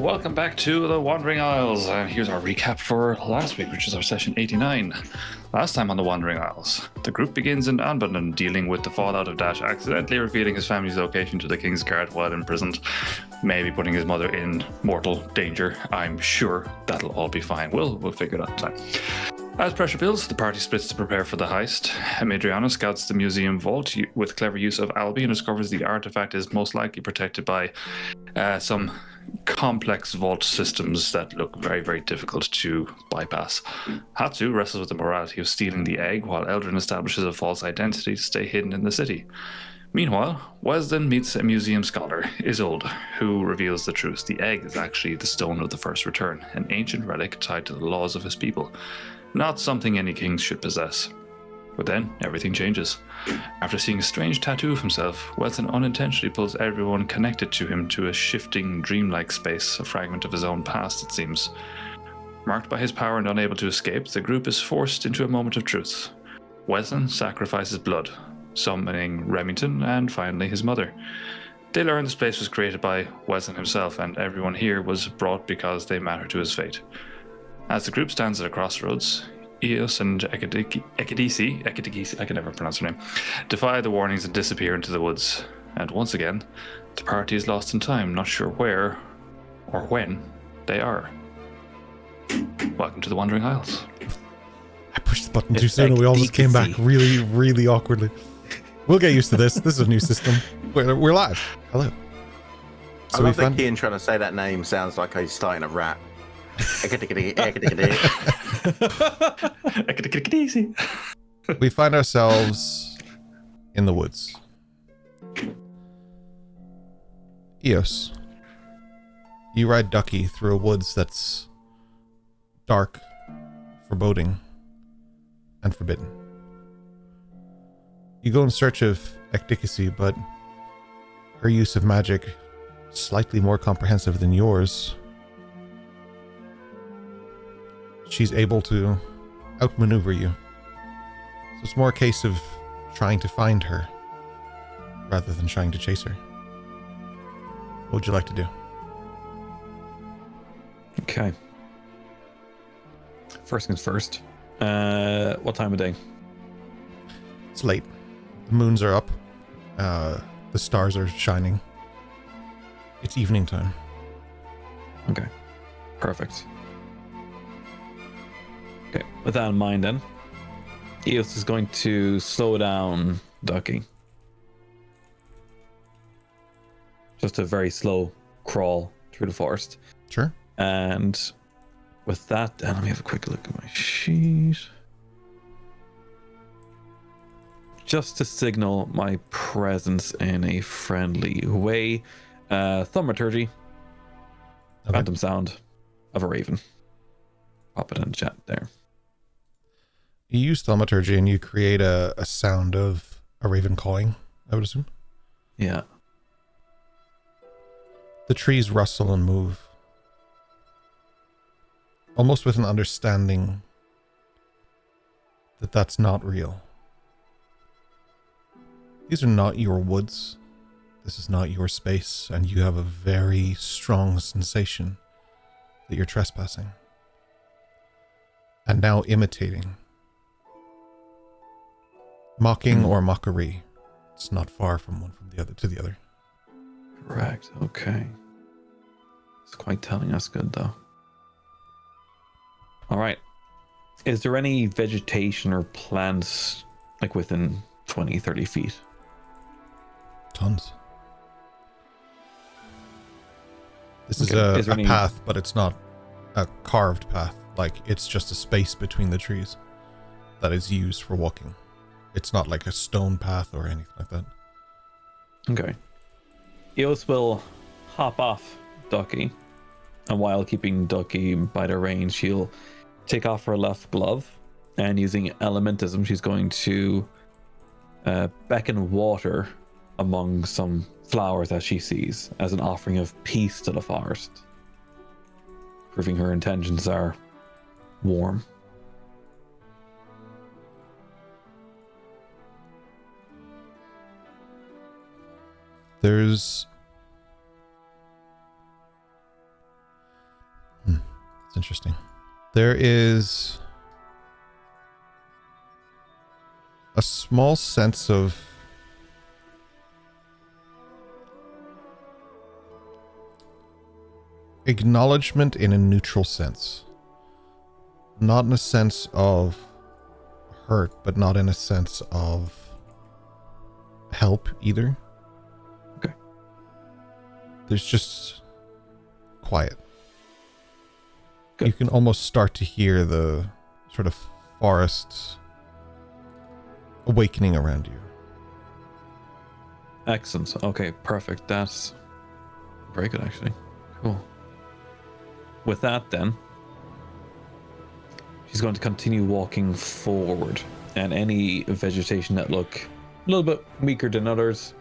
welcome back to the Wandering Isles. Here's our recap for last week, which is our session 89. Last time on the Wandering Isles, the group begins in Anbudon, dealing with the fallout of Dash accidentally revealing his family's location to the King's Guard while imprisoned, maybe putting his mother in mortal danger. I'm sure that'll all be fine. We'll figure it out in time. As pressure builds, the party splits to prepare for the heist. Adriana scouts the museum vault with clever use of Albi and discovers the artifact is most likely protected by some complex vault systems that look very, very difficult to bypass. Hatsu wrestles with the morality of stealing the egg, while Eldrin establishes a false identity to stay hidden in the city. Meanwhile, Weslyn meets a museum scholar, Isolde, who reveals the truth. The egg is actually the Stone of the First Return, an ancient relic tied to the laws of his people. Not something any king should possess. But then, everything changes. After seeing a strange tattoo of himself, Weslyn unintentionally pulls everyone connected to him to a shifting, dreamlike space, a fragment of his own past, it seems. Marked by his power and unable to escape, the group is forced into a moment of truth. Weslyn sacrifices blood, summoning Remington and finally his mother. They learn this place was created by Weslyn himself, and everyone here was brought because they matter to his fate. As the group stands at a crossroads, Eos and Ekadisi, I can never pronounce her name, defy the warnings and disappear into the woods. And once again, the party is lost in time, not sure where or when they are. Welcome to the Wandering Isles. I pushed the button too soon and we all just came back really, really awkwardly. We'll get used to this. This is a new system. We're live. Hello. So I love that Ian trying to say that name sounds like he's starting a rap. We find ourselves in the woods. Eos, you ride Ducky through a woods that's dark, foreboding, and forbidden. You go in search of Ekdikisi, but her use of magic, slightly more comprehensive than yours, she's able to outmaneuver you. So it's more a case of trying to find her rather than trying to chase her. What would you like to do? Okay. First things first. What time of day? It's late. The moons are up. The stars are shining. It's evening time. Okay. Perfect. Okay, with that in mind then, Eos is going to slow down Ducky. Just a very slow crawl through the forest. Sure. And with that, then let me have a quick look at my sheet. Just to signal my presence in a friendly way. Thaumaturgy. Okay. Phantom sound of a raven. Pop it in the chat there. You use thaumaturgy and you create a sound of a raven cawing, I would assume. Yeah. The trees rustle and move. Almost with an understanding that that's not real. These are not your woods. This is not your space, and you have a very strong sensation that you're trespassing. And now imitating. Mocking or mockery. It's not far from one from the other to the other. Correct. Okay. It's quite telling. That's good though. All right. Is there any vegetation or plants like within 20, 30 feet? Tons. This Okay. is a path, but it's not a carved path. Like, it's just a space between the trees that is used for walking. It's not like a stone path or anything like that. Okay. Eos will hop off Ducky, and while keeping Ducky by the reins, she'll take off her left glove, and using elementism, she's going to beckon water among some flowers that she sees as an offering of peace to the forest, proving her intentions are warm. There's It's interesting. There is a small sense of acknowledgement in a neutral sense. Not in a sense of hurt, but not in a sense of help either. Okay. There's just quiet. Good. You can almost start to hear the sort of forest awakening around you. Excellent. Okay, perfect. That's very good, actually. Cool. With that, then, she's going to continue walking forward, and any vegetation that look a little bit weaker than others,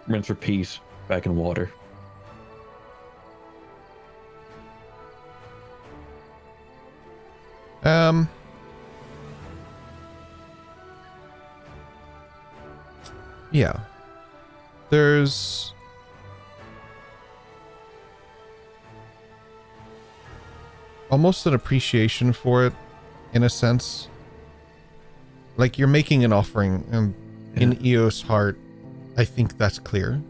rinse, repeat, back in water. Yeah. There's almost an appreciation for it, in a sense. Like you're making an offering, and in Eos' heart, I think that's clear.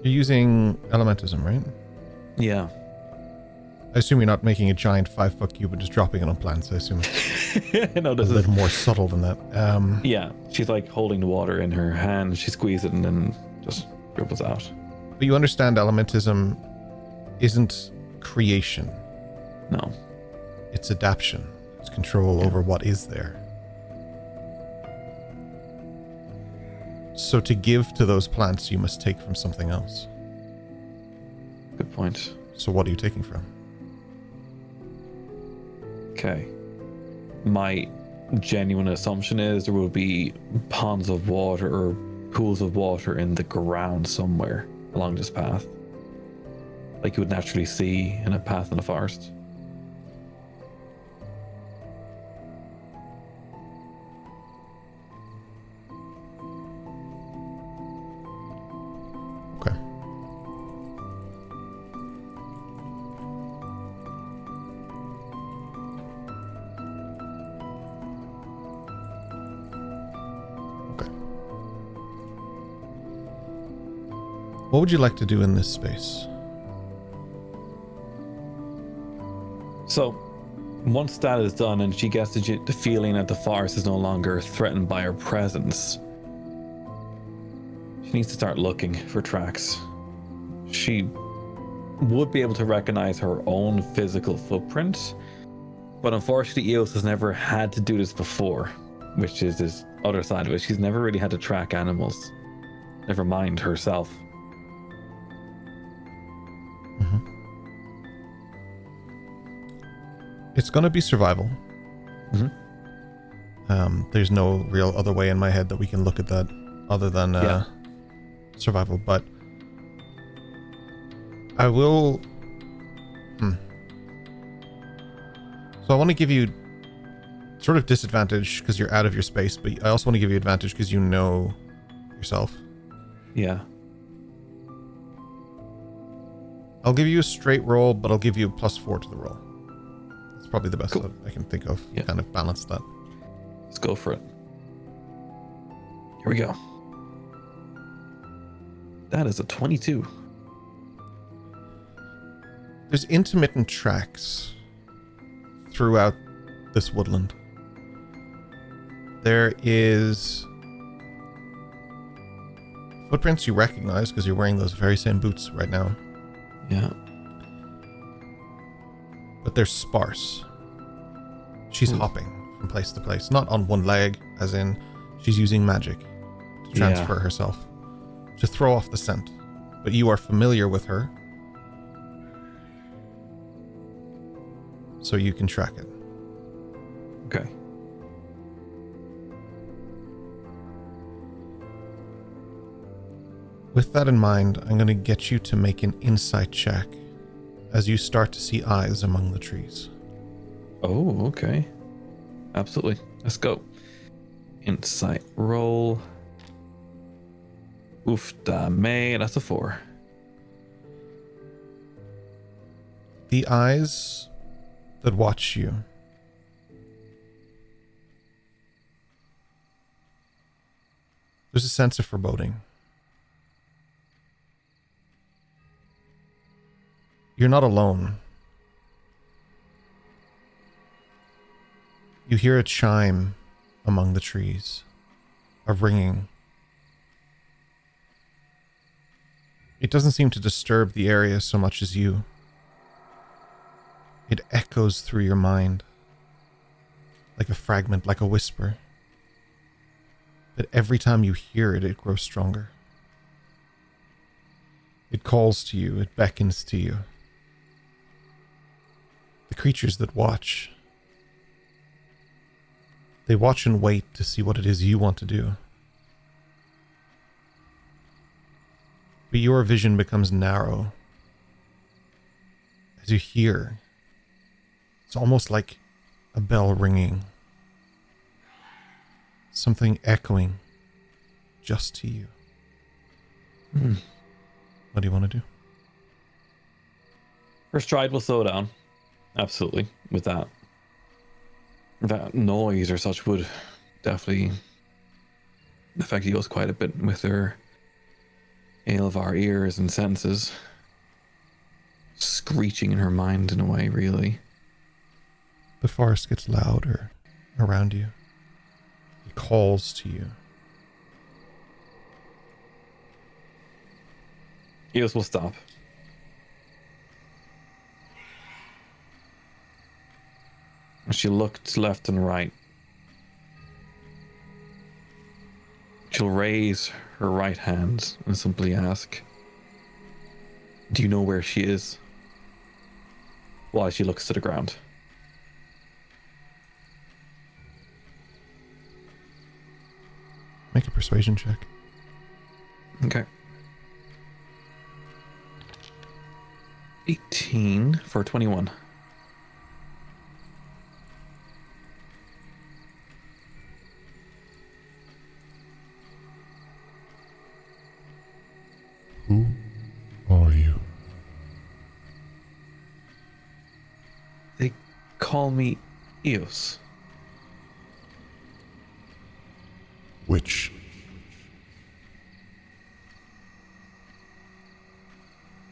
You're using elementism, right? Yeah. I assume you're not making a giant 5-foot cube and just dropping it on plants. I assume it's No, a this is little more subtle than that. yeah. She's like holding the water in her hand. She squeezes it and then just dribbles out. But you understand elementism isn't creation. No. It's adaptation. It's control over what is there. So to give to those plants, you must take from something else. Good point. So what are you taking from? Okay. My genuine assumption is there will be ponds of water or pools of water in the ground somewhere along this path. Like you would naturally see in a path in the forest. Okay. Okay. What would you like to do in this space? So, once that is done and she gets the feeling that the forest is no longer threatened by her presence, she needs to start looking for tracks. She would be able to recognize her own physical footprint, but unfortunately Eos has never had to do this before, which is this other side of it. She's never really had to track animals, never mind herself. It's going to be survival. There's no real other way in my head that we can look at that other than survival, but I will... So I want to give you sort of disadvantage because you're out of your space, but I also want to give you advantage because you know yourself. Yeah. I'll give you a straight roll, but I'll give you a +4 to the roll. It's probably the best that I can think of. Yeah. Kind of balance that. Let's go for it. Here we go. That is a 22. There's intermittent tracks throughout this woodland. There is footprints you recognize because you're wearing those very same boots right now. Yeah. But they're sparse. She's hopping from place to place. Not on one leg, as in she's using magic to transfer herself, to throw off the scent. But you are familiar with her, so you can track it. Okay. With that in mind, I'm going to get you to make an insight check as you start to see eyes among the trees. Oh, okay. Absolutely. Let's go. insight roll. Oof, damn, that's a 4. The eyes that watch you there's a sense of foreboding. You're not alone. You hear a chime among the trees, a ringing. It doesn't seem to disturb the area so much as you. It echoes through your mind, like a fragment, like a whisper. But every time you hear it, it grows stronger. It calls to you, it beckons to you. The creatures that watch, they watch and wait to see what it is you want to do. But your vision becomes narrow as you hear. It's almost like a bell ringing. Something echoing just to you. What do you want to do? Her stride will slow down. Absolutely. With that. That noise or such would definitely affect Eos quite a bit with her Aelvar ears and senses. Screeching in her mind in a way, really. The forest gets louder around you. It calls to you. Eos will stop. She looked left and right. She'll raise her right hand and simply ask, "Do you know where she is?" While she looks to the ground. Make a persuasion check. Okay. 18 for 21. Who are you? They call me Eos. Which?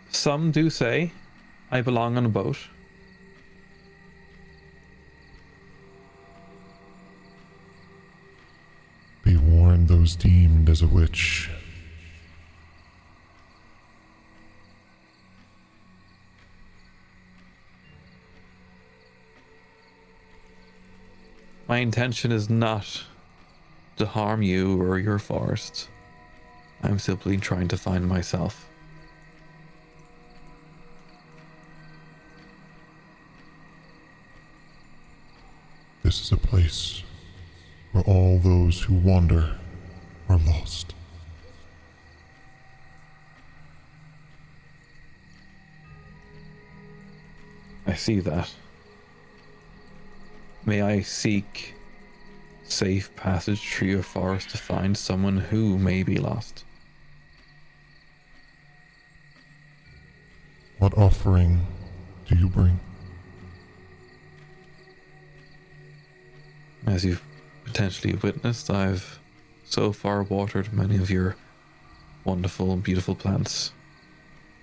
Some do say I belong on a boat. Be warned, those deemed as a witch. My intention is not to harm you or your forest. I'm simply trying to find myself. This is a place where all those who wander are lost. I see that. May I seek safe passage through your forest to find someone who may be lost. What offering do you bring? As you've potentially witnessed, I've so far watered many of your wonderful and beautiful plants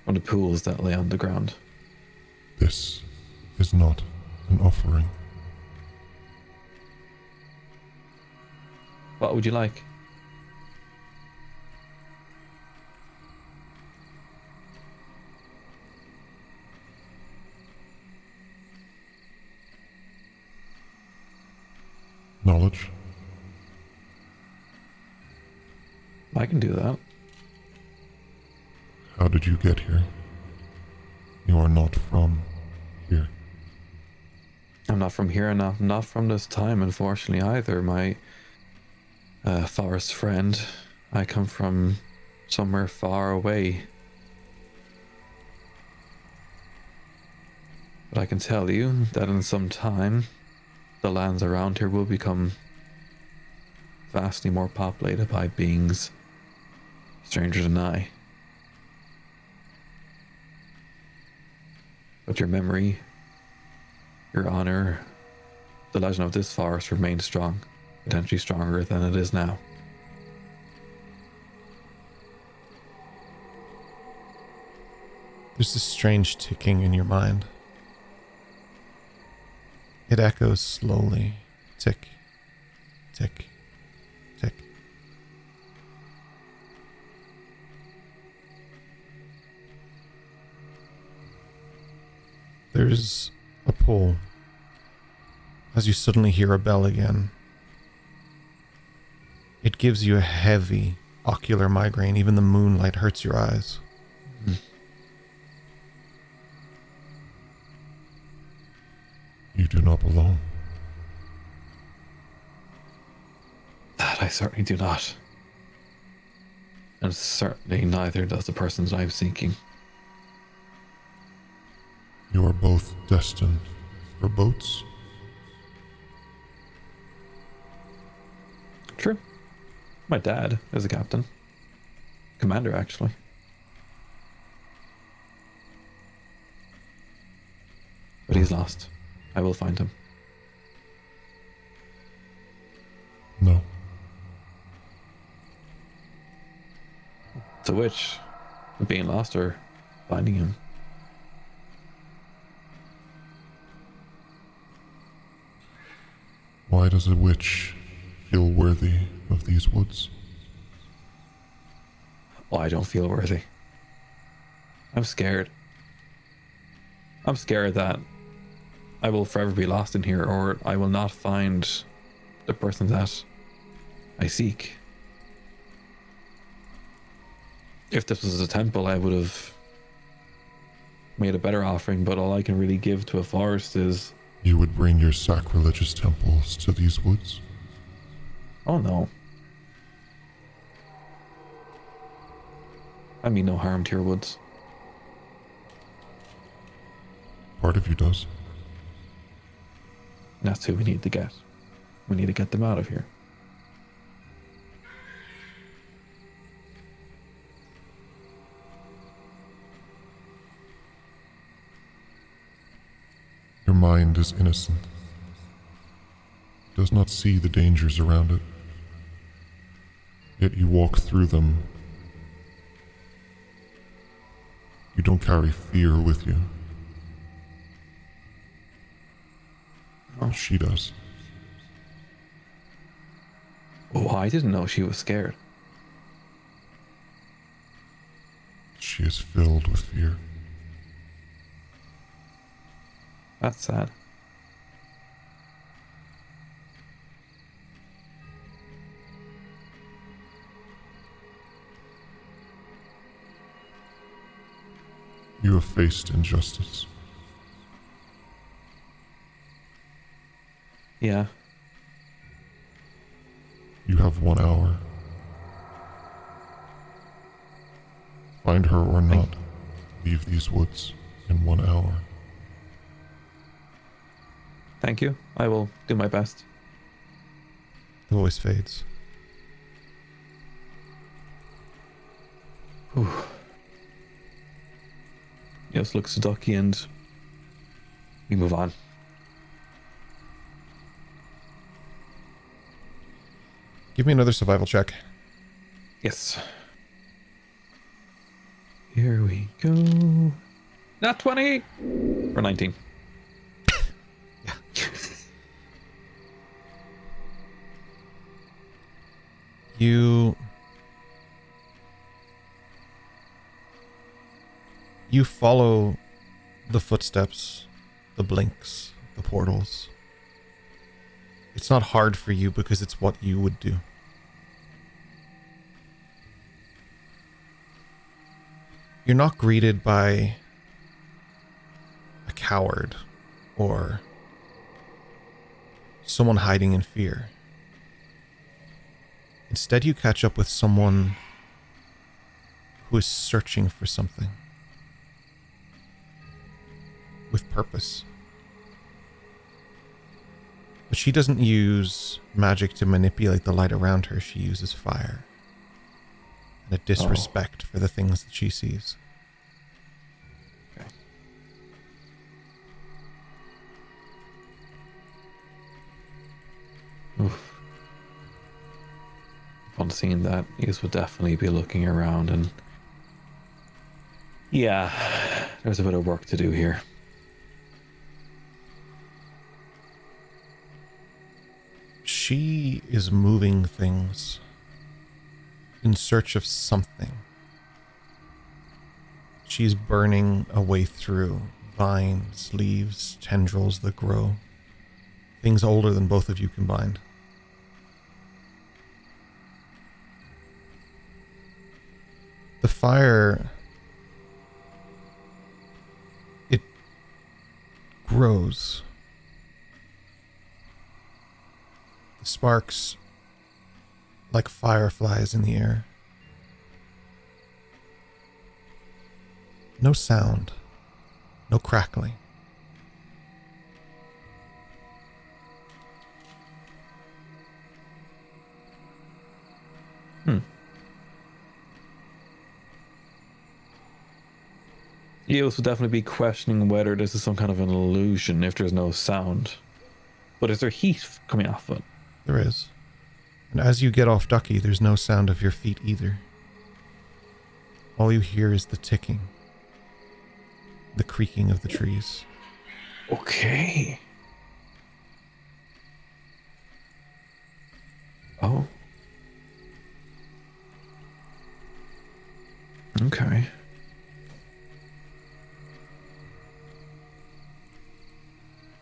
from the pools that lay on the ground. This is not an offering. What would you like? Knowledge? I can do that. How did you get here? You are not from here. I'm not from here, and I'm not from this time, unfortunately, either. My forest friend, I come from somewhere far away. But I can tell you that in some time, the lands around here will become vastly more populated by beings stranger than I. But your memory, your honor, the legend of this forest remains strong, potentially stronger than it is now. There's this strange ticking in your mind. It echoes slowly. Tick, tick, tick. There's a pull as you suddenly hear a bell again. It gives you a heavy ocular migraine. Even the moonlight hurts your eyes. You do not belong. That I certainly do not. And certainly neither does the person that I'm seeking. You are both destined for boats. True. My dad is a captain. Commander, actually. But he's lost. I will find him. No. To which, being lost or finding him? Why does a witch feel worthy of these woods? Oh, I don't feel worthy. I'm scared. I'm scared that I will forever be lost in here, or I will not find the person that I seek. If this was a temple, I would have made a better offering, but all I can really give to a forest is... You would bring your sacrilegious temples to these woods? Oh no. I mean no harm to your woods. Part of you does. That's who we need to get. We need to get them out of here. Your mind is innocent. It does not see the dangers around it. Yet you walk through them. You don't carry fear with you. Oh. She does. Oh, I didn't know she was scared. She is filled with fear. That's sad. You have faced injustice. Yeah. You have 1 hour. Find her or not, leave these woods in 1 hour. Thank you. I will do my best. The voice fades. Whew. Yes, looks to Ducky and we move on. Give me another survival check. Yes. Here we go. Not 20 or 19. Yeah. You follow the footsteps, the blinks, the portals. It's not hard for you because it's what you would do. You're not greeted by a coward or someone hiding in fear. Instead, you catch up with someone who is searching for something with purpose. But she doesn't use magic to manipulate the light around her. She uses fire. And a disrespect for the things that she sees. Okay. Oof. Upon seeing that, Eos would definitely be looking around and... Yeah, there's a bit of work to do here. She is moving things in search of something. She's burning a way through vines, leaves, tendrils that grow. Things older than both of you combined. The fire... it grows. The sparks like fireflies in the air. No sound. No crackling. Eos would definitely be questioning whether this is some kind of an illusion if there's no sound. But is there heat coming off it? There is. And as you get off Ducky, there's no sound of your feet either. All you hear is the ticking. The creaking of the trees. Okay. Oh. Okay.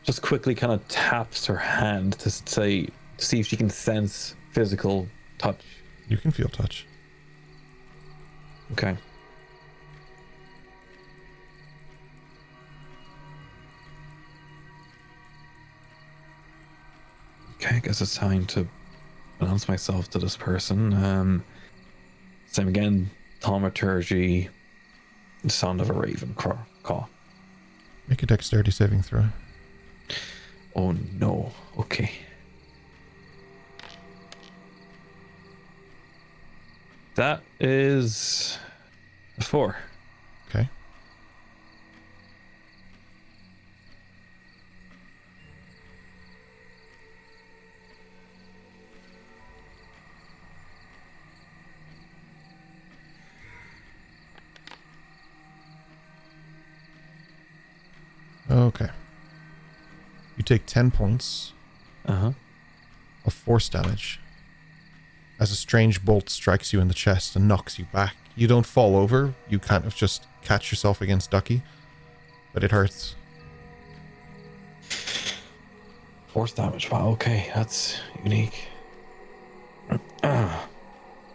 Just quickly kind of taps her hand to see if she can sense physical touch. You can feel touch. Okay. Okay, I guess it's time to announce myself to this person. Same again, thaumaturgy, the sound of a raven caw. Make a dexterity saving throw. Oh no, okay. That is a 4. Okay. Okay. You take 10 points Uh-huh. of force damage as a strange bolt strikes you in the chest and knocks you back. You don't fall over, you kind of just catch yourself against Ducky, but it hurts. Force damage, wow, okay, that's unique.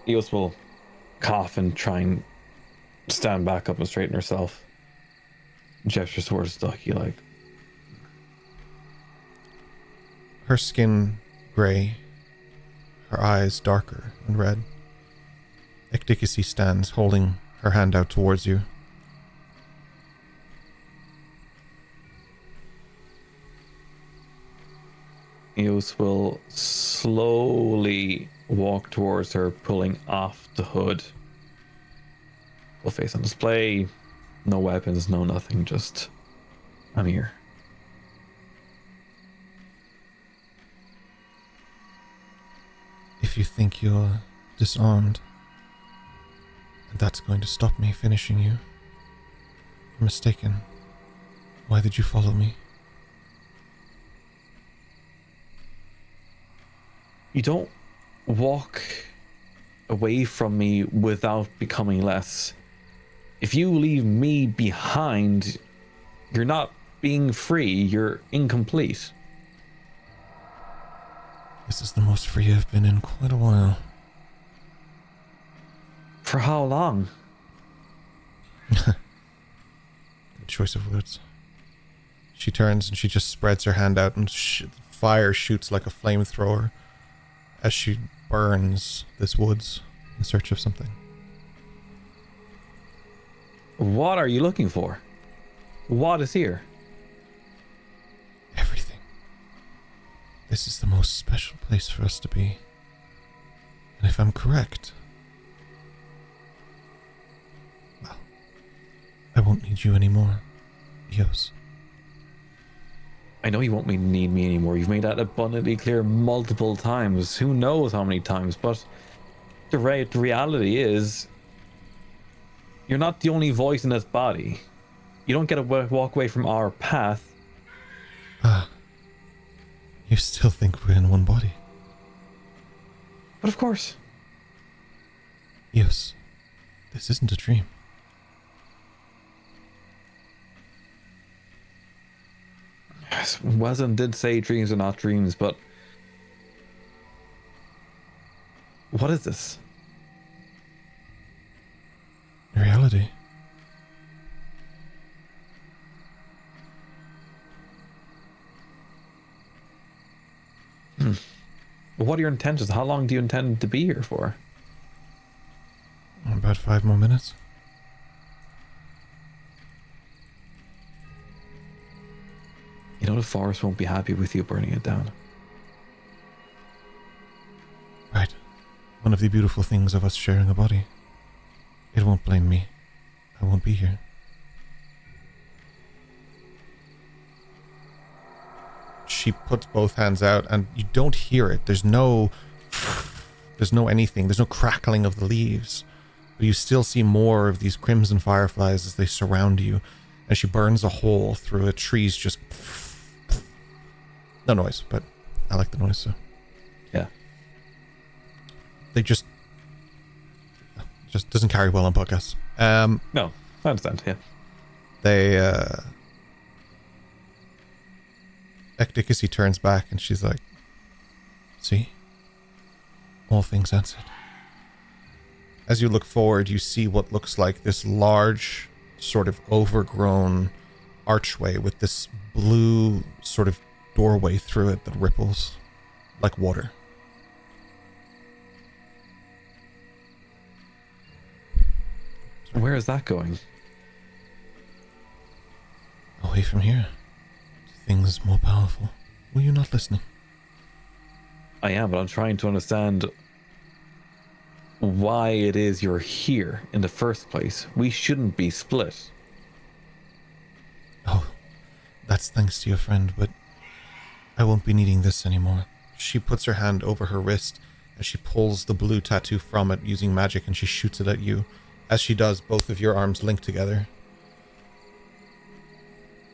Eos will cough and try and stand back up and straighten herself. Gestures towards Ducky like... Her skin gray, her eyes darker and red. Ecdicasy stands holding her hand out towards you. Eos will slowly walk towards her, pulling off the hood. Full face on display, no weapons, no nothing, just I'm here. If you think you're disarmed, and that's going to stop me finishing you, you're mistaken. Why did you follow me? You don't walk away from me without becoming less. If you leave me behind, you're not being free, you're incomplete. This is the most free I've been in quite a while. For how long? Good choice of words. She turns and she just spreads her hand out and fire shoots like a flamethrower as she burns this woods in search of something. What are you looking for? What is here? Everything. this is the most special place for us to be. And if I'm correct, well, I won't need you anymore, Eos. I know you won't need me anymore. You've made that abundantly clear multiple times. Who knows how many times, but the reality is you're not the only voice in this body. You don't get to walk away from our path. You still think we're in one body? But of course. Yes. This isn't a dream. Yes, Weslyn did say dreams are not dreams, but what is this? Reality. What are your intentions? How long do you intend to be here for? About 5 more minutes. You know the forest won't be happy with you burning it down. Right. One of the beautiful things of us sharing a body. It won't blame me. I won't be here. She puts both hands out and you don't hear it. There's no anything. There's no crackling of the leaves. But you still see more of these crimson fireflies as they surround you. As she burns a hole through it, trees just... No noise, but I like the noise, so... Yeah. They just doesn't carry well on podcasts. No, I understand, yeah. They, Ecdicasy turns back and she's like, see? All things answered. As you look forward, you see what looks like this large, sort of overgrown archway with this blue sort of doorway through it that ripples like water. Where is that going? Away from here. To things more powerful. Were you not listening? I am, but I'm trying to understand why it is you're here in the first place. We shouldn't be split. Oh, that's thanks to your friend, but I won't be needing this anymore. She puts her hand over her wrist and she pulls the blue tattoo from it using magic and she shoots it at you. As she does, both of your arms link together.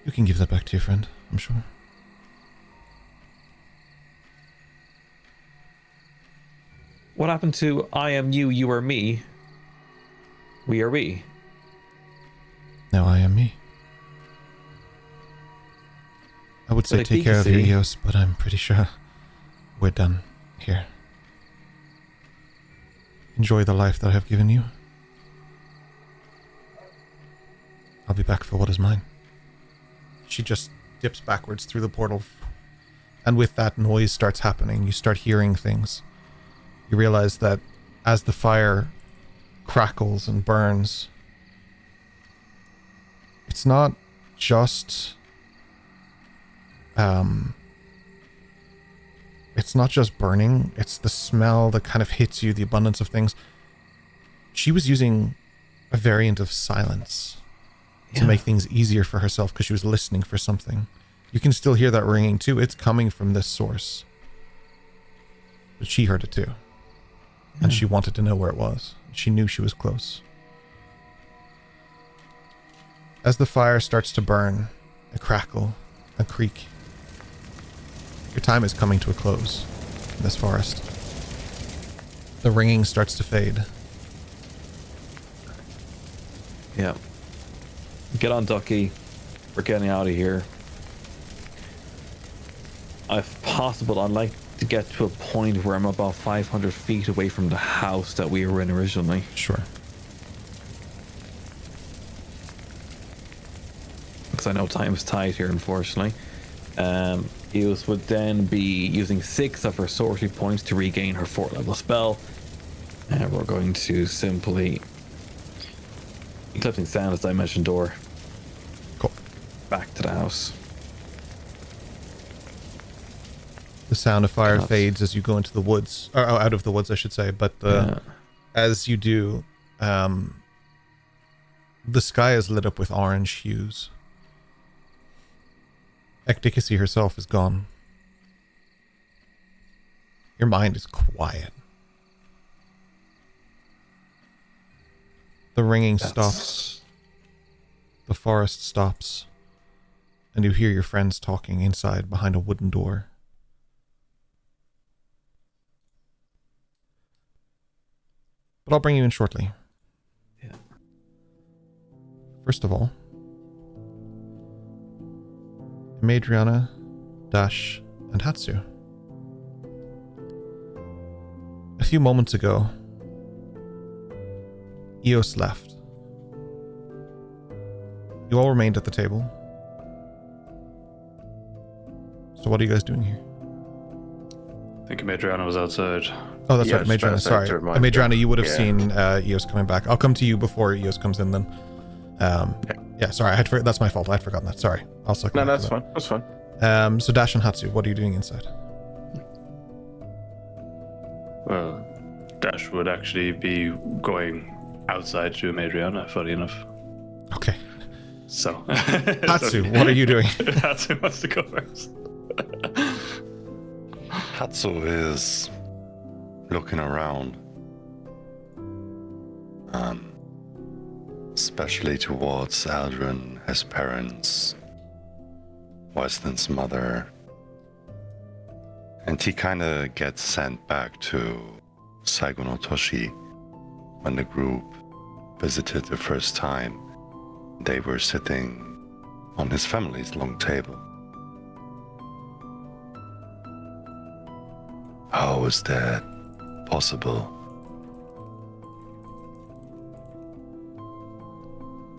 You can give that back to your friend, I'm sure. What happened to I am you, you are me? We are we. Now I am me. I would say But take care of your Ecdicasy- Eos, but I'm pretty sure we're done here. Enjoy the life that I have given you. I'll be back for what is mine. She just dips backwards through the portal. And with that, noise starts happening. You start hearing things. You realize that as the fire crackles and burns, it's not just... it's not just burning. It's the smell that kind of hits you, the abundance of things. She was using a variant of silence to make things easier for herself because she was listening for something. You can still hear that ringing too. It's coming from this source. But she heard it too. And she wanted to know where it was. She knew she was close. As the fire starts to burn, a crackle, a creak, your time is coming to a close in this forest. The ringing starts to fade. Yeah. Get on, Ducky. We're getting out of here. If possible, I'd like to get to a point where I'm about 500 feet away from the house that we were in originally. Sure. Because I know time's tight here, unfortunately. Eos would then be using 6 of her sorcery points to regain her 4th level spell. And we're going to simply... Eclipsing Sound as Dimension Door. Cool. Back to the house. The sound of fire fades as you go into the woods, or out of the woods, I should say. But as you do, the sky is lit up with orange hues. Ecdicasy herself is gone. Your mind is quiet. The ringing stops. The forest stops. And you hear your friends talking inside behind a wooden door. But I'll bring you in shortly. Yeah. First of all, Madriana, Dash, and Hatsu. A few moments ago, Eos left. You all remained at the table. So what are you guys doing here? I think Madriana was outside. Oh, that's Yeah, right, I was about Madriana. to say, Sorry. to remind you. Madriana, you would have Yeah. seen Eos coming back. I'll come to you before Eos comes in then. Yeah, sorry. That's my fault. I'd forgotten that. Sorry. I'll suck. No, that's fine. That's fine. So Dash and Hatsu, what are you doing inside? Well, Dash would actually be going outside to Madriana, funny enough. Okay. So. Hatsu, what are you doing? Hatsu wants to go first. Hatsu is looking around, especially towards Aldrin, his parents, Weslyn's mother, and he kind of gets sent back to Saigo no Toshi when the group visited the first time. They were sitting on his family's long table. How is that possible?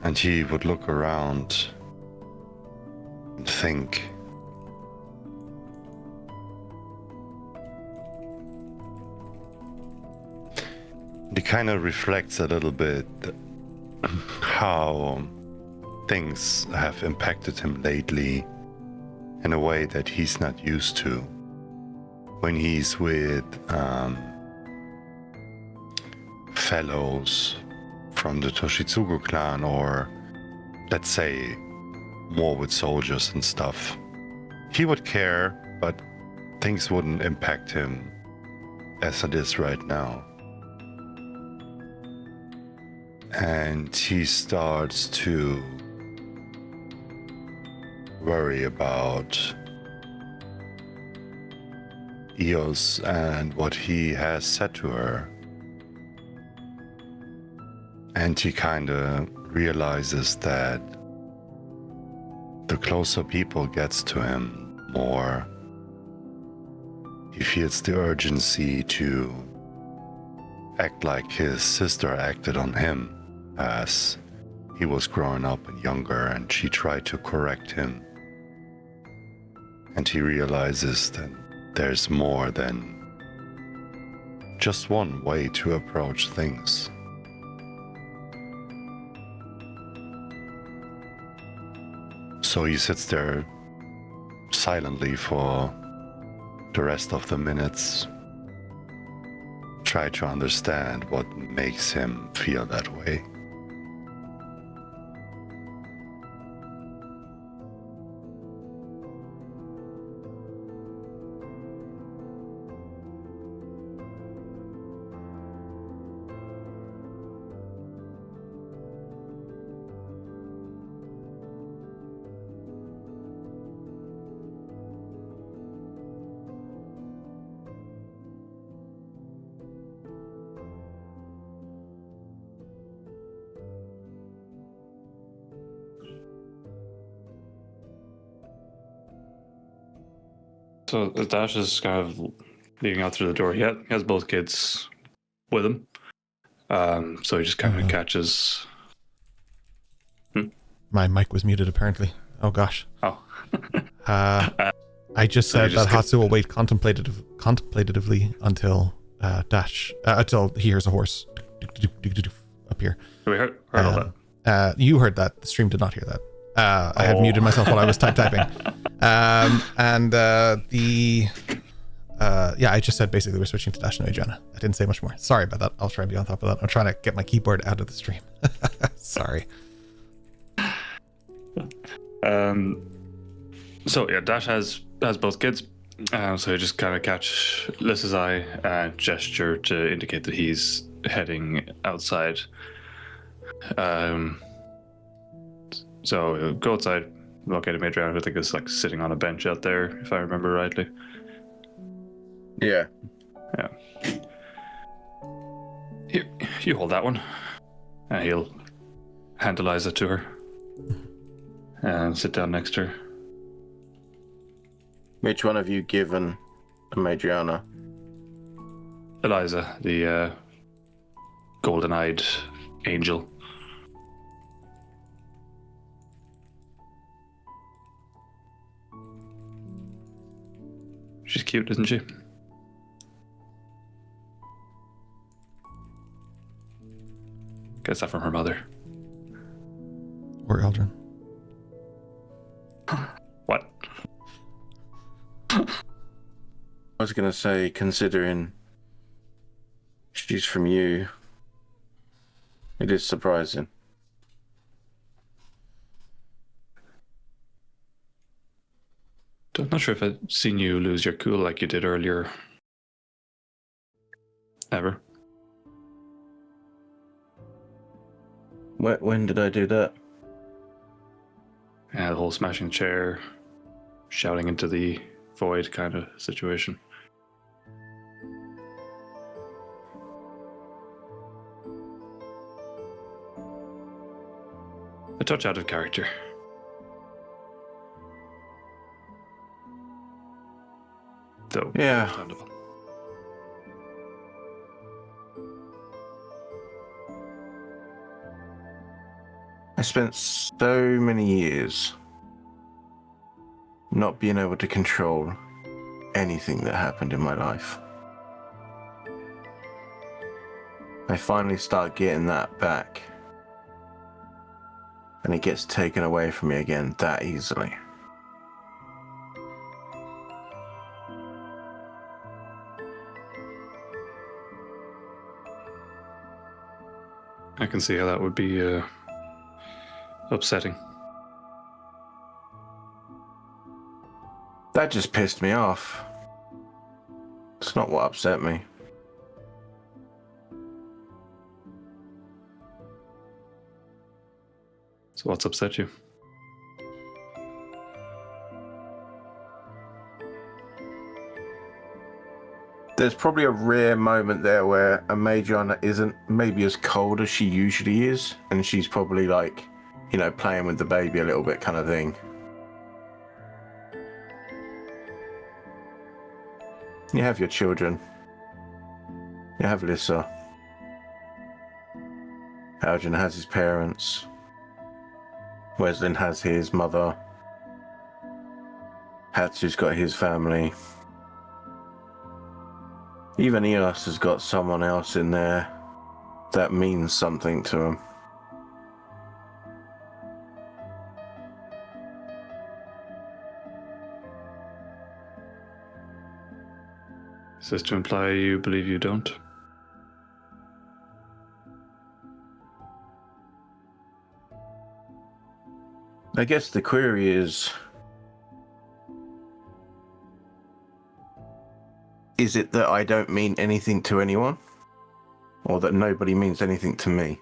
And he would look around and think. He kind of reflects a little bit how things have impacted him lately in a way that he's not used to. When he's with fellows from the Toshitsugu clan, or let's say more with soldiers and stuff, he would care, but things wouldn't impact him as it is right now. And he starts to worry about Eos and what he has said to her. And he kind of realizes that the closer people gets to him, more he feels the urgency to act like his sister acted on him as he was growing up and younger, and she tried to correct him. And he realizes that there's more than just one way to approach things. So he sits there silently for the rest of the minutes, try to understand what makes him feel that way. So Dash is kind of leading out through the door. He has both kids with him. So he just kind of catches. My mic was muted apparently. Oh gosh. Oh. I just said that Hatsu will wait contemplatively until Dash until he hears a horse up here. We heard all that. You heard that. The stream did not hear that. I had muted myself while I was typing. And the Yeah, I just said basically we're switching to Dash and Adriana. I didn't say much more. Sorry about that. I'll try and be on top of that. I'm trying to get my keyboard out of the stream. Sorry. So yeah, Dash has both kids. So you just kind of catch Lys's eye and gesture to indicate that he's heading outside. So go outside. Located Major, I think is like sitting on a bench out there, if I remember rightly. Yeah. Yeah. Here, you hold that one. And he'll hand Eliza to her. And sit down next to her. Which one have you given Madriana? Eliza, the golden-eyed angel. She's cute, isn't she? Gets that from her mother. Or Eldrin. What? I was going to say, considering she's from you, it is surprising. I'm not sure if I've seen you lose your cool like you did earlier. Ever. When did I do that? Yeah, the whole smashing the chair, shouting into the void kind of situation. A touch out of character. Though, Yeah. understandable. I spent so many years not being able to control anything that happened in my life. I finally start getting that back, and it gets taken away from me again that easily. I can see how that would be upsetting. That just pissed me off. It's not what upset me. So what's upset you? There's probably a rare moment there where a Madriana isn't maybe as cold as she usually is, and she's probably like, you know, playing with the baby a little bit kind of thing. You have your children. You have Lyssa. Algin has his parents. Weslyn has his mother. Hatsu's got his family. Even Eos has got someone else in there that means something to him. Is this to imply you believe you don't? I guess the query is it that I don't mean anything to anyone? Or that nobody means anything to me?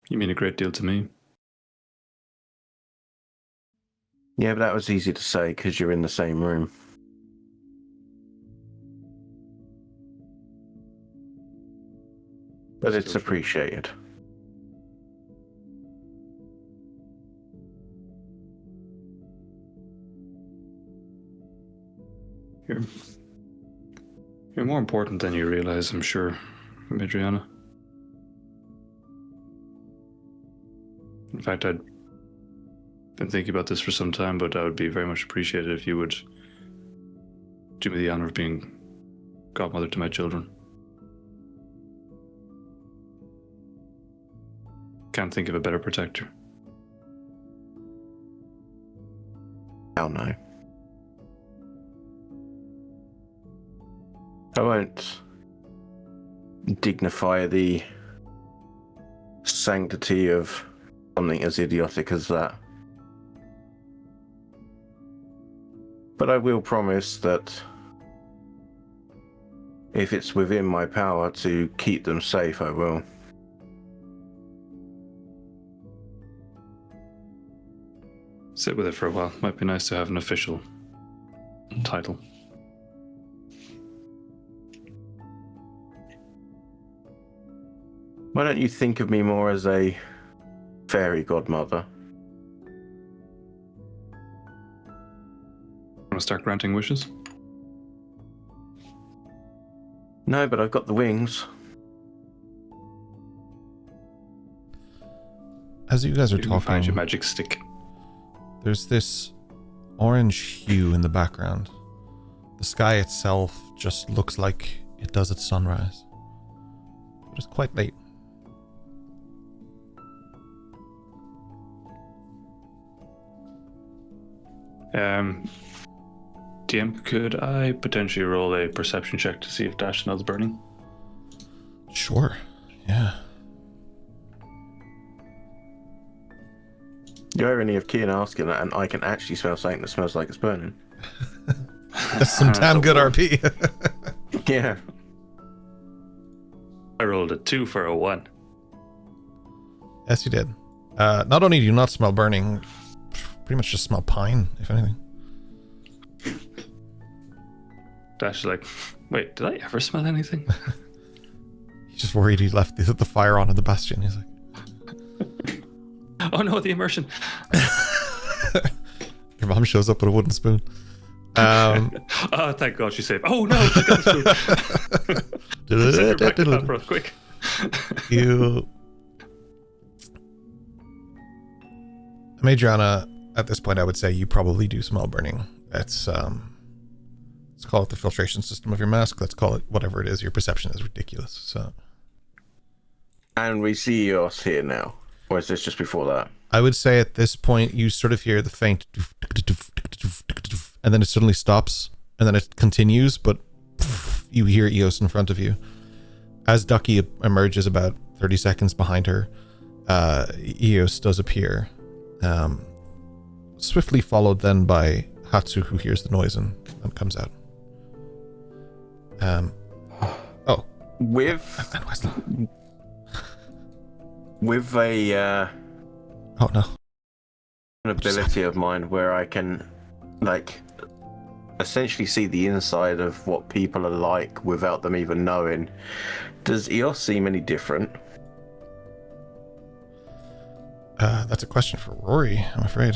You mean a great deal to me. Yeah, but that was easy to say because you're in the same room. But it's appreciated. You're more important than you realize, I'm sure, Madriana. In fact, I'd been thinking about this for some time, but I would be very much appreciated if you would do me the honor of being godmother to my children. Can't think of a better protector. Hell no. I won't dignify the sanctity of something as idiotic as that. But I will promise that if it's within my power to keep them safe, I will. Sit with it for a while. Might be nice to have an official title. Why don't you think of me more as a fairy godmother? Want to start granting wishes? No, but I've got the wings. As you guys are You can find your talking, magic stick. there's this orange hue in the background. The sky itself just looks like it does at sunrise. But it's quite late. DM, could I potentially roll a perception check to see if Dash smells burning? Sure. Yeah. The irony of Kian asking that, and I can actually smell something that smells like it's burning. That's some damn good RP. Yeah. I rolled a 2 for a 1. Yes, you did. Not only do you not smell burning, pretty much just smell pine, if anything. Dash is like, wait, did I ever smell anything? He's just worried he left the fire on in the bastion. He's like, Oh no, the immersion. your mom shows up with a wooden spoon. Oh, thank God she's safe. Oh no, I got the spoon. Send her back to that, bro, quick. You, Madriana, at this point, I would say you probably do smell burning. Let's call it the filtration system of your mask. Let's call it whatever it is. Your perception is ridiculous. So, And we see Eos here now. Or is this just before that? I would say at this point you sort of hear the faint, and then it suddenly stops, and then it continues, but you hear Eos in front of you. As Ducky emerges about 30 seconds behind her, Eos does appear. Swiftly followed then by Hatsu, who hears the noise and comes out. With And Weslyn. with a Oh no. an ability of mine where I can, like, essentially see the inside of what people are like without them even knowing. Does Eos seem any different? That's a question for Rory, I'm afraid.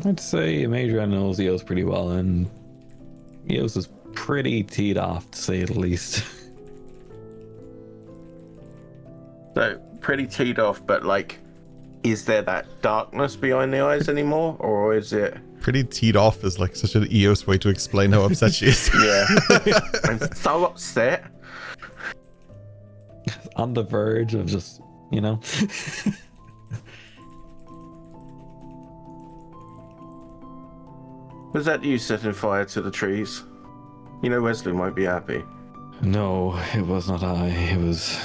I'd say Madrian knows Eos pretty well, and Eos is pretty teed off, to say the least. So, pretty teed off, but, like, is there that darkness behind the eyes anymore? Or is it... Pretty teed off is like such an Eos way to explain how upset she is. Yeah. I'm so upset. On the verge of just, you know. Was that you setting fire to the trees? You know Wesley won't be happy. No, it was not I. It was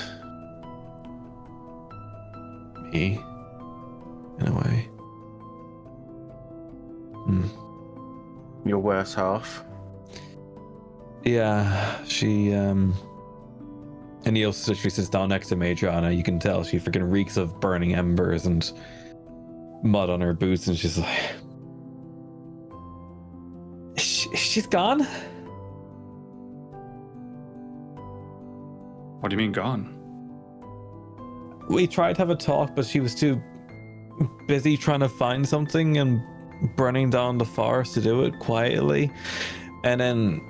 me, in a way. Your worse half. Yeah, she and Eos literally sits down next to Madriana. You can tell she freaking reeks of burning embers and mud on her boots, and she's like, she's gone? What do you mean gone? We tried to have a talk, but she was too busy trying to find something and burning down the forest to do it quietly. And then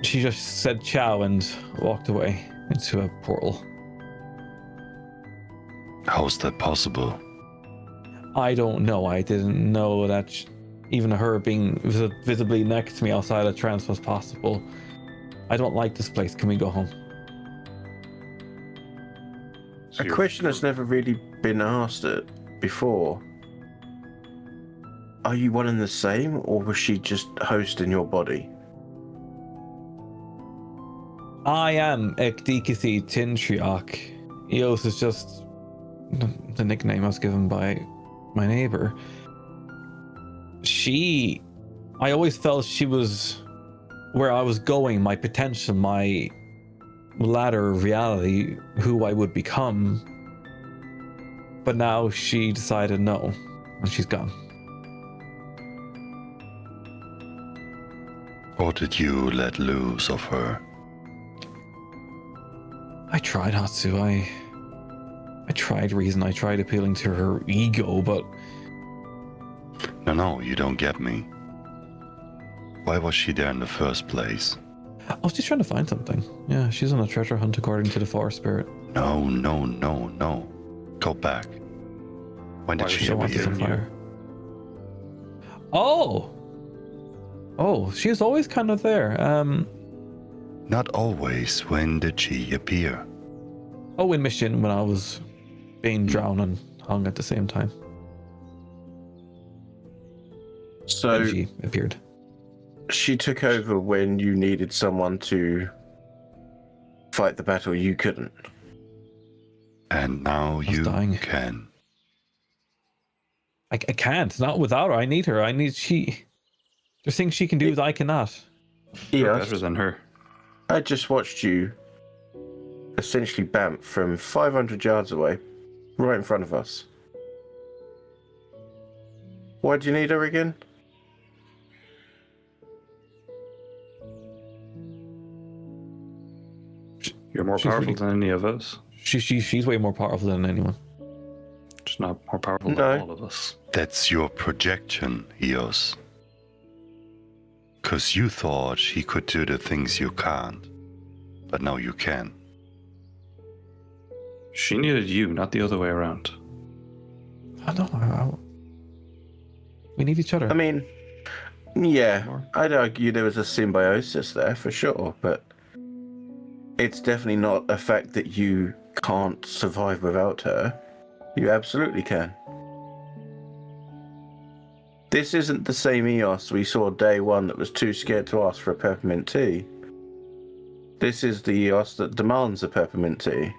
she just said ciao and walked away into a portal. How's that possible? I don't know. I didn't know that even her being visibly next to me outside of trance was possible. I don't like this place. Can we go home? So A you're- question that's never really been asked before. are you one and the same, or was she just hosting your body? I am Ekdikisi Tintriok. Eos is just the nickname I was given by my neighbor. I always felt she was where I was going, my potential, my ladder of reality, who I would become. But now she decided no, and she's gone. Or did you let loose of her? I tried, Hatsu. I tried reason. I tried appealing to her ego, but No, you don't get me. Why was she there in the first place? I was just trying to find something. Yeah, she's on a treasure hunt according to the forest spirit. No. Go back. When did Why she was Wants she us appear? on fire. Oh, she's always kind of there. Not always. When did she appear? In Mission when I was being drowned and hung at the same time. So Then she appeared. she took over when you needed someone to fight the battle you couldn't. And now was you dying. can. I can't. Not without her. I need her. There's things she can do that I cannot. You're Yes, better than her. I just watched you essentially bamf from 500 yards away, right in front of us. Why do you need her again? You're more She's powerful really- than any of us. She's way more powerful than anyone. Just not more powerful No. than all of us. That's your projection, Eos. 'Cause you thought she could do the things you can't. But now you can. She needed you, not the other way around. I don't know. We need each other. I mean, yeah, I'd argue there was a symbiosis there for sure, but it's definitely not a fact that you can't survive without her. You absolutely can. This isn't the same Eos we saw day one that was too scared to ask for a peppermint tea. This is the Eos that demands a peppermint tea.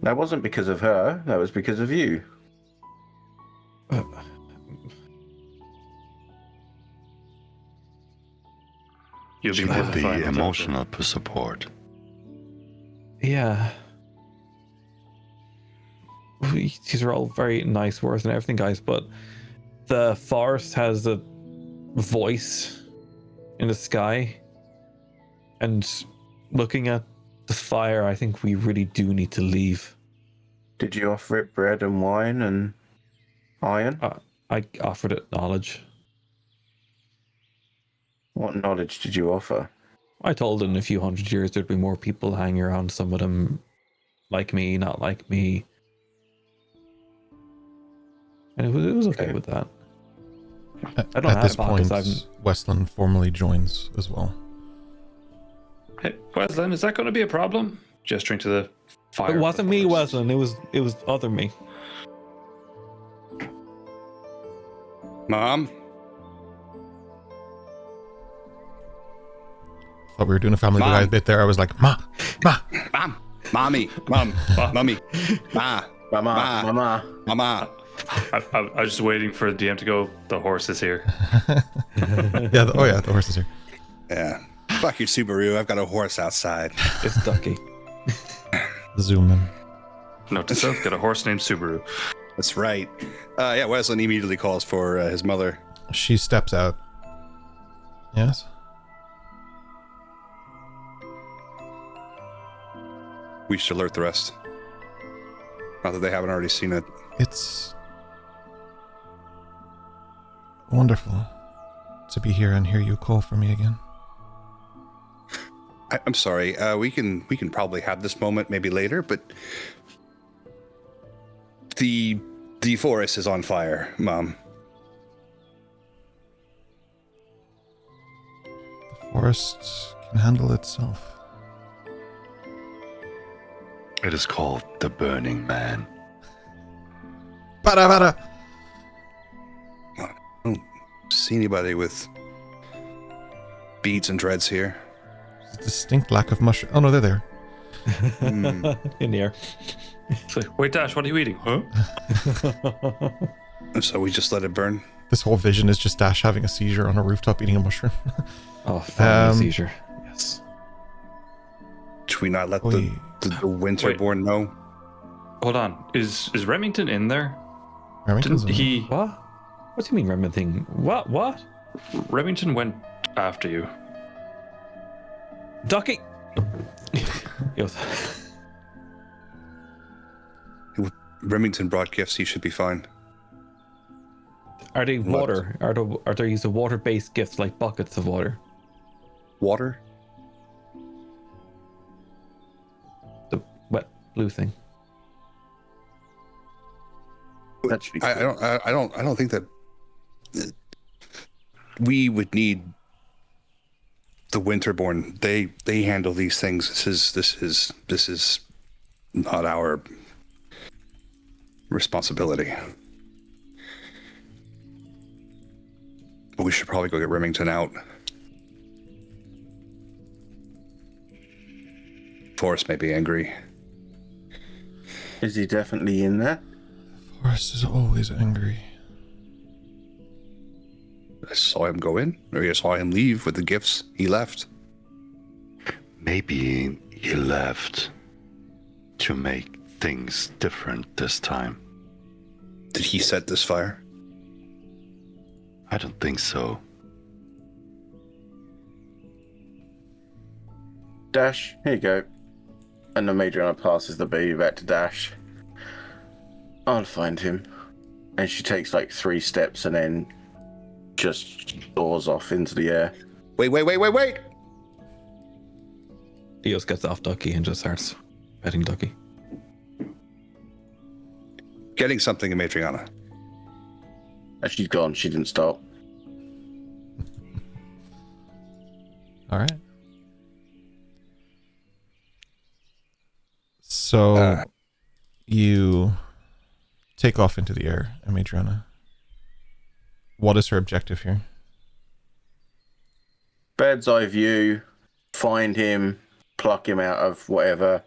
That wasn't because of her, that was because of you. You'll be She more had than the fine without her. emotional support. Yeah. These are all very nice words and everything, guys, but the forest has a voice in the sky. And looking at the fire, I think we really do need to leave. Did you offer it bread and wine and iron? I offered it knowledge. What knowledge did you offer? I told in a few hundred years there'd be more people hanging around, some of them like me, not like me. And it was okay with that. I don't At have this pockets, point, Weslyn formally joins as well. Hey, Weslyn, is that going to be a problem? Gesturing to the fire. It wasn't me, forest. Weslyn. It was other me. Mom? Thought we were doing a Family Mom. Guy bit there. I was like, Ma. Mom! Mommy! Mom! Mummy! Ma! Mama, mama. Mama! I was just waiting for the DM to go, the horse is here. Yeah, the horse is here. Yeah. Fuck your Subaru. I've got a horse outside. It's Ducky. Zoom in. Note to self, get a horse named Subaru. That's right. Yeah, Wesley immediately calls for his mother. She steps out. Yes? We should alert the rest. Not that they haven't already seen it. It's wonderful to be here and hear you call for me again. I'm sorry. We can probably have this moment maybe later, but the forest is on fire, Mom. The forest can handle itself. It is called the Burning Man. Para! I don't see anybody with beads and dreads here. Distinct lack of mushroom. Oh no, they're there. In the air. So, wait, Dash, what are you eating? Huh? So we just let it burn. This whole vision is just Dash having a seizure on a rooftop eating a mushroom. Oh, family seizure. Yes. Should we not let We- the Winterborn know? Hold on. Is Remington in there? Remington's Didn't he? What? What do you mean, Remington? What? Remington went after you. Ducky! Yes. Remington brought gifts. He should be fine. Are they What? water? Are they used water-based gifts like buckets of water? Water? The wet blue thing. Actually, I don't think that we would need the Winterborn. They handle these things. This is not our responsibility. But we should probably go get Remington out. Forrest may be angry. Is he definitely in there? Forrest is always angry. I saw him go in, or I saw him leave with the gifts. He left. Maybe he left to make things different this time. Did he set this fire? I don't think so. Dash, here you go. And the Major passes the baby back to Dash. I'll find him. And she takes like 3 steps and then just soars off into the air. Wait! Eos gets off Ducky and just starts petting Ducky. Getting something in Matriana. And she's gone. She didn't stop. All right. So you take off into the air, Amadriana. What is her objective here? Bird's eye view, find him, pluck him out of whatever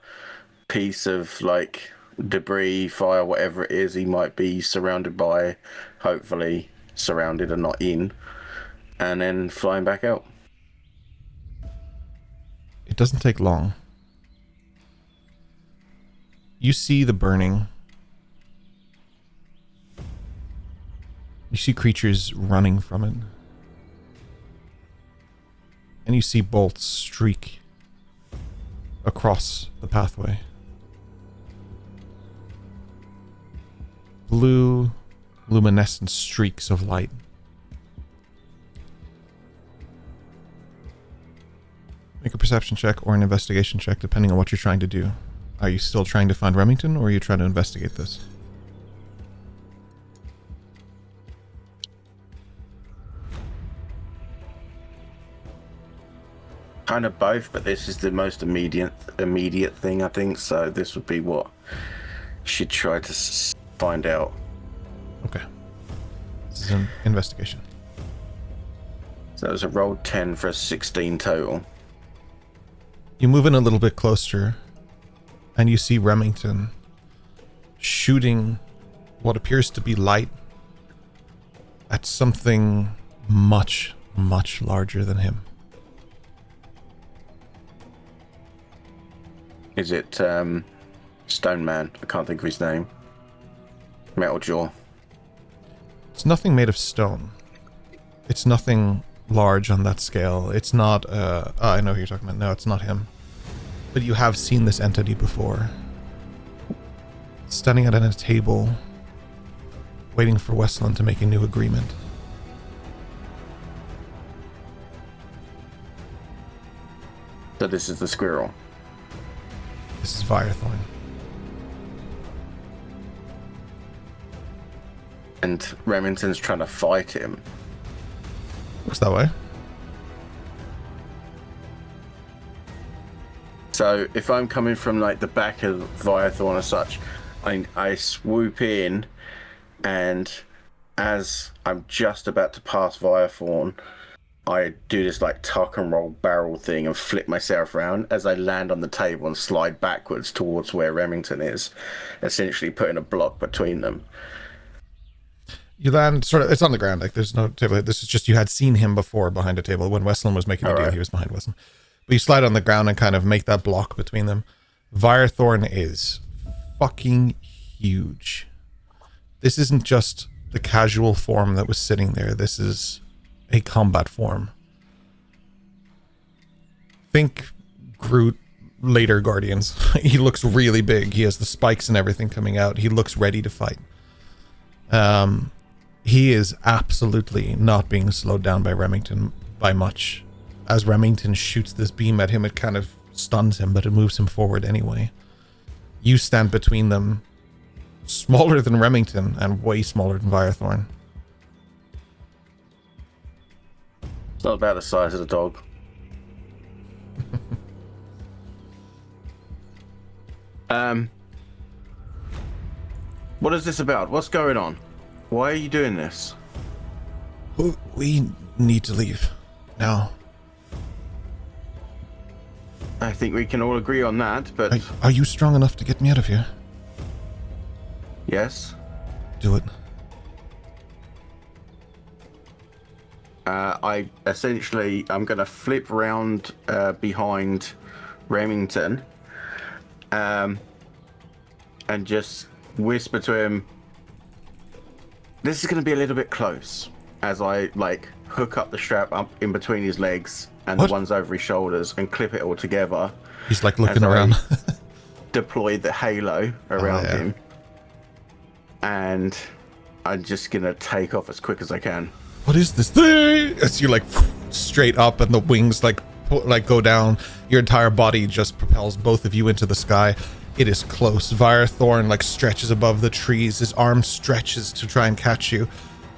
piece of like debris, fire, whatever it is he might be surrounded by, hopefully surrounded and not in, and then fly him back out. It doesn't take long. You see the burning. You see creatures running from it. And you see bolts streak across the pathway. Blue, luminescent streaks of light. Make a perception check or an investigation check, depending on what you're trying to do. Are you still trying to find Remington, or are you trying to investigate this? Kind of both, but this is the most immediate thing, I think. So this would be what she'd try to find out. Okay. This is an investigation. So it was a roll 10 for a 16 total. You move in a little bit closer, and you see Remington shooting what appears to be light at something much, much larger than him. Is it Stone Man? I can't think of his name. Metal Jaw. It's nothing made of stone. It's nothing large on that scale. It's not, I know who you're talking about. No, it's not him. But you have seen this entity before. Standing at a table, waiting for Weslyn to make a new agreement. So this is the squirrel. This is Firethorn. And Remington's trying to fight him. Looks that way. So if I'm coming from like the back of Viathorn or such, I swoop in and as I'm just about to pass Viathorn, I do this like tuck and roll barrel thing and flip myself around as I land on the table and slide backwards towards where Remington is, essentially putting a block between them. You land sort of, it's on the ground, like there's no table. This is just, you had seen him before behind a table. When Weslyn was making the deal, he was behind Weslyn. But you slide on the ground and kind of make that block between them. Viathorn is fucking huge. This isn't just the casual form that was sitting there. This is a combat form. Think Groot, later Guardians. He looks really big. He has the spikes and everything coming out. He looks ready to fight. He is absolutely not being slowed down by Remington by much. As Remington shoots this beam at him, it kind of stuns him, but it moves him forward anyway. You stand between them, smaller than Remington and way smaller than Viathorn. It's not about the size of the dog. What is this about? What's going on? Why are you doing this? We need to leave now. I think we can all agree on that, but... Are you strong enough to get me out of here? Yes. Do it. I'm going to flip around behind Remington and just whisper to him, this is going to be a little bit close, as I hook up the strap up in between his legs and the ones over his shoulders and clip it all together. He's looking around. Deploy the halo around him, and I'm just going to take off as quick as I can. What is this thing? As you straight up and the wings go down, your entire body just propels both of you into the sky. It is close. Viathorn stretches above the trees. His arm stretches to try and catch you,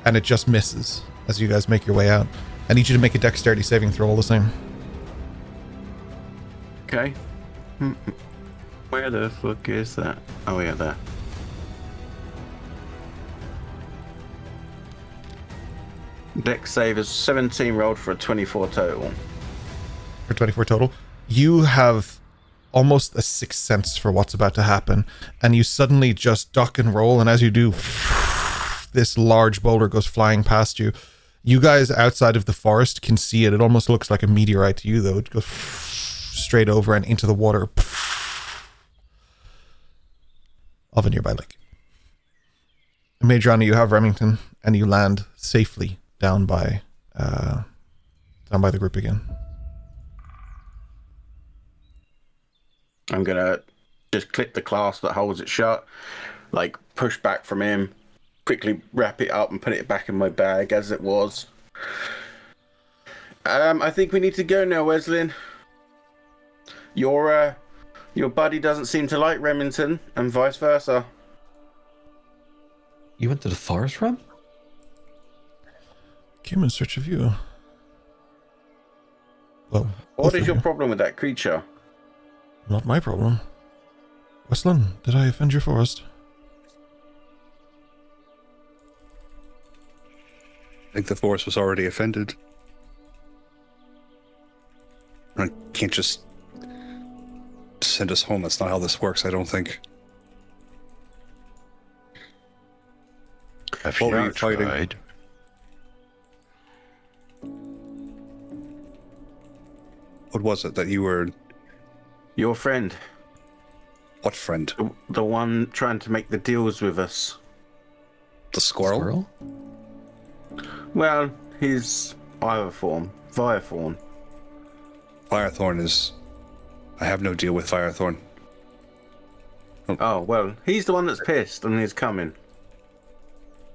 and it just misses as you guys make your way out. I need you to make a dexterity saving throw all the same. Okay. Where the fuck is that? Oh yeah, there. Dex save is 17 rolled for a 24 total. For 24 total. You have almost a sixth sense for what's about to happen, and you suddenly just duck and roll, and as you do, this large boulder goes flying past you. You guys outside of the forest can see it. It almost looks like a meteorite to you, though. It goes straight over and into the water of a nearby lake. Majorana, you have Remington, and you land safely down by the group again. I'm gonna just clip the clasp that holds it shut, push back from him, quickly wrap it up and put it back in my bag as it was. I think we need to go now, Weslyn. Your buddy doesn't seem to like Remington, and vice versa. You went to the forest, Rem? Came in search of you. Well, what is your problem with that creature? Not my problem. Weslyn, did I offend your forest? I think the forest was already offended. I can't just send us home. That's not how this works, I don't think. Have What were you you fighting? tried? What was it that you were... Your friend. What friend? The one trying to make the deals with us. The squirrel? Well, his other form, Viathorn. Firethorn is... I have no deal with Firethorn. Oh, well, he's the one that's pissed and he's coming.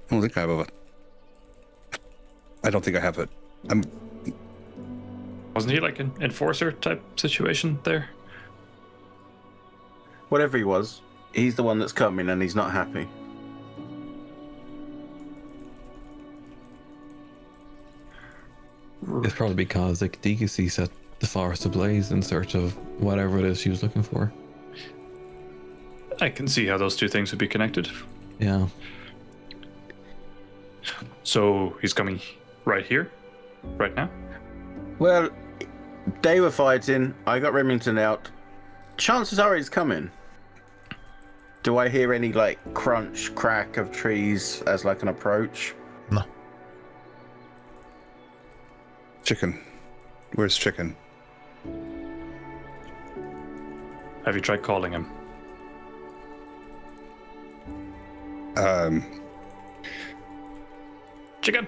I don't think I have a... I don't think I have it. Wasn't he an enforcer type situation there? Whatever he was, he's the one that's coming and he's not happy. It's probably because Degasi set the forest ablaze in search of whatever it is she was looking for. I can see how those two things would be connected. Yeah. So he's coming right here, right now? Well, they were fighting. I got Remington out. Chances are he's coming. Do I hear any, like, crunch, crack of trees as, like, an approach? No. Chicken. Where's Chicken? Have you tried calling him? Chicken!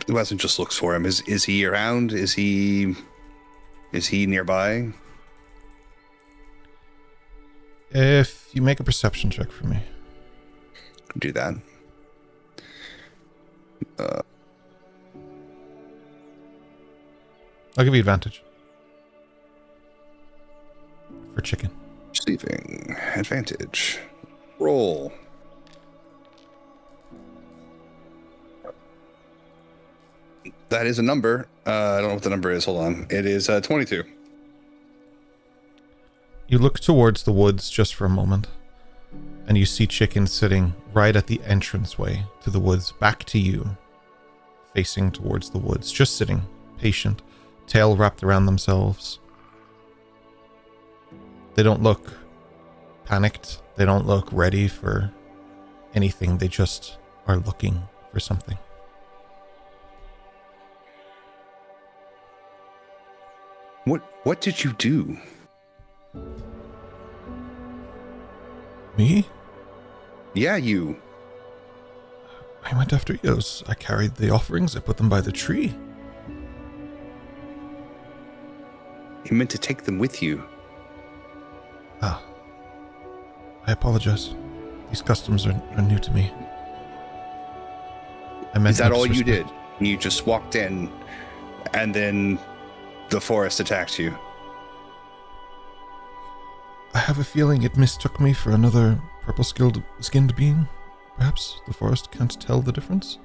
Weslyn just looks for him. Is he around? Is he nearby? If you make a perception check for me. Do that. I'll give you advantage. For Chicken. Receiving advantage. Roll. That is a number. I don't know what the number is. Hold on. It is 22. You look towards the woods just for a moment, and you see Chicken sitting right at the entranceway to the woods, back to you, facing towards the woods, just sitting, patient, tail wrapped around themselves. They don't look panicked. They don't look ready for anything. They just are looking for something. What did you do? Me? Yeah, you. I went after Eos. I carried the offerings. I put them by the tree. You meant to take them with you. Ah. I apologize. These customs are new to me. I meant Is that no all you did? disrespect. You just walked in, and then the forest attacked you. I have a feeling it mistook me for another purple-skinned being. Perhaps the forest can't tell the difference.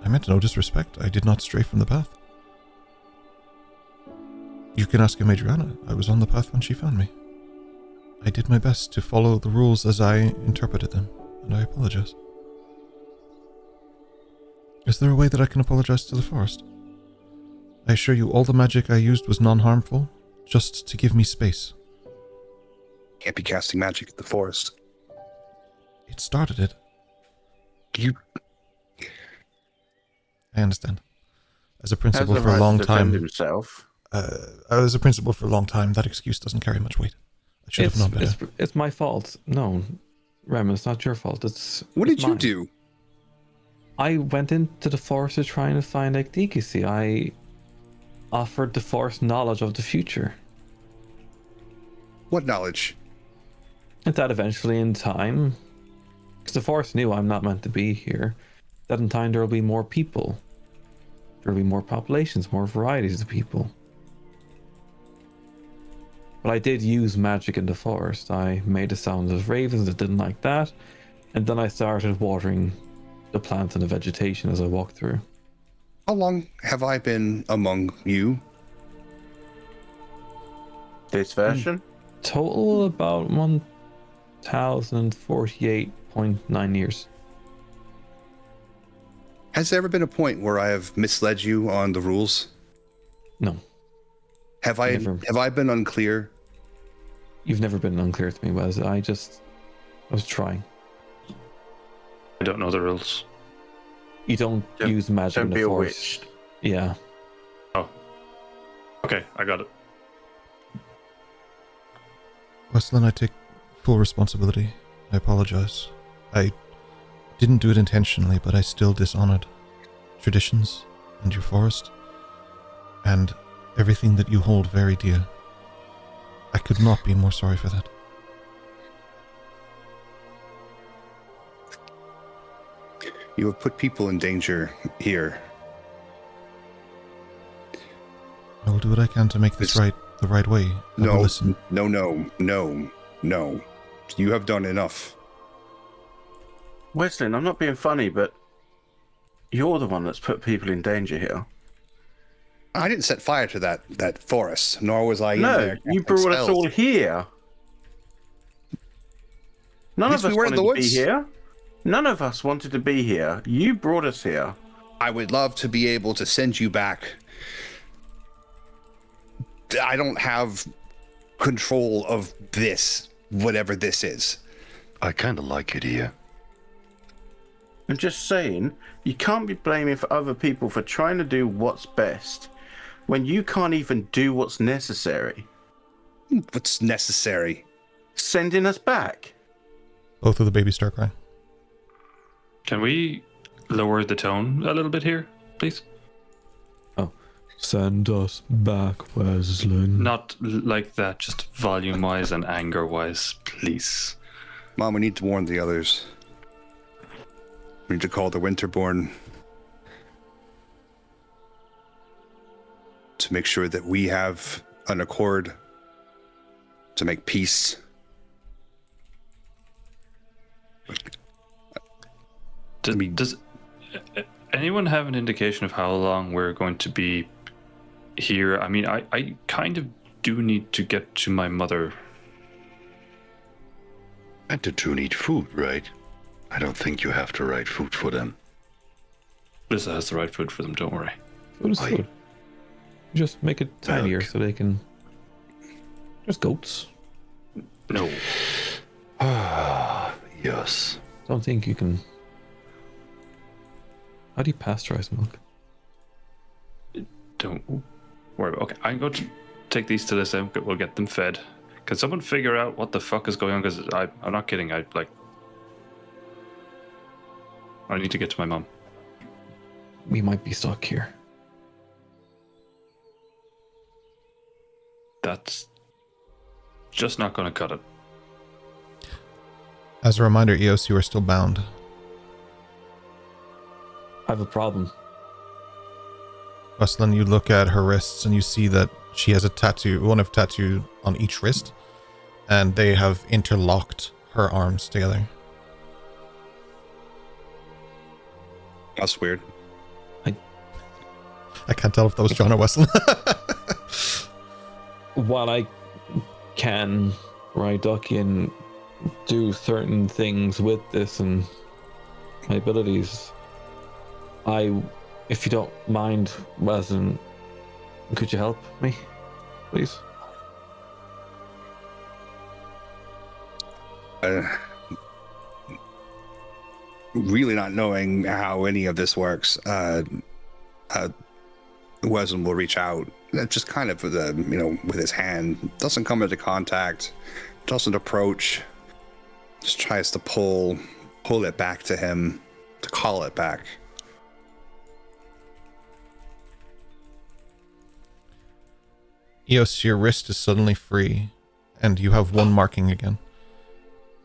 I meant no disrespect. I did not stray from the path. You can ask Adriana. I was on the path when she found me. I did my best to follow the rules as I interpreted them, and I apologize. Is there a way that I can apologize to the forest? I assure you all the magic I used was non-harmful, just to give me space. Can't be casting magic at the forest. It started it. You. I understand. As a principal Has the for a right long to defend time, himself. as a principal for a long time, that excuse doesn't carry much weight. I should have known better. It's my fault. No, Rem, it's not your fault. What it's did mine. you do? I went into the forest to try and find Ekdikisi. I offered the forest knowledge of the future. What knowledge? And that eventually in time, because the forest knew I'm not meant to be here, that in time there will be more people. There will be more populations, more varieties of people. But I did use magic in the forest. I made the sounds of ravens that didn't like that, and then I started watering the plants and the vegetation as I walked through. How long have I been among you? This version? Total about 1,048.9 years. Has there ever been a point where I have misled you on the rules? No, Have I been unclear? you've never been unclear to me, Wes. I was trying. I don't know the rules. You don't Don't- use magic in Don't the be a forest. witch. Yeah. Okay, I got it. Weslyn, I take full responsibility. I apologize. I didn't do it intentionally, but I still dishonored traditions and your forest and everything that you hold very dear. I could not be more sorry for that. You have put people in danger here. I will do what I can to make this It's- right the right way. I will No, listen. no. You have done enough. Weslyn, I'm not being funny, but you're the one that's put people in danger here. I didn't set fire to that forest, nor was I in No, there. you casting brought us spells. all here. None Yes, of us we were in wanted the to be woods. here. None of us wanted to be here. You brought us here. I would love to be able to send you back. I don't have control of this, whatever this is. I kind of like it here. I'm just saying, you can't be blaming for other people for trying to do what's best when you can't even do what's necessary. What's necessary? Sending us back. Both of the babies start crying. Can we lower the tone a little bit here, please? Oh, send us back, Weslyn. Not like that, just volume-wise and anger-wise, please. Mom, we need to warn the others. We need to call the Winterborn to make sure that we have an accord to make peace. Does anyone have an indication of how long we're going to be here? I mean, I kind of do need to get to my mother. And the two need food, right? I don't think you have to write food for them. Lisa has the right food for them, don't worry. Food is food. Just make it tinier so they can... There's goats. No. Ah, yes. Don't think you can... How do you pasteurize milk? Don't worry about it. Okay, I'm going to take these to Lisa. We'll get them fed. Can someone figure out what the fuck is going on? Because I'm not kidding. I need to get to my mom. We might be stuck here. That's just not going to cut it. As a reminder, Eos, you are still bound. I have a problem. Weslyn, you look at her wrists and you see that she has a tattoo, one of tattoo on each wrist, and they have interlocked her arms together. That's weird. I can't tell if that was John or Weslyn. While I can, right, Ducky, and do certain things with this and my abilities, if you don't mind, Weslyn, could you help me, please? Really not knowing how any of this works, Weslyn will reach out, just kind of with his hand. Doesn't come into contact, doesn't approach, just tries to pull it back to him, to call it back. Eos, your wrist is suddenly free, and you have one marking again.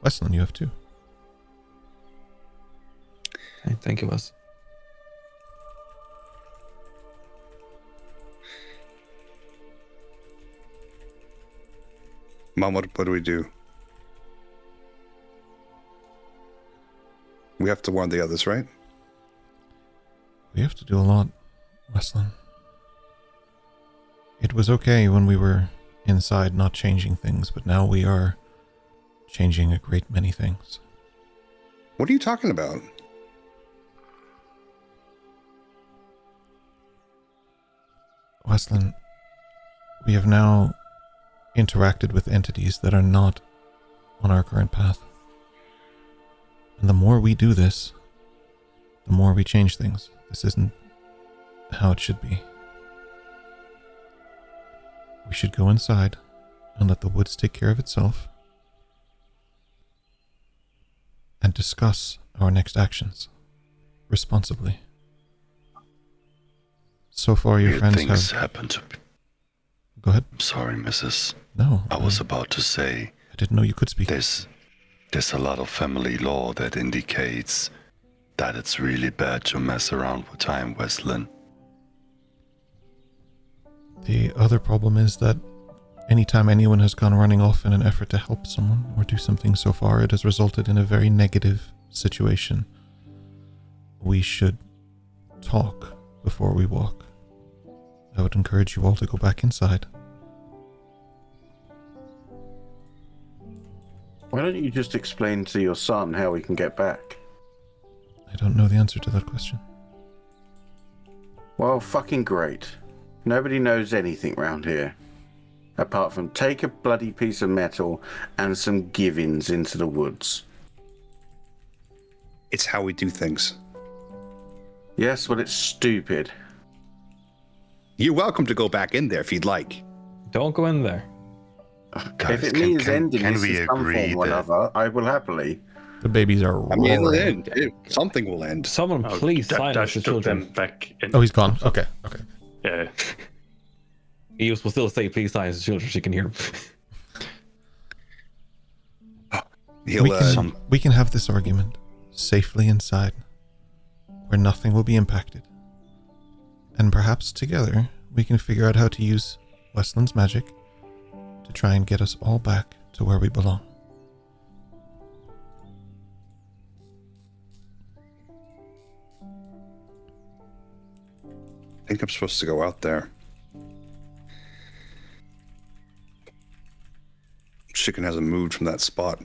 Weslyn, you have two. Okay, thank you, Wes. Mom, what do we do? We have to warn the others, right? We have to do a lot, Weslyn. It was okay when we were inside not changing things, but now we are changing a great many things. What are you talking about? Weslyn, we have now interacted with entities that are not on our current path. And the more we do this, the more we change things. This isn't how it should be. We should go inside and let the woods take care of itself and discuss our next actions responsibly. So far, your Weird friends things have... happen to... Go ahead. I'm sorry, Mrs. No. I was about to say... I didn't know you could speak. There's a lot of family law that indicates that it's really bad to mess around with time, Weslyn. The other problem is that anytime anyone has gone running off in an effort to help someone or do something so far, it has resulted in a very negative situation. We should talk before we walk. I would encourage you all to go back inside. Why don't you just explain to your son how we can get back? I don't know the answer to that question. Well, fucking great. Nobody knows anything round here. Apart from take a bloody piece of metal and some givings into the woods. It's how we do things. Yes, well, it's stupid. You're welcome to go back in there if you'd like. Don't go in there. If it means ending can this we in some agree form or that another, I will happily. The babies are I mean, it'll roaring. end. Something will end. Someone please silence Dash the took children. them back in. Oh, he's gone. Okay. Yeah. Eos will still say please silence the children. She can hear him. He'll, We can have this argument safely inside, where nothing will be impacted. And perhaps together we can figure out how to use Weslyn's magic to try and get us all back to where we belong. I think I'm supposed to go out there. Chicken hasn't moved from that spot.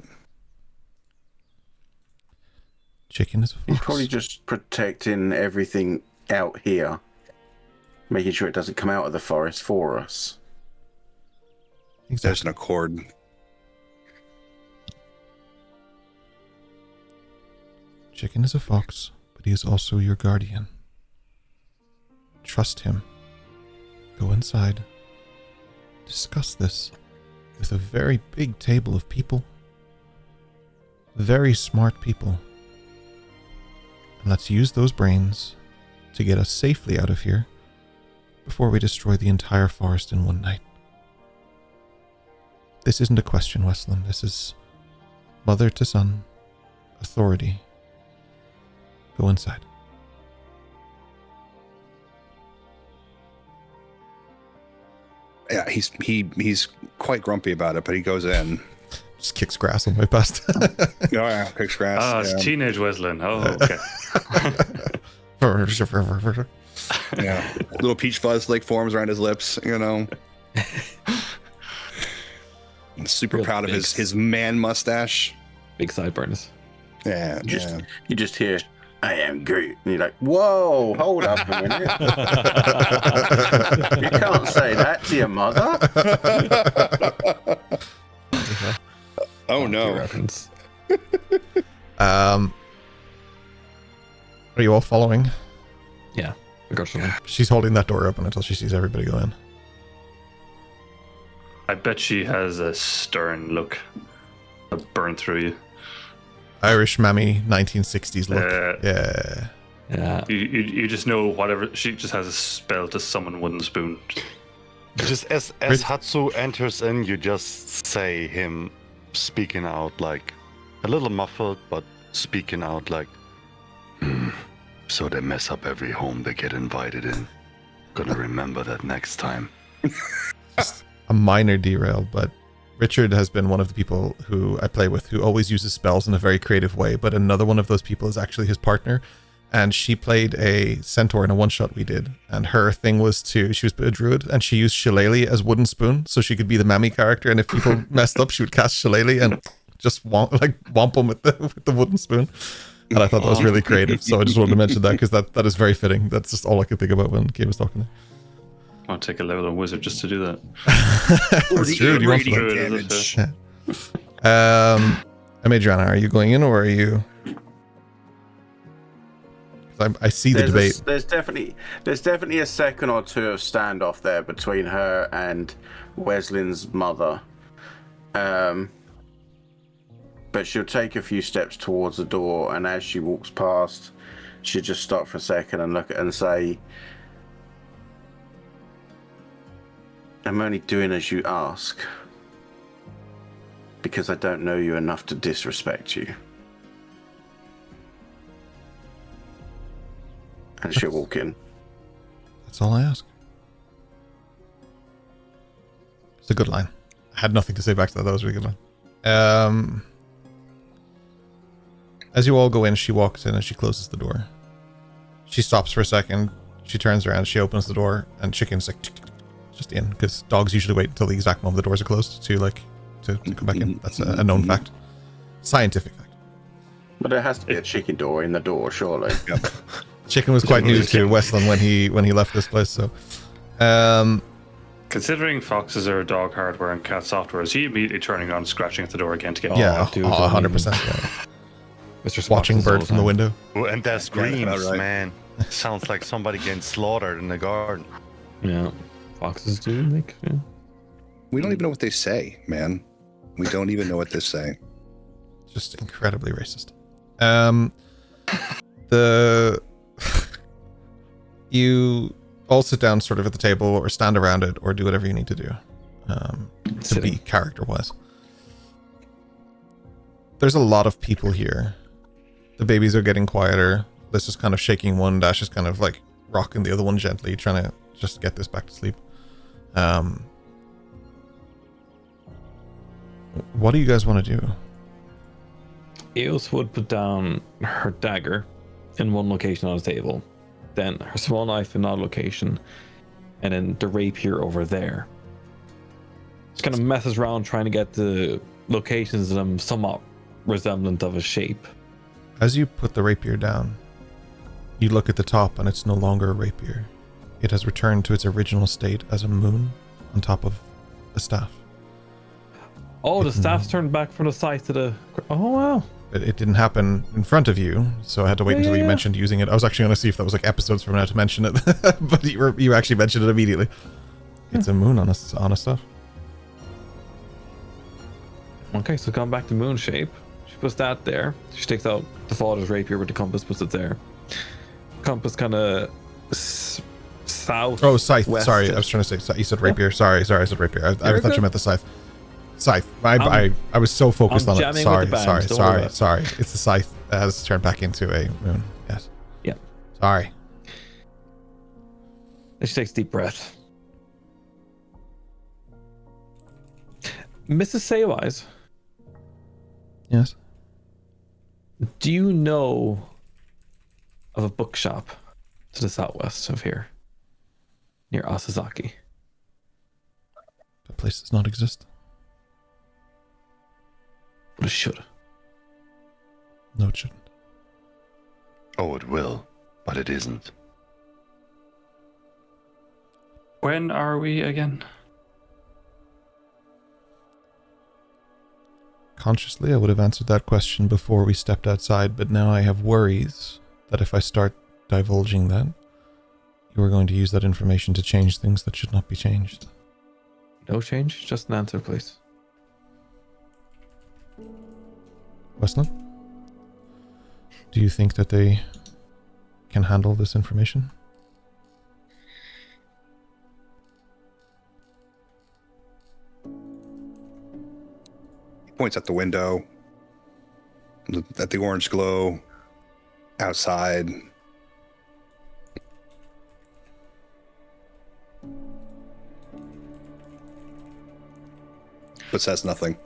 Chicken is a He's fox. probably just protecting everything out here. Making sure it doesn't come out of the forest for us. There's Exactly. an accord. Chicken is a fox, but he is also your guardian. Trust him. Go inside. Discuss this with a very big table of people. Very smart people. And let's use those brains to get us safely out of here before we destroy the entire forest in one night. This isn't a question, Weslyn. This is mother to son authority. Go inside. Yeah, he's quite grumpy about it, but he goes in. Just kicks grass on the way past. Oh yeah, picks grass. Ah, it's yeah. teenage Weslyn. Oh, okay. Yeah. Little peach fuzz like forms around his lips, you know. I'm super Real proud of big. his man mustache. Big sideburns. Yeah, yeah. You just hear, I am Groot. And you're like, whoa, hold up a minute. You can't say that to your mother. Oh no. Reference. Are you all following? Yeah, begrudgingly. She's holding that door open until she sees everybody go in. I bet she has a stern look. A burn through you. Irish mammy 1960s look. Yeah. Yeah. Yeah. You just know whatever. She just has a spell to summon wooden spoon. Just as Rich- Hatsu enters in, you just say him speaking out like a little muffled, but speaking out like, so they mess up every home they get invited in. Gonna remember that next time. A minor derail, but Richard has been one of the people who I play with who always uses spells in a very creative way, but another one of those people is actually his partner. And she played a centaur in a one-shot we did. And her thing was she was a druid, and she used Shillelagh as wooden spoon, so she could be the mammy character. And if people messed up, she would cast Shillelagh and just womp them with the wooden spoon. And I thought that was really creative. So I just wanted to mention that because that is very fitting. That's just all I could think about when Kate was talking there. I'll take a level on wizard just to do that. That's true. Do you want to Radiant play? damage. Yeah. Adriana, are you going in or are you? I see the debate. There's definitely a second or two of standoff there between her and Weslyn's mother. But she'll take a few steps towards the door, and as she walks past, she'll just stop for a second and look at it and say, I'm only doing as you ask, because I don't know you enough to disrespect you. And she'll walk in. That's all I ask. It's a good line. I had nothing to say back to that. That was a really good line. As you all go in, she walks in and she closes the door. She stops for a second. She turns around. She opens the door, and Chicken's like just in, because dogs usually wait until the exact moment the doors are closed to come back in. That's a known fact, scientific fact. But there has to be a chicken door in the door, surely. Chicken was quite new to Weslyn when he left this place. So, Considering foxes are dog hardware and cat software, is he immediately turning around, scratching at the door again to get? yeah, dude, 100%. Yeah. Mr. Spock Watching does all bird the from the time. window. Oh, and that screams, right. man. Sounds like somebody getting slaughtered in the garden. Yeah, foxes do make. Yeah. We don't even know what they say, man. We don't even know what they say. Just incredibly racist. The you all sit down sort of at the table or stand around it or do whatever you need to do to be character-wise. There's a lot of people here. The babies are getting quieter. Liz is kind of shaking one. Dash is kind of like rocking the other one gently, trying to just get this back to sleep. What do you guys want to do? Eos would put down her dagger in one location on the table, then her small knife in another location, and then the rapier over there. Just kind of messes around trying to get the locations of them somewhat resemblant of a shape. As you put the rapier down, you look at the top and it's no longer a rapier. It has returned to its original state as a moon on top of the staff. Oh, the staff's turned back from the side to the... Oh, wow. But it didn't happen in front of you, so I had to wait until you mentioned using it. I was actually going to see if that was like episodes from now to mention it, but you actually mentioned it immediately. It's a moon on a staff. Okay, so come back to moon shape. She puts that there. She takes out the father's rapier with the compass, puts it there. Compass kind of south. Oh, scythe. west Sorry, of- I was trying to say, you said rapier. Sorry, I said rapier. I thought you meant the scythe. Scythe. I was so focused on it. jamming with the bangs, don't worry about it. Sorry. It's the scythe that has turned back into a moon. Yes. Yeah. Sorry. And she takes a deep breath. Mrs. Saywise, Yes. do you know of a bookshop to the southwest of here, near Asazaki? That place does not exist. But it should. No, it shouldn't. Oh, it will, but it isn't. When are we again? Consciously, I would have answered that question before we stepped outside, but now I have worries that if I start divulging that, you are going to use that information to change things that should not be changed. No change, just an answer, please. Weslyn? Do you think that they can handle this information? He points at the window, at the orange glow outside. But says nothing.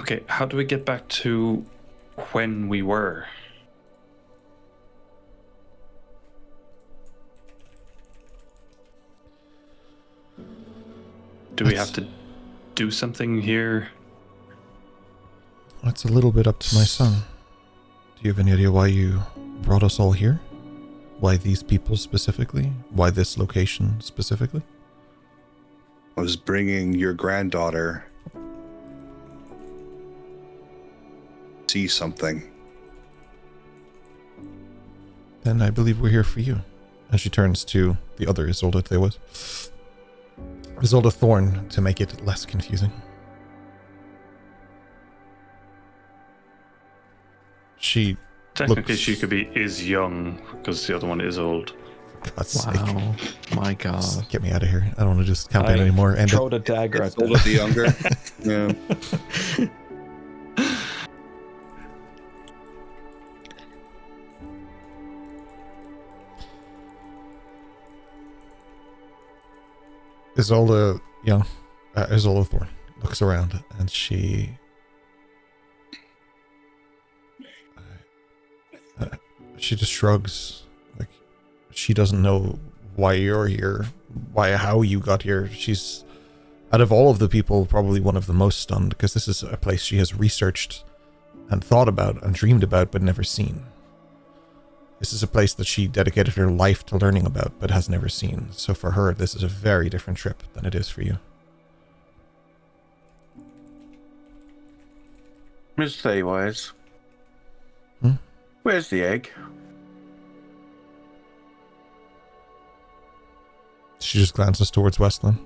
Okay, how do we get back to when we were? Do we have to do something here? That's a little bit up to my son. Do you have any idea why you brought us all here? Why these people specifically? Why this location specifically? I was bringing your granddaughter see something. Then I believe we're here for you. And she turns to the other Isolde there was. Isolde Thorn, to make it less confusing. She Technically, looks- she could be is young because the other one is old. For God's sake. Wow, my God. Just get me out of here. I don't want to just campaign anymore. End Throw it. the dagger at Older the younger. Yeah. Isolde Young, Isolde Thorn looks around and she just shrugs. Like, she doesn't know why you're here, how you got here. She's Out of all of the people, probably one of the most stunned, because this is a place she has researched and thought about and dreamed about but never seen. This is a place that she dedicated her life to learning about but has never seen. So for her, this is a very different trip than it is for you. Miss Thaywise. Hmm? Where's the egg? She just glances towards Weslyn.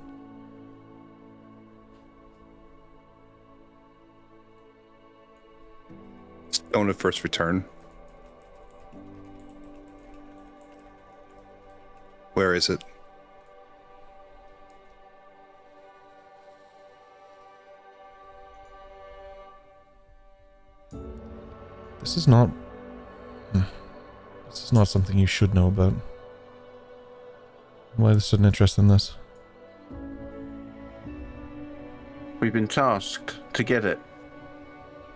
Stone of first return. Where is it? This is not something you should know about. Why the sudden interest in this? We've been tasked to get it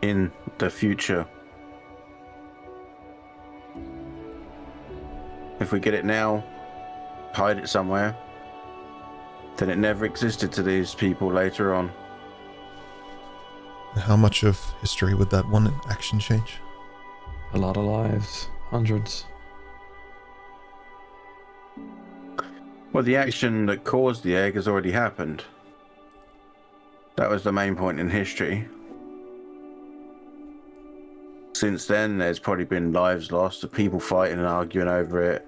in the future. If we get it now, hide it somewhere, then it never existed to these people later on. How much of history would that one action change? A lot of lives. Hundreds. Well, the action that caused the egg has already happened. That was the main point in history. Since then, there's probably been lives lost, of people fighting and arguing over it.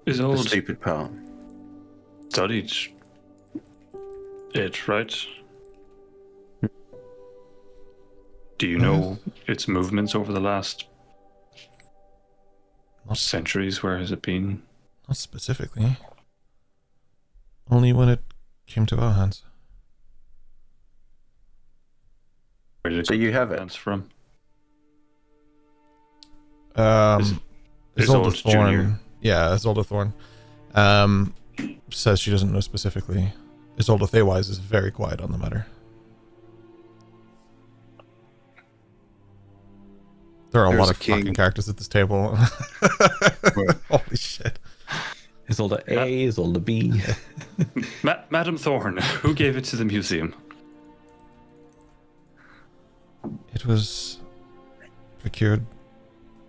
Is The old stupid part. studied it, right? Do you know its movements over the last centuries? Where has it been? Not specifically. Only when it came to our hands. Where did it So you have it? come from? Isolde Isolde Junior. Thorn. Yeah, Isolde Thorn. Says she doesn't know specifically. Isolde Thaywise is very quiet on the matter. There are a There's lot a of king. fucking characters at this table. Holy shit. Isolde A, Isolde B. Madam Thorne, who gave it to the museum? It was procured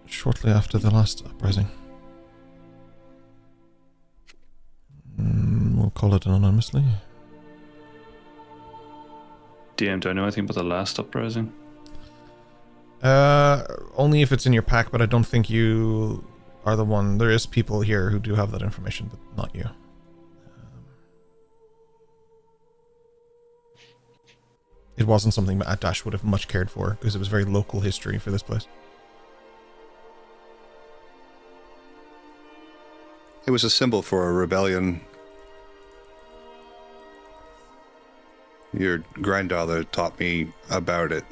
shortly after the last uprising. We'll call it anonymously. DM, do I know anything about the last uprising? Only if it's in your pack, but I don't think you are the one. There is people here who do have that information, but not you. It wasn't something that Dash would have much cared for, because it was very local history for this place. It was a symbol for a rebellion. Your granddaughter taught me about it.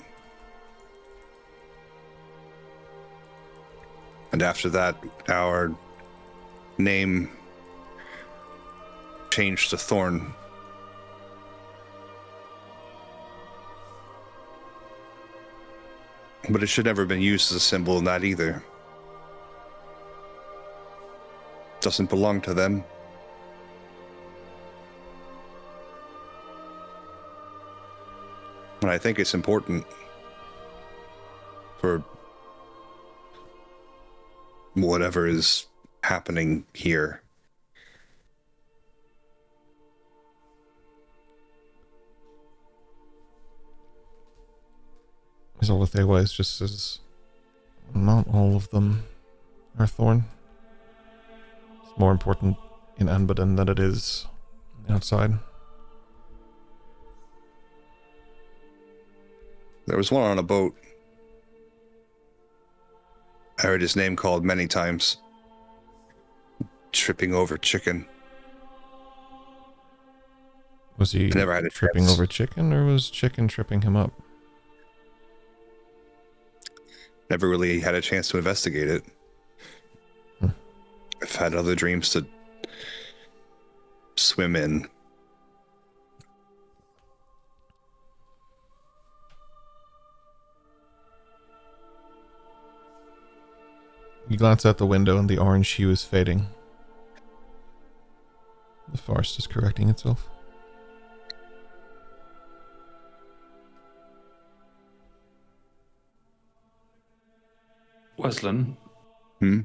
And after that, our name changed to Thorn. But it should never have been used as a symbol in that either. Doesn't belong to them. And I think it's important for whatever is happening here. Isolde Thaywise just says, not all of them are Thorn. It's more important in Anbudon than it is outside. There was one on a boat. I heard his name called many times. Tripping over chicken. Was he Never had a tripping chance. over chicken, or was chicken tripping him up? Never really had a chance to investigate it. I've had other dreams to swim in. You glance out the window and the orange hue is fading. The forest is correcting itself. Weslyn, Hmm?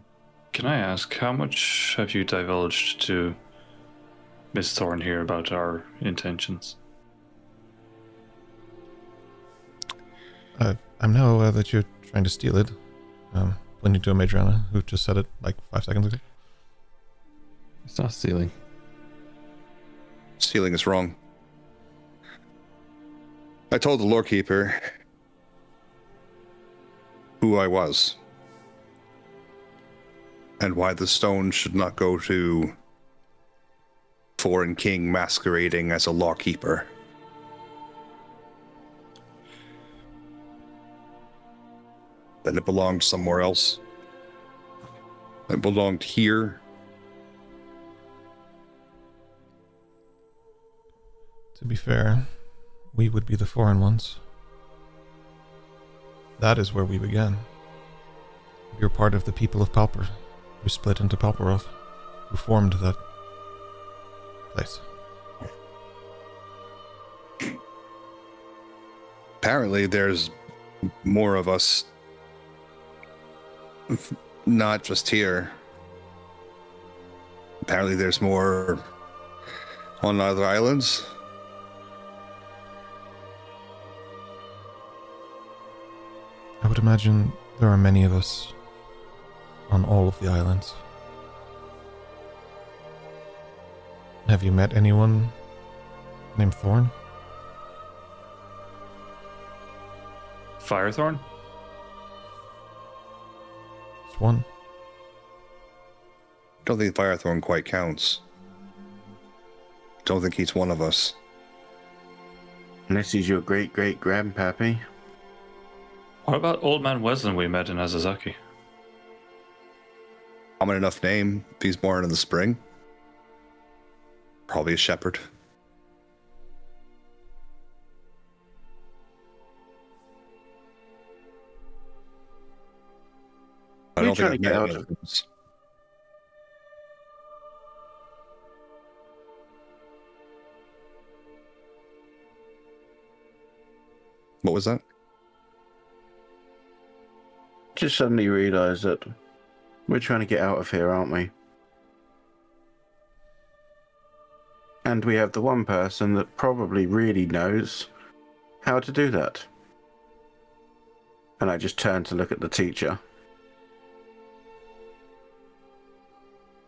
can I ask, how much have you divulged to Miss Thorne here about our intentions? I'm now aware that you're trying to steal it. Pointing to a Madrana who just said it like 5 seconds ago. It's not stealing. Stealing is wrong. I told the lorekeeper who I was and why the stone should not go to foreign king masquerading as a lawkeeper. That it belonged somewhere else. It belonged here. To be fair, we would be the foreign ones. That is where we began. You're part of the people of Pauper, who split into Pauperoth, who formed that place. Apparently there's more of us, not just here. Apparently there's more on other islands. I would imagine there are many of us on all of the islands. Have you met anyone named Thorn? Firethorn? It's one. Don't think Firethorn quite counts. Don't think he's one of us. Unless he's your great-great-grandpappy. What about Old Man Weslyn we met in Azazaki? Common enough name. If he's born in the spring. Probably a shepherd. I You're don't trying think to I've get met out any of of those. What was that? Just suddenly realised that we're trying to get out of here, aren't we? And we have the one person that probably really knows how to do that. And I just turned to look at the teacher.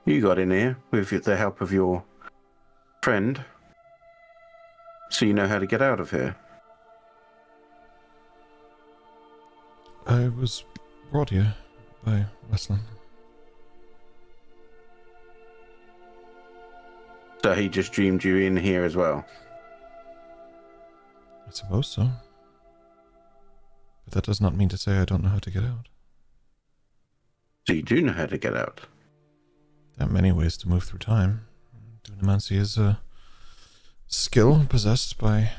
You got in here with the help of your friend, so you know how to get out of here. I was brought here by Weslyn. So he just dreamed you in here as well. I suppose so. But that does not mean to say I don't know how to get out. So you do know how to get out. There are many ways to move through time. Dunamancy is a skill possessed by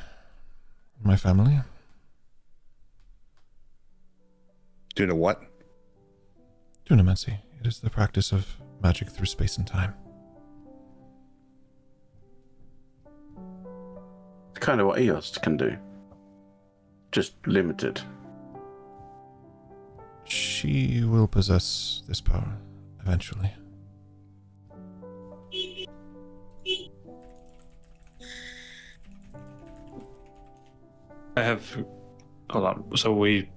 my family. Do you know what? Dunamancy. It is the practice of magic through space and time. It's kind of what Eos can do. Just limited. She will possess this power eventually. I have... Hold on. So we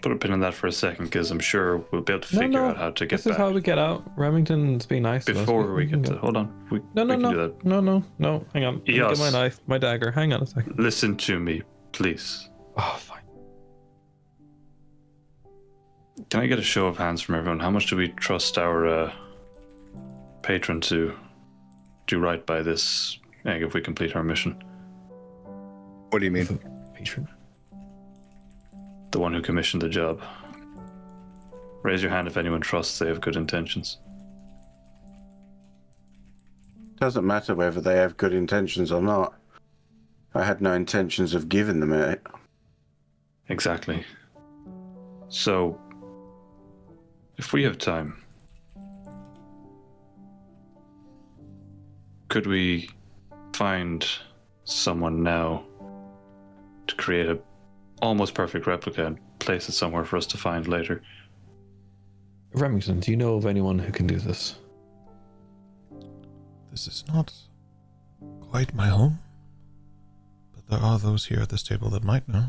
put a pin in that for a second, because I'm sure we'll be able to figure out how to get this back. is how we get out. Remington's being nice to us. Before we can get to... go. Hold on. We can do that. No. Hang on. Let me Yes. get my knife, my dagger. Hang on a second. Listen to me, please. Oh, fine. Can I get a show of hands from everyone? How much do we trust our patron to do right by this egg if we complete our mission? What do you mean? Patron. The one who commissioned the job. Raise your hand if anyone trusts they have good intentions. Doesn't matter whether they have good intentions or not. I had no intentions of giving them it. Exactly. So, if we have time, could we find someone now to create a almost perfect replica and place it somewhere for us to find later? Remington, do you know of anyone who can do this? This is not quite my home, but there are those here at this table that might know.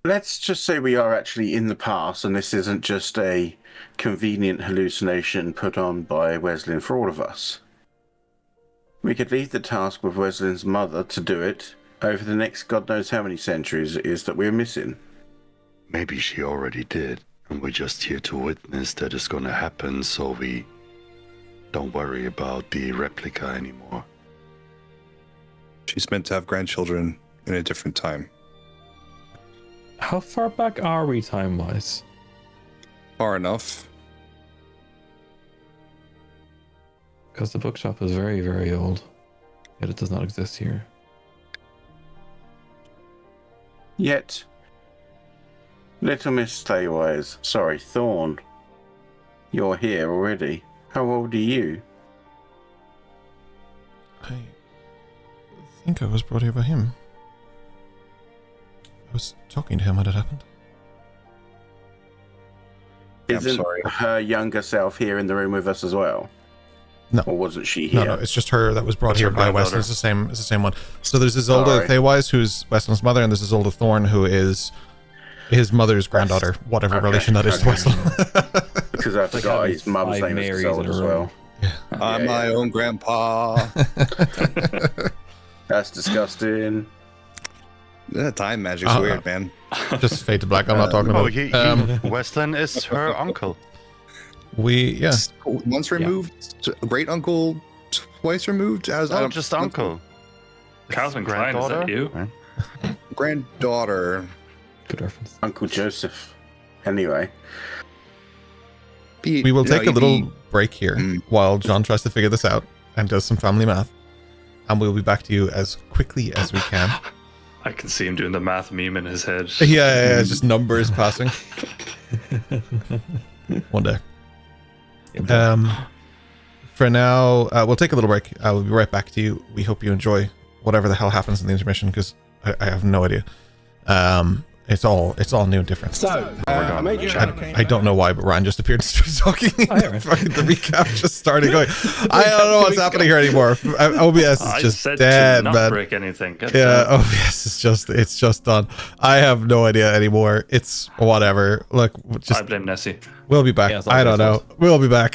Let's just say we are actually in the past, and this isn't just a convenient hallucination put on by Weslyn for all of us. We could leave the task with Weslyn's mother to do it over the next God knows how many centuries it is that we're missing. Maybe she already did, and we're just here to witness that it's gonna happen, so we don't worry about the replica anymore. She's meant to have grandchildren in a different time. How far back are we time-wise? Far enough. Because the bookshop is very, very old. Yet it does not exist here. Yet, little Miss Thorn, you're here already. How old are you? I think I was brought here by him. I was talking to him when it happened. Isn't sorry. her younger self here in the room with us as well? No. Or wasn't she here? No, it's just her that was brought It's here her by granddaughter. Weslyn. It's the same one. So there's Isolde Sorry. Theywise, who's Weslyn's mother, and there's Isolde Thorn, who is his mother's granddaughter, whatever Okay, relation that is to okay. Weslyn. Because I forgot his mum's five name is Marys Isolde in a as row. well. I'm Yeah, my yeah. own grandpa. That's disgusting. Time magic's Oh, weird, man. Just fade to black. I'm not talking about it. Weslyn is her uncle. Yeah. Once removed, great uncle, twice removed. As No, just uncle. Calvin Klein, is that you? Right? Granddaughter. Good reference. Uncle Joseph. Anyway. We will take a little break here Mm. while John tries to figure this out and does some family math. And we'll be back to you as quickly as we can. I can see him doing the math meme in his head. Yeah, it's just numbers passing. One day. For now, we'll take a little break. We'll be right back to you. We hope you enjoy whatever the hell happens in the intermission, because I have no idea. It's all new and different. So, I made you I don't know why, but Ryan just appeared and started talking. Aaron. Fucking the recap just started going. I don't know what's happening here anymore. OBS is I just said dead, to not man. break anything. God Yeah, damn. OBS is it's just done. I have no idea anymore. It's whatever. Look, I just blame Nessie. we'll be back. Yeah, it's all I don't Nes's know. We'll be back.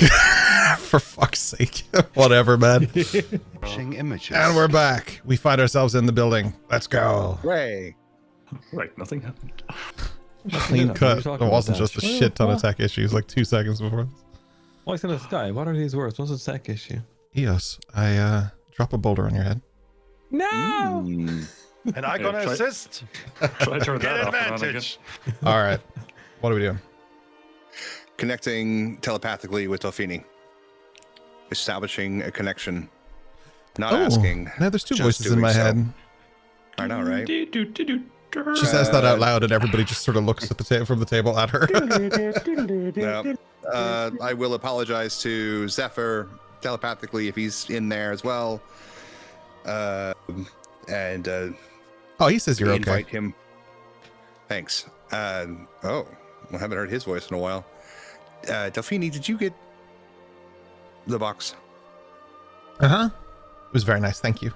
For fuck's sake. Whatever, man. Watching images. And we're back. We find ourselves in the building. Let's go. Ray. Like nothing happened. Clean What are cut. you talking There wasn't about, just a Dash? shit ton of What? tech issues like 2 seconds before. Voice in the sky. What are these words? What's the tech issue? Eos, I drop a boulder on your head. No! And I'm gonna try- assist. Try to turn Get that off and on again. advantage. All right. What are we doing? Connecting telepathically with Delphini. Establishing a connection. Not Oh, asking. now there's two just voices in doing my so. head. I know, right? She says that out loud, and everybody just sort of looks at the from the table at her. Yeah. I will apologize to Zephyr telepathically if he's in there as well. And Oh, he says you're okay. invite him. Thanks. I haven't heard his voice in a while. Delphini, did you get the box? Uh-huh. It was very nice. Thank you.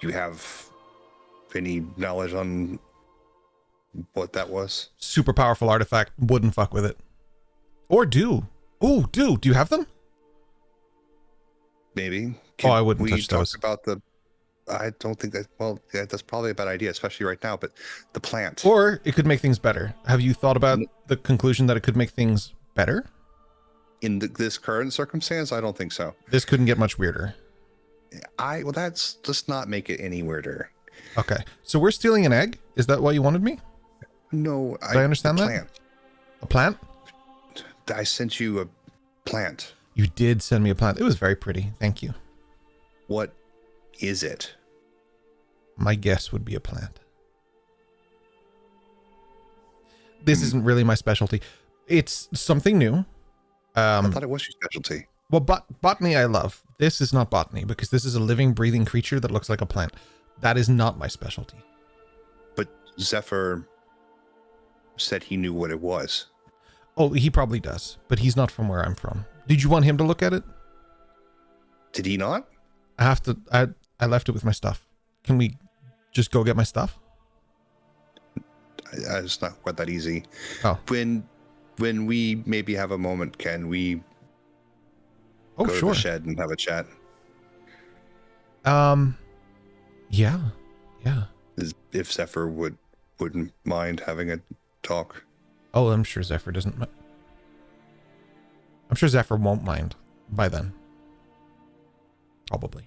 You have any knowledge on what that was? Super powerful artifact. Wouldn't fuck with it. Or do. Oh, do you have them? Maybe. I wouldn't we touch talk those. about the? I don't think that. Well, yeah, that's probably a bad idea, especially right now. But the plant. Or it could make things better. Have you thought about the conclusion that it could make things better? In this current circumstance, I don't think so. This couldn't get much weirder. Well, that's just not make it any weirder. Okay. So we're stealing an egg? Is that why you wanted me? No, Did I understand the that? plant. A plant? I sent you a plant. You did send me a plant. It was very pretty. Thank you. What is it? My guess would be a plant. This isn't really my specialty. It's something new. I thought it was your specialty. Well, botany I love. This is not botany because this is a living, breathing creature that looks like a plant. That is not my specialty. But Zephyr said he knew what it was. Oh, he probably does, but he's not from where I'm from. Did you want him to look at it? Did he not? I have to. I left it with my stuff. Can we just go get my stuff? It's not quite that easy. Oh. When we maybe have a moment, can we Oh, go to sure. the shed and have a chat? Yeah. If Zephyr wouldn't mind having a talk. Oh, I'm sure Zephyr doesn't. I'm sure Zephyr won't mind by then. Probably.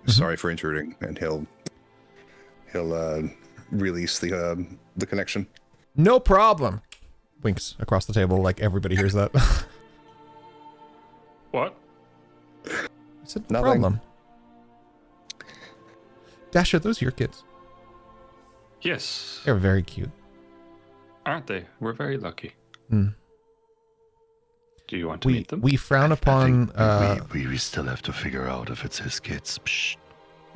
Sorry for intruding, and he'll release the connection. No problem. Winks across the table like everybody hears that. What? I said no Nothing. problem. Dash, are those your kids? Yes. They're very cute. Aren't they? We're very lucky. Hmm. Do you want to meet them? We frown upon we still have to figure out if it's his kids. Psh.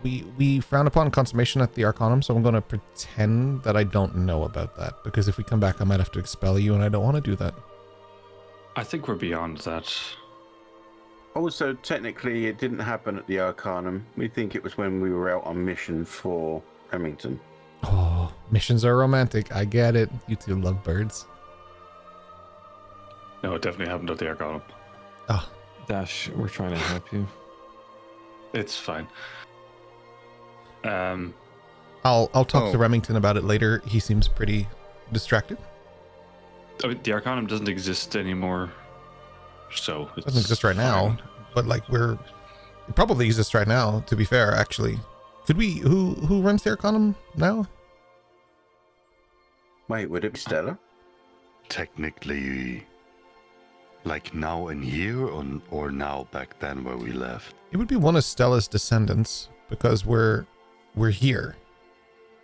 we frown upon consummation at the Arcanum, so I'm going to pretend that I don't know about that, because if we come back I might have to expel you and I don't want to do that. I think we're beyond that. Also, technically, it didn't happen at the Arcanum. We think it was when we were out on mission for Remington. Oh, missions are romantic. I get it. You two love birds. No, it definitely happened at the Arcanum. Oh, Dash, we're trying to help you. It's fine. I'll talk to Remington about it later. He seems pretty distracted. I mean, the Arcanum doesn't exist anymore, so It doesn't exist right now, but like it probably exists right now, to be fair, actually. Could we, who runs the Arcanum now? Wait, would it be Stella? Technically, like now in here or now back then where we left? It would be one of Stella's descendants, because we're here.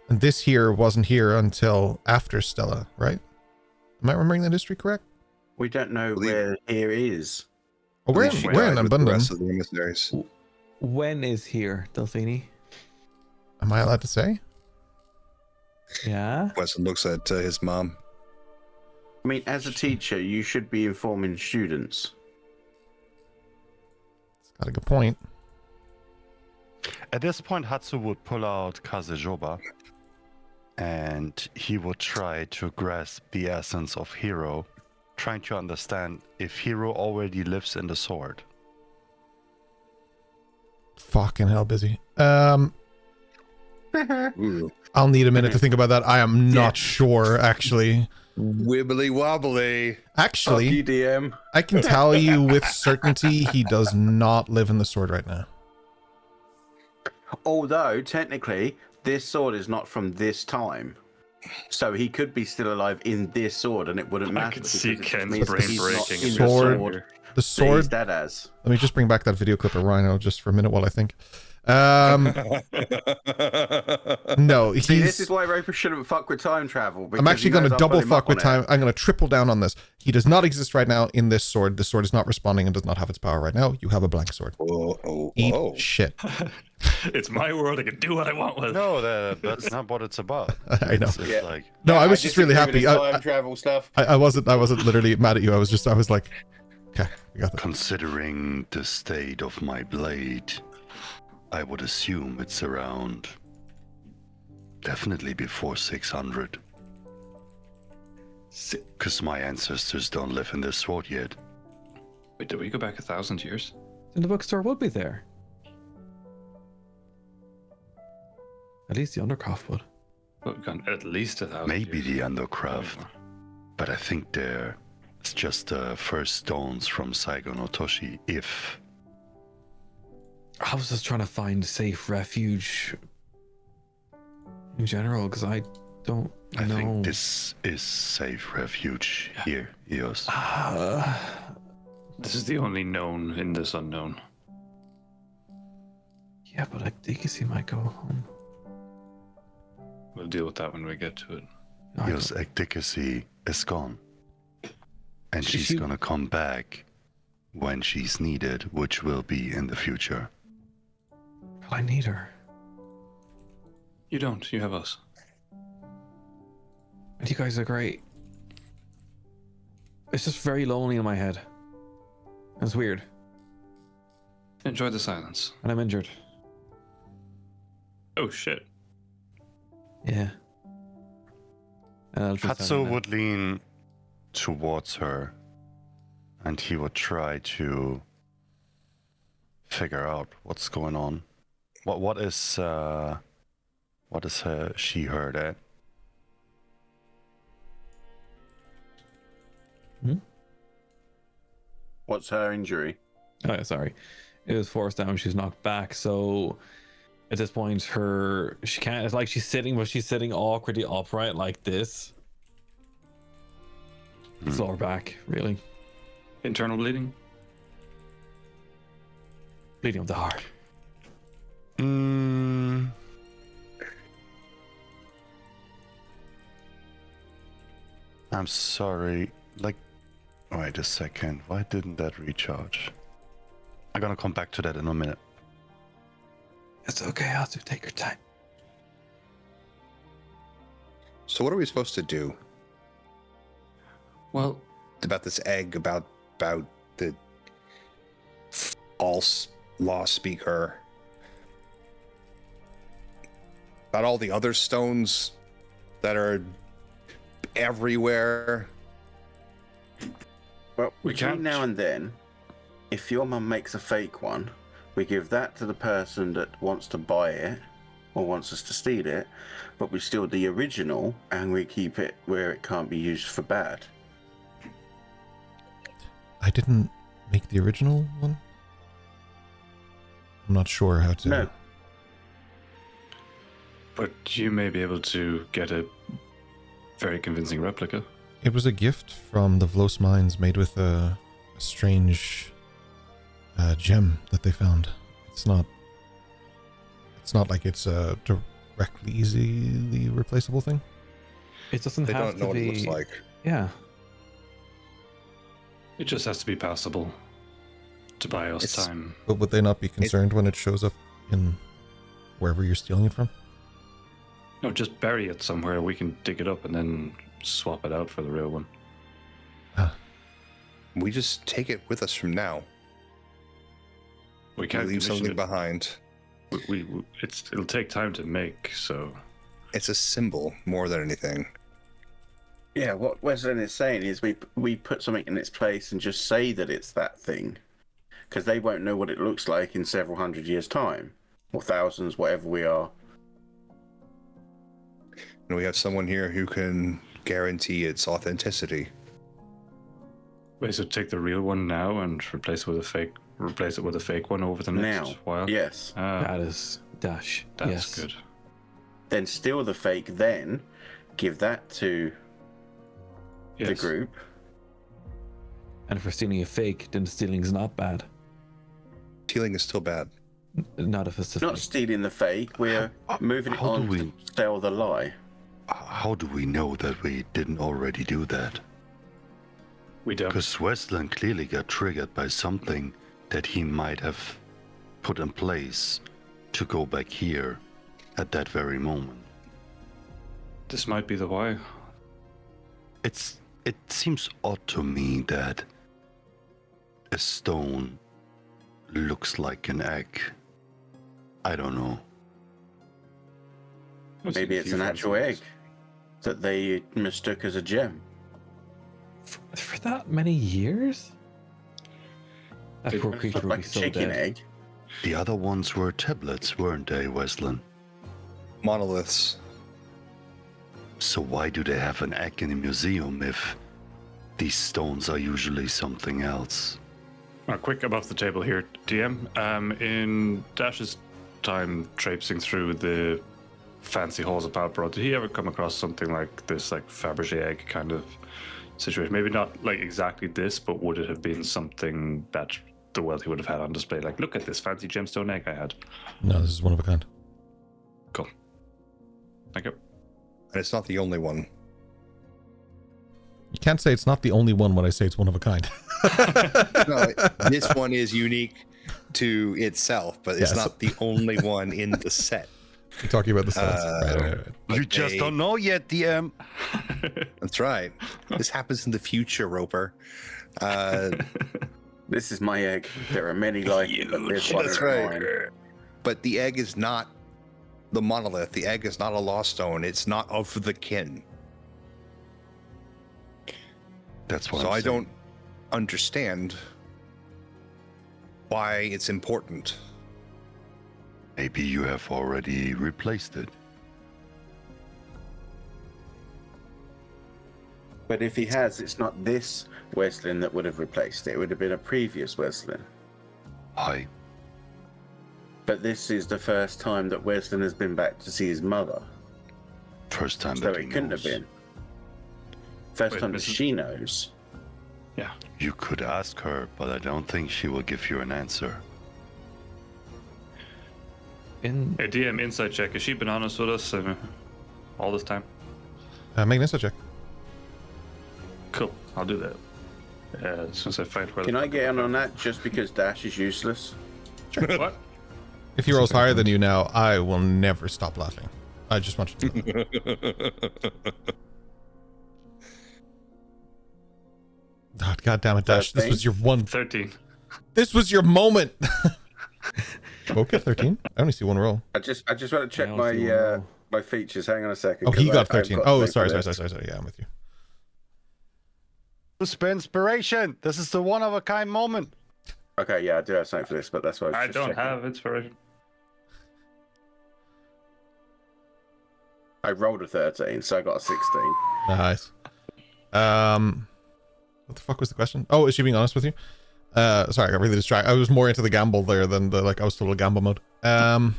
And this here wasn't here until after Stella, right? Am I remembering that history correct? We don't know where here is. Oh, we're She in died with the Anbudon. rest of the emissaries. When is here, Delphini? Am I allowed to say? Yeah? Weslyn looks at his mom. I mean, as a teacher, you should be informing students. It's got a good point. At this point, Hatsu would pull out Kazejoba, and he would try to grasp the essence of Hero, trying to understand if Hero already lives in the sword. Fucking hell, busy. Ooh. I'll need a minute to think about that. I am not sure, actually. Wibbly wobbly. Actually, DM. I can tell you with certainty he does not live in the sword right now. Although, technically, this sword is not from this time. So he could be still alive in this sword and it wouldn't matter. I could see because it just Ken's means brain he's not breaking. in Sword. the The that he's sword. dead as. Let me just bring back that video clip of Rhino just for a minute while I think. No, See, this he's. is why Roper shouldn't fuck with time travel. I'm actually going to double fuck with time. time. I'm going to triple down on this. He does not exist right now in this sword. The sword is not responding and does not have its power right now. You have a blank sword. Eat shit. It's my world. I can do what I want with it. No, that's not what it's about. I know. It's Yeah. like, No, I was just really happy. Time travel stuff. I wasn't literally mad at you. I was like, okay, we got that. considering the state of my blade, I would assume it's around definitely before 600. Because my ancestors don't live in this sword yet. Wait, did we go back 1,000 years? Then the bookstore would be there. At least the Undercroft would. Well, we've gone at least 1,000 Maybe years. the Undercraft, but I think it's just the first stones from Saigo no Toshi, if... I was just trying to find safe refuge in general, because I don't I know. think this is safe refuge here, Eos. This is the only known in this unknown. Yeah, but I think he might go home. We'll deal with that when we get to it. I His efficacy is gone. And she's She- gonna come back when she's needed, which will be in the future. I need her. You don't. You have us. And you guys are great. It's just very lonely in my head. It's weird. Enjoy the silence. And I'm injured. Oh shit. Yeah. And I'll just Hatsu would lean towards her and he would try to figure out what's going on. What is she heard at? What's her injury? Oh, yeah, sorry. It was forced down. She's knocked back. So at this point, she can't. It's like she's sitting, but she's sitting awkwardly upright like this. It's lower back, really. Internal bleeding? Bleeding of the heart. I'm sorry. Wait a second. Why didn't that recharge? I'm gonna come back to that in a minute. It's okay, Hatsu. Take your time. So what are we supposed to do Well, about this egg? About the false law speaker? About all the other stones that are everywhere? Well, We between can't- now and then, if your mum makes a fake one, we give that to the person that wants to buy it or wants us to steal it, but we steal the original and we keep it where it can't be used for bad. I didn't make the original one. I'm not sure how to. No. but you may be able to get a very convincing replica. It was a gift from the Vlos mines made with a strange gem that they found. It's not like it's a directly easily replaceable thing. It doesn't They have don't know to what be. it looks like. Yeah. It just has to be passable to buy us It's- time. But would they not be concerned when it shows up in wherever you're stealing it from? No, just bury it somewhere. We can dig it up and then swap it out for the real one. We just take it with us from now. We We can't leave commission something it. behind. It'll take time to make, so It's a symbol more than anything. Yeah, what Weslyn is saying is we put something in its place and just say that it's that thing, because they won't know what it looks like in several hundred years' time, or thousands, whatever we are. And we have someone here who can guarantee its authenticity. wait, so take the real one now and replace it with a fake one over the next Now, while? yes. That is dash. That's yes. good. Then steal the fake, then give that to the Yes. group. And if we're stealing a fake, then stealing is not bad. Stealing is still bad. Not if it's a Not fake. stealing the fake, we're moving it how do on we- to sell the lie. How do we know that we didn't already do that? We don't. Because Weslyn clearly got triggered by something that he might have put in place to go back here at that very moment. This might be the why. It seems odd to me that a stone looks like an egg. I don't know. Maybe it's an actual egg that they mistook as a gem. For that many years? That poor creature Looked would like be a so chicken dead. egg. The other ones were tablets, weren't they, Weslyn? Monoliths. So why do they have an egg in a museum if these stones are usually something else? Quick above the table here, DM. In Dash's time traipsing through the fancy halls of Palpero, did he ever come across something like this, like Fabergé egg kind of situation? Maybe not like exactly this, but would it have been something that the wealthy would have had on display? Like, look at this fancy gemstone egg I had. No, this is one of a kind. Cool. Thank you. And it's not the only one. can't say it's not the only one when I say it's one of a kind. No, this one is unique to itself, but it's Yes. not the only one in the set. You're talking about the sets. Right. But You just don't know yet, DM. That's right. This happens in the future, Roper. This is my egg. There are many like it, but this one That's is right. mine. But the egg is not the monolith. The egg is not a lost stone. It's not of the kin. That's what So I'm I saying. don't understand why it's important. Maybe you have already replaced it. But if he has, it's not this Weslyn that would have replaced it. It would have been a previous Weslyn. I But this is the first time that Weslyn has been back to see his mother. first time So that he it couldn't have knows. been. First Wait, time that Mrs. she knows. Yeah. You could ask her, but I don't think she will give you an answer. In Hey, DM, insight check. Has she been honest with us all this time? Make an insight check. Cool. I'll do that. As soon as I find where Can I get in on that just because Dash is useless? What? If he rolls higher than you now, I will never stop laughing. I just want you to know. God damn it, Dash. This was your one. 13. This was your moment. Okay, 13. I only see one roll. I just want to check I also my wanna- my features. Hang on a second. Oh, he 'cause got I've 13. got Oh, no sorry. list. Yeah, I'm with you. Spare inspiration. This is the one of a kind moment. Okay, yeah, I do have something for this, but that's why I was I just don't checking. have inspiration. I rolled a 13, so I got a 16. Nice. What the fuck was the question? Oh, is she being honest with you? Sorry, I got really distracted. I was more into the gamble there than the, like, I was total gamble mode. Oh,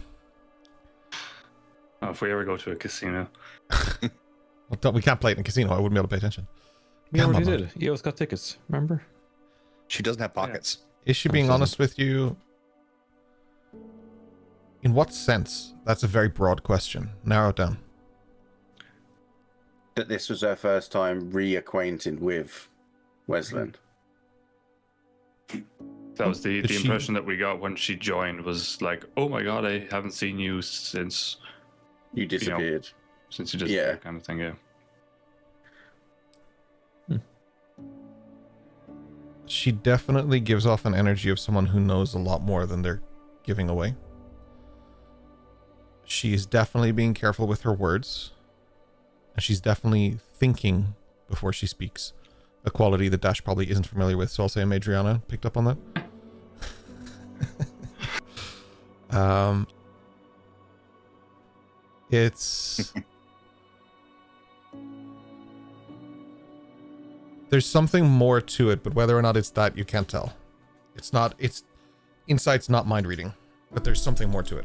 if we ever go to a casino. We can't play it in a casino. I wouldn't be able to pay attention. we already Gamble did. Eos got tickets. Remember? She doesn't have pockets. Is she being honest with you? In what sense? That's a very broad question. Narrow it down. That this was her first time reacquainted with Weslyn. That was the Did she- impression that we got when she joined was like, oh my god, I haven't seen you since You disappeared. you just Yeah. kind of thing, yeah. She definitely gives off an energy of someone who knows a lot more than they're giving away. She is definitely being careful with her words. And she's definitely thinking before she speaks. A quality that Dash probably isn't familiar with, so I'll say Adriana picked up on that. It's... There's something more to it, but whether or not it's that, you can't tell. It's not... It's... Insight's not mind reading, but there's something more to it.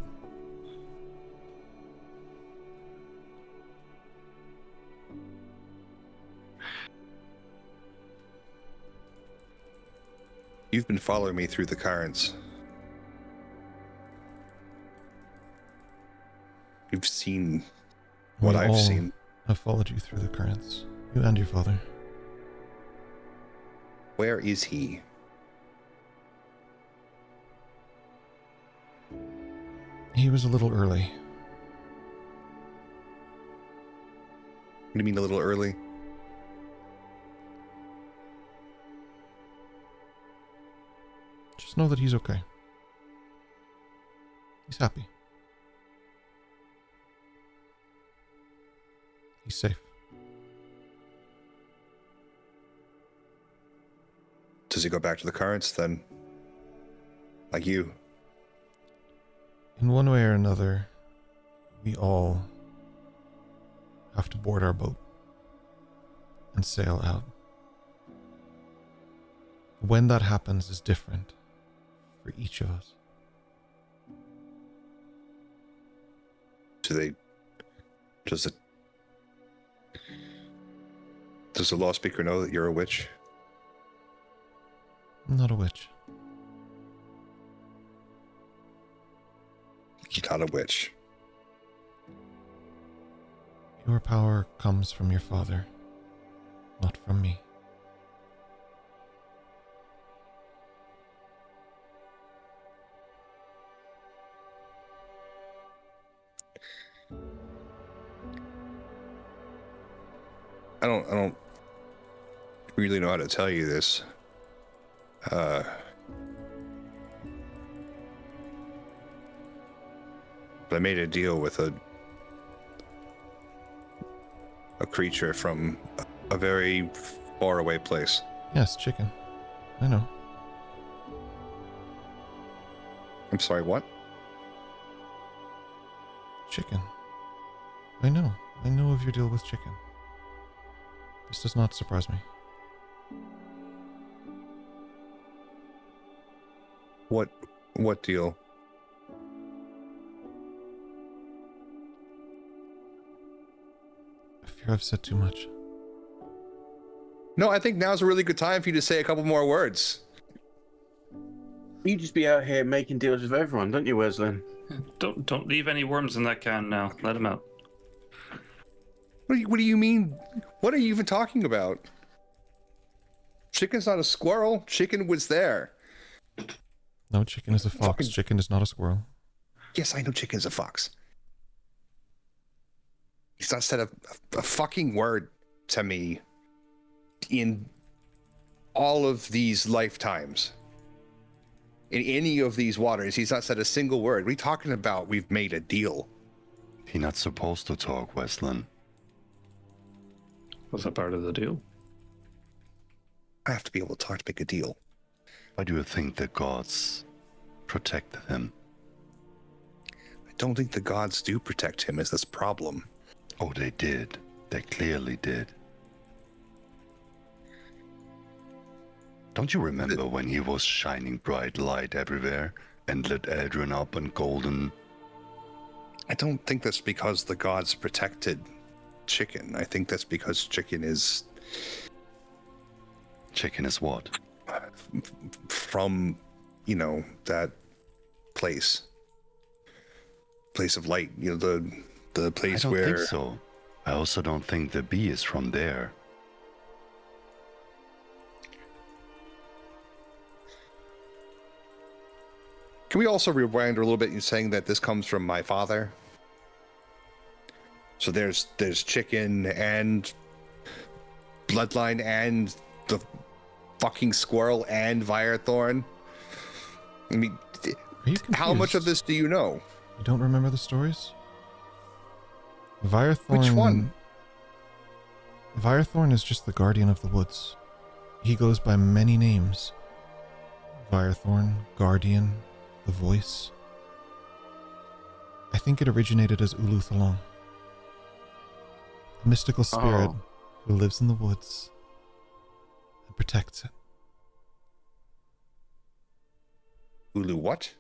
You've been following me through the currents. You've seen what We I've all seen. have followed you through the currents. You and your father. Where is he? He was a little early. What do you mean a little early? Just know that he's okay. He's happy. He's safe. Does he go back to the currents then? Like you? In one way or another, we all have to board our boat and sail out. When that happens is different for each of us. Does the law speaker know that you're a witch? I'm not a witch. You're not a witch. Your power comes from your father, not from me. I don't really know how to tell you this. But I made a deal with a creature from a very far away place. Yes, chicken. I know. I'm sorry, what? Chicken. I know. I know of your deal with chicken. This does not surprise me. What deal? I fear I've said too much. No, I think now's a really good time for you to say a couple more words. You just be out here making deals with everyone, don't you, Weslyn? Don't leave any worms in that can now. Let them out. What do you mean? What are you even talking about? Chicken's not a squirrel. Chicken was there. No, chicken is a fox. Fucking- Chicken is not a squirrel. Yes, I know chicken's a fox. He's not said a fucking word to me in all of these lifetimes. In any of these waters, he's not said a single word. What are you talking about? We've made a deal. He's not supposed to talk, Weslyn. Was that part of the deal? I have to be able to talk to make a deal. Why do you think the gods protected him? I don't think the gods do protect him is this problem. Oh, they did. They clearly did. Don't you remember when he was shining bright light everywhere and lit Eldrin up in golden? I don't think that's because the gods protected chicken. I think that's because chicken is Chicken is what? from, that place of light. The place I don't where. think so. I also don't think the bee is from there. Can we also rewind a little bit in saying that this comes from my father? So there's chicken and bloodline and the fucking squirrel and Firethorn. I mean, Are you how much of confused? this do you know? You don't remember the stories? Firethorn... Which one? Firethorn is just the guardian of the woods. He goes by many names. Firethorn, Guardian, the Voice. I think it originated as Uluthalon, a mystical spirit who lives in the woods and protects it. Ulu what?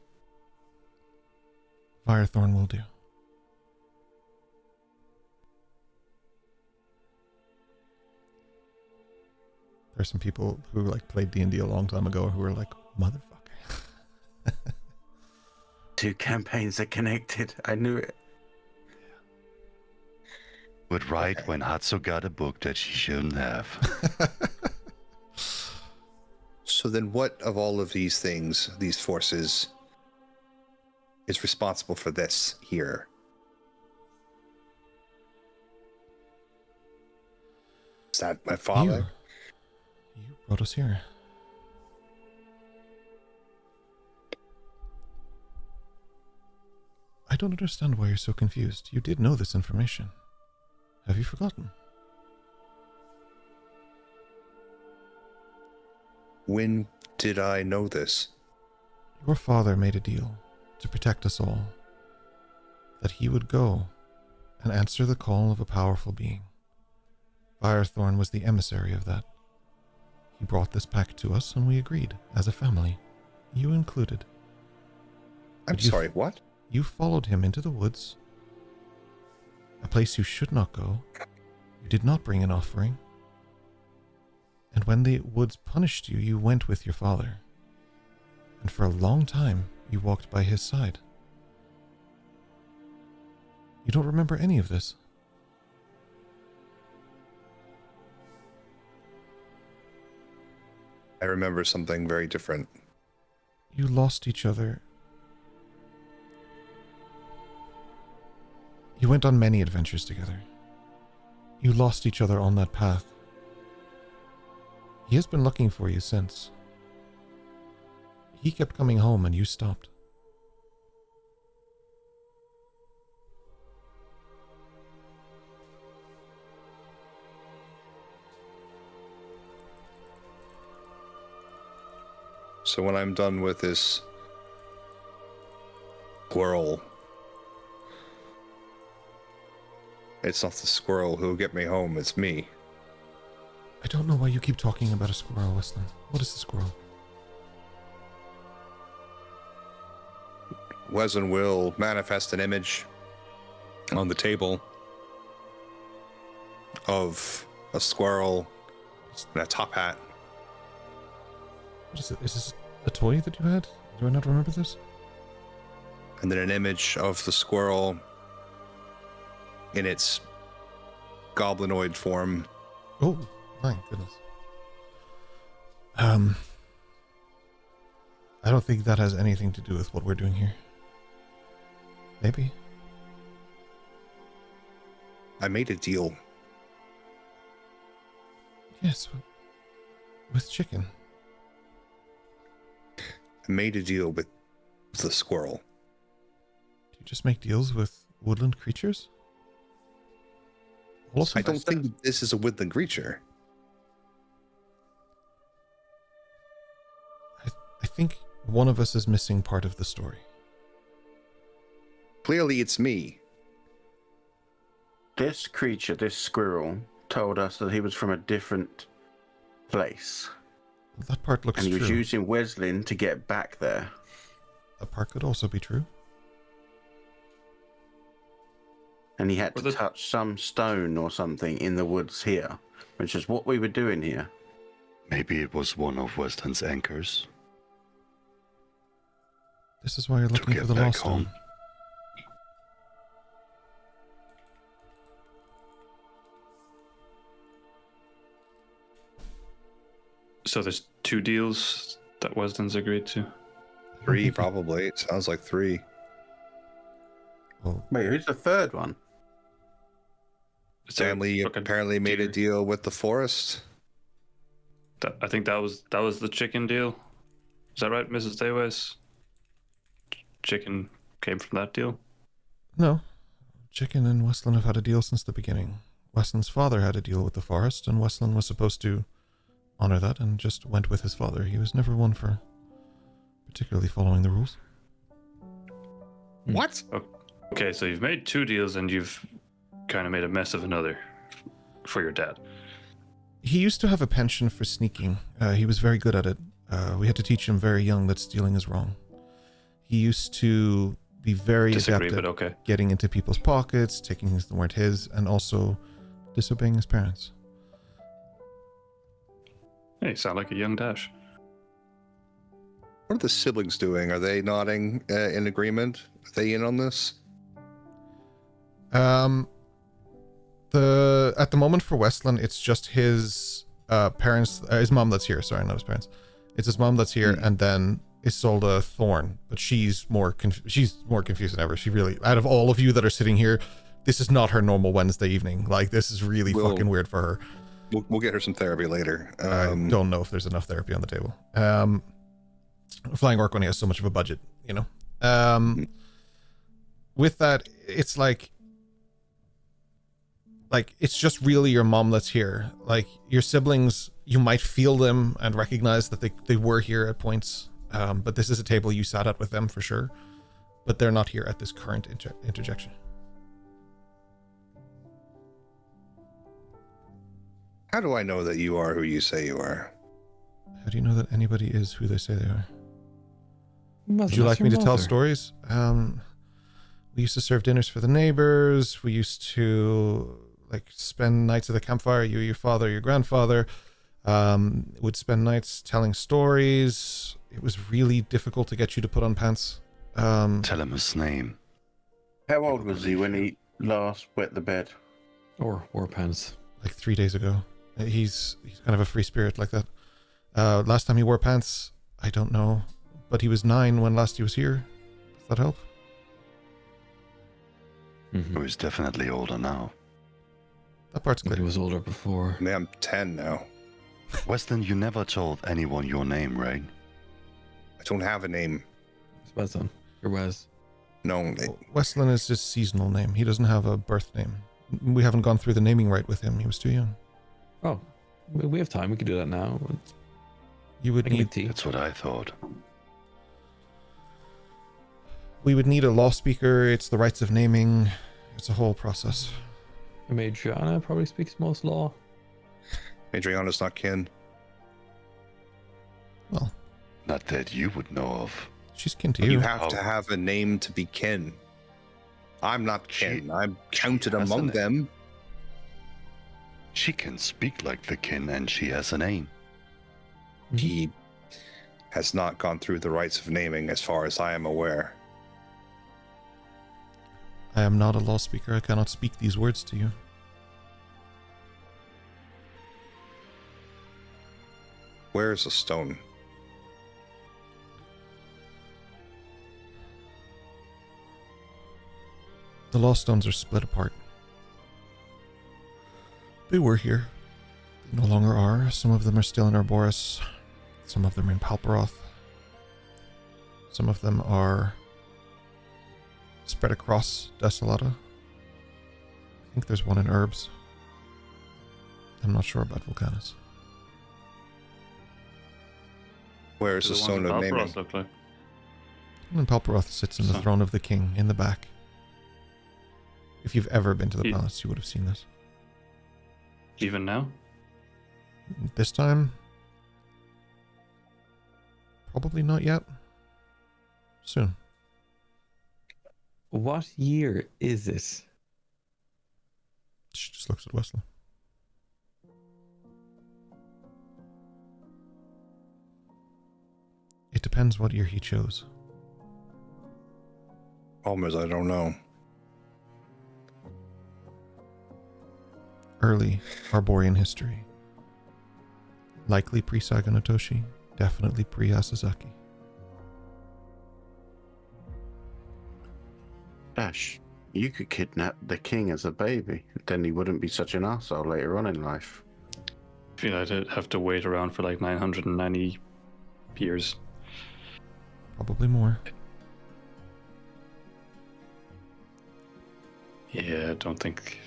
Firethorn will do. There's some people who played D&D a long time ago who were like, motherfucker. Two campaigns are connected. I knew it. But right when Hatsu got a book that she shouldn't have. So then what of all of these things, these forces, is responsible for this here? Is that my father? You brought us here. I don't understand why you're so confused. You did know this information. Have you forgotten? When did I know this? Your father made a deal to protect us all. That he would go and answer the call of a powerful being. Firethorn was the emissary of that. He brought this pact to us and we agreed, as a family. You included. I'm But you sorry, what? You followed him into the woods, a place you should not go. You did not bring an offering. And when the woods punished you, you went with your father. And for a long time, you walked by his side. You don't remember any of this. I remember something very different. You lost each other. You went on many adventures together. You lost each other on that path. He has been looking for you since. He kept coming home and you stopped. So when I'm done with this squirrel, it's not the squirrel who'll get me home, it's me. I don't know why you keep talking about a squirrel, Weslyn. What is the squirrel? Weslyn will manifest an image on the table of a squirrel in a top hat. What is it? Is this a toy that you had? Do I not remember this? And then an image of the squirrel in its goblinoid form. Oh, my goodness. I don't think that has anything to do with what we're doing here. Maybe. I made a deal. Yes, with chicken. I made a deal with the squirrel. Do you just make deals with woodland creatures? I don't think this is a woodland creature. I think one of us is missing part of the story. Clearly it's me. This creature, this squirrel, told us that he was from a different place. That part looks And he true. was using Weslyn to get back there. That part could also be true. And he had to touch some stone or something in the woods here, which is what we were doing here. Maybe it was one of Weslyn's anchors This is why you're to looking get for the back lost home. one. So there's 2 deals that Weslyn's agreed to. 3, probably. It sounds like 3. Well, Wait, who's the third one? Is there Stanley like a apparently made a deer? deal with the forest. I think that was the chicken deal. Is that right, Mrs. Daywes? Chicken came from that deal. no. Chicken and Weslyn have had a deal since the beginning. Weslyn's father had a deal with the forest, and Weslyn was supposed to honor that and just went with his father. He was never one for particularly following the rules. What? Okay, so you've made 2 deals and you've kind of made a mess of another for your dad. He used to have a penchant for sneaking. He was very good at it. We had to teach him very young that stealing is wrong. He used to be very Disagree, adept but at okay. getting into people's pockets, taking things that weren't his, and also disobeying his parents. Hey, sound like a young Dash. What are the siblings doing? Are they nodding in agreement? Are they in on this? At the moment for Weslyn, it's just his parents, his mom that's here. Sorry, not his parents. It's his mom that's here, and then Isolde Thorn. But she's more confused than ever. She really, out of all of you that are sitting here, this is not her normal Wednesday evening. Like, this is really fucking weird for her. We'll get her some therapy later. I don't know if there's enough therapy on the table. Flying Orc only has so much of a budget, you know. With that, it's like it's just really your mom that's here. Like, your siblings, you might feel them and recognize that they were here at points, but this is a table you sat at with them for sure, but they're not here at this current interjection. How do I know that you are who you say you are? How do you know that anybody is who they say they are? Would you like me to tell stories? We used to serve dinners for the neighbors. We used to spend nights at the campfire. You, your father, your grandfather would spend nights telling stories. It was really difficult to get you to put on pants. Tell him his name. How old was he when he last wet the bed? Or war pants. Like 3 days ago. He's kind of a free spirit like that. Last time he wore pants, I don't know. But he was 9 when last he was here. Does that help? Mm-hmm. He's definitely older now. That part's He clear. was older before. I mean, I'm 10 now. Weslyn, you never told anyone your name, right? I don't have a name. It's Weslyn. Or Wes. No, Weslyn is his seasonal name. He doesn't have a birth name. We haven't gone through the naming right with him. He was too young. Oh, we have time. We could do that now. You would I can need make tea. That's what I thought. We would need a law speaker. It's the rights of naming. It's a whole process. Adriana probably speaks most law. Adriana's not kin. Well, Not that you would know of. she's kin to You you. have to have a name to be kin. I'm not kin. I'm counted has among a name. them. She can speak like the kin and she has a name. He has not gone through the rites of naming as far as I am aware. I am not a law speaker. I cannot speak these words to you. Where is the stone? The law stones are split apart. They were here. They no longer are. Some of them are still in Arboris. Some of them are in Palperoth. Some of them are spread across Desolata. I think there's one in Herbs. I'm not sure about Vulcanus. Where is the stone of naming? Look like. And Palperoth sits in the So- throne of the king in the back. If you've ever been to the Ye- palace, you would have seen this. Even now? This time, probably not yet. Soon. What year is it? She just looks at Wesley. It depends what year he chose. Problem is, I don't know. Early Arborian history. Likely pre-Saganatoshi, definitely pre-Asazaki. Dash, you could kidnap the king as a baby. Then he wouldn't be such an arsehole later on in life. I feel I'd have to wait around for like 990 years. Probably more. Yeah, I don't think.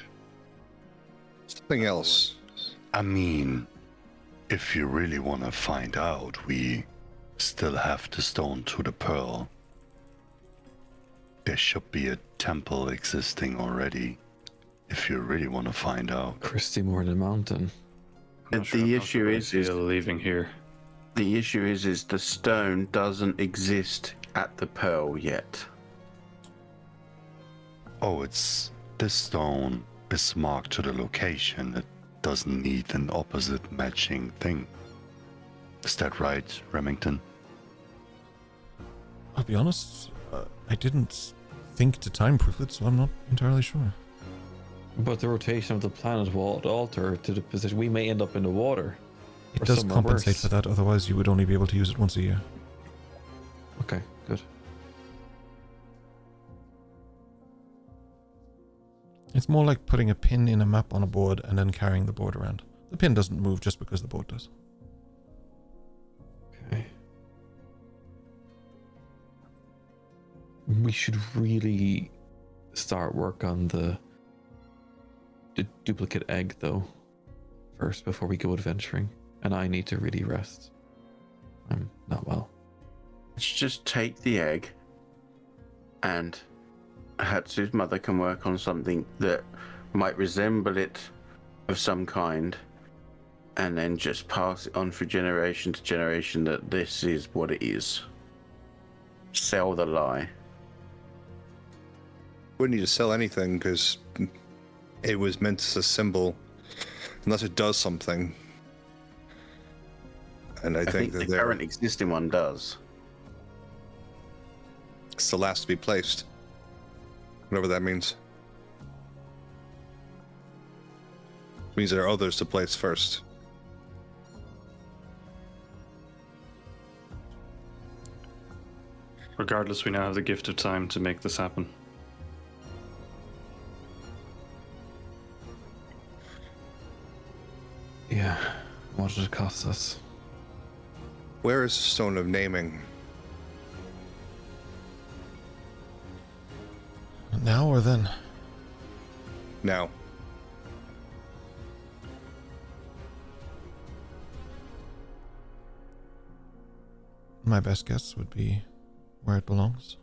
Something else. I mean, if you really want to find out, we still have the stone to the pearl. There should be a temple existing already, if you really want to find out. Christy Morton Mountain. I'm not The sure how issue good I is feel leaving here. The issue is the stone doesn't exist at the pearl yet. Oh, this stone is marked to the location. It doesn't need an opposite matching thing. Is that right, Remington? I'll be honest, I didn't think to time-proof it, so I'm not entirely sure. But the rotation of the planet will alter to the position. We may end up in the water. It Or does somewhere compensate worse. for that, otherwise you would only be able to use it once a year. Okay, good. It's more like putting a pin in a map on a board and then carrying the board around. The pin doesn't move just because the board does. Okay. We should really start work on the duplicate egg, though, first before we go adventuring. And I need to really rest. I'm not well. Let's just take the egg, and Hatsu's mother can work on something that might resemble it of some kind, and then just pass it on from generation to generation that this is what it is. Sell the lie. Wouldn't need to sell anything because it was meant as a symbol, unless it does something. And I I think that the current existing one does. it's the last to be placed. Whatever that means. Means there are others to place first. Regardless, we now have the gift of time to make this happen. Yeah. What did it cost us? Where is the Stone of Naming? Now or then? Now. My best guess would be where it belongs.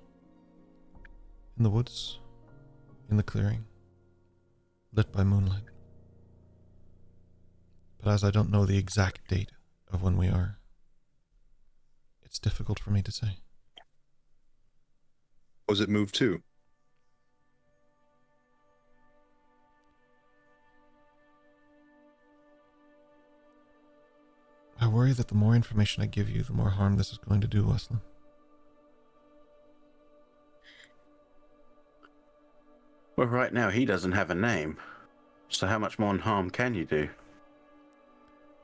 In the woods, in the clearing, lit by moonlight. But as I don't know the exact date of when we are, it's difficult for me to say. Was it moved to? I worry that the more information I give you, the more harm this is going to do, Weslyn. Well, right now he doesn't have a name. So how much more harm can you do?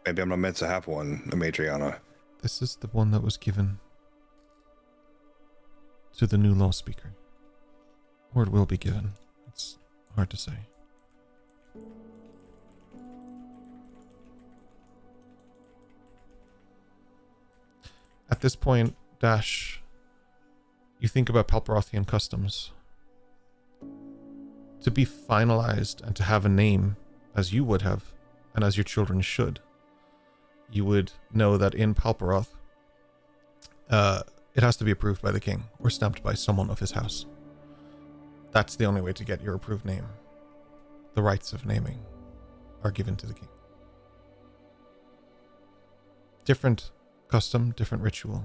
Maybe I'm not meant to have one, Amadriana. This is the one that was given to the new law speaker. Or it will be given. It's hard to say. At this point, Dash, you think about Palparothian customs. To be finalized and to have a name, as you would have, and as your children should, you would know that in Palparoth, it has to be approved by the king, or stamped by someone of his house. That's the only way to get your approved name. The rights of naming are given to the king. Different custom, different ritual,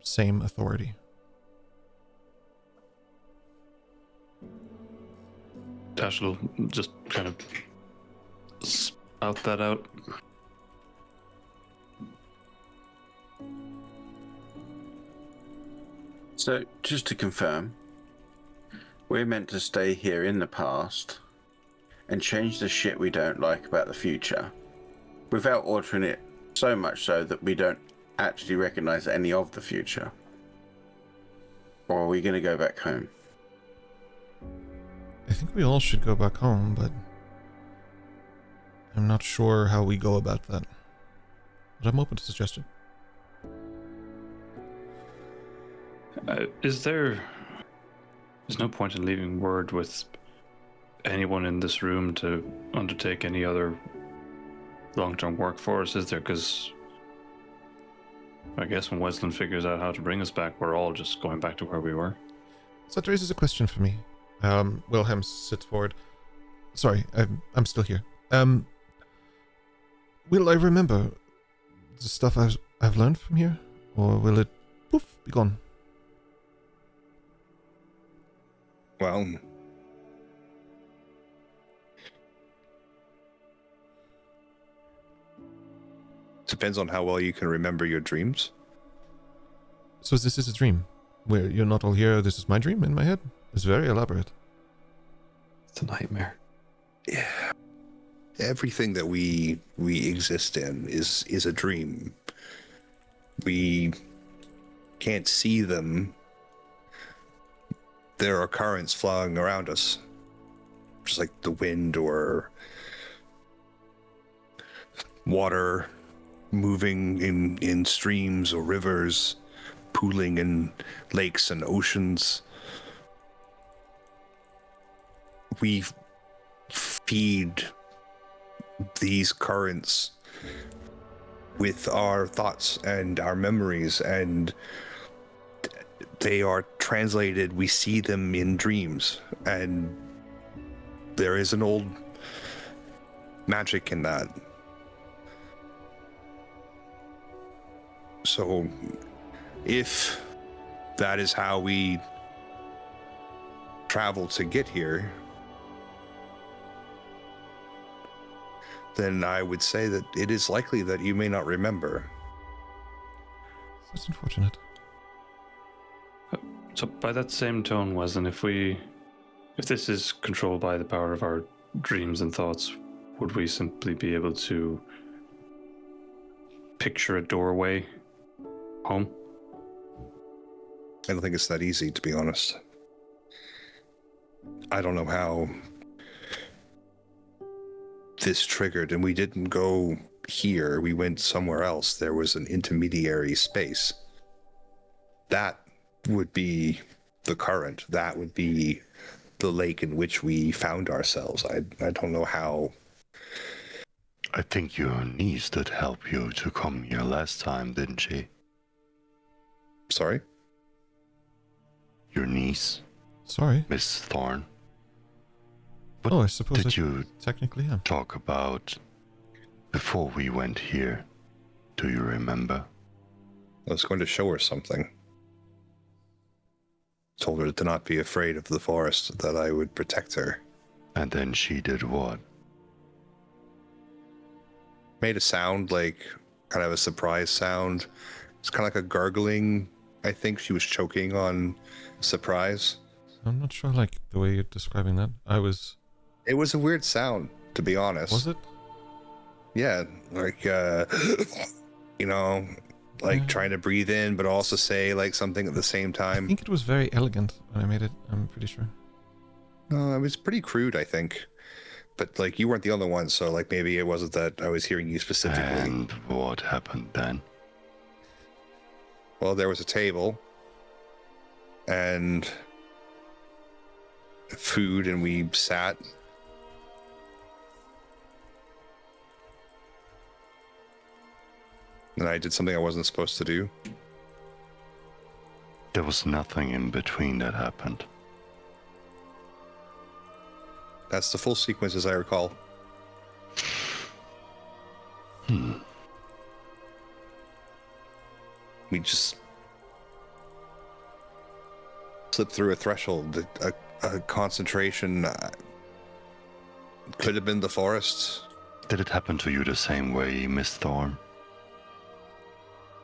same authority. Dash will just kind of spout that out. So, just to confirm, we're meant to stay here in the past and change the shit we don't like about the future without altering it so much so that we don't actually recognize any of the future. Or are we going to go back home? I think we all should go back home, but I'm not sure how we go about that. But I'm open to suggestion. There's no point in leaving word with anyone in this room to undertake any other long-term work for us, is there? Because I guess when Weslyn figures out how to bring us back, we're all just going back to where we were. So that raises a question for me. Wilhelm sits forward. Sorry, I'm still here. Will I remember the stuff I've learned from here? Or will it, poof, be gone? Well, depends on how well you can remember your dreams. So this is a dream, where you're not all here, this is my dream in my head? It's very elaborate. It's a nightmare. Yeah. Everything that we exist in is a dream. We can't see them. There are currents flowing around us, just like the wind or water moving in streams or rivers, pooling in lakes and oceans. We feed these currents with our thoughts and our memories, and they are translated. We see them in dreams, and there is an old magic in that. So if that is how we travel to get here, then I would say that it is likely that you may not remember. That's unfortunate. So by that same tone, Weslyn, if this is controlled by the power of our dreams and thoughts, would we simply be able to picture a doorway home? I don't think it's that easy, to be honest. I don't know how this triggered, and we didn't go here. We went somewhere else. There was an intermediary space. That would be the current. That would be the lake in which we found ourselves. I don't know how. I think your niece did help you to come here last time, didn't she? Sorry? Your niece, Sorry. Miss Thorne. What Oh, I suppose did I you technically am. talk about before we went here? Do you remember? I was going to show her something. Told her to not be afraid of the forest, that I would protect her. And then she did what? Made a sound, like kind of a surprise sound. It's kind of like a gurgling. I think she was choking on surprise. I'm not sure, like, the way you're describing that. It was a weird sound, to be honest. Was it? Yeah, like, you know, like trying to breathe in, but also say like something at the same I time. think it was very elegant when I made it, I'm pretty sure. No, it was pretty crude, I think. But like, you weren't the only one, so like maybe it wasn't that I was hearing you specifically. And what happened then? Well, there was a table and food, and we sat. And I did something I wasn't supposed to do. There was nothing in between that happened. That's the full sequence as I recall. We just slipped through a threshold, a concentration. Could have been the forest. Did it happen to you the same way, Miss Thorne?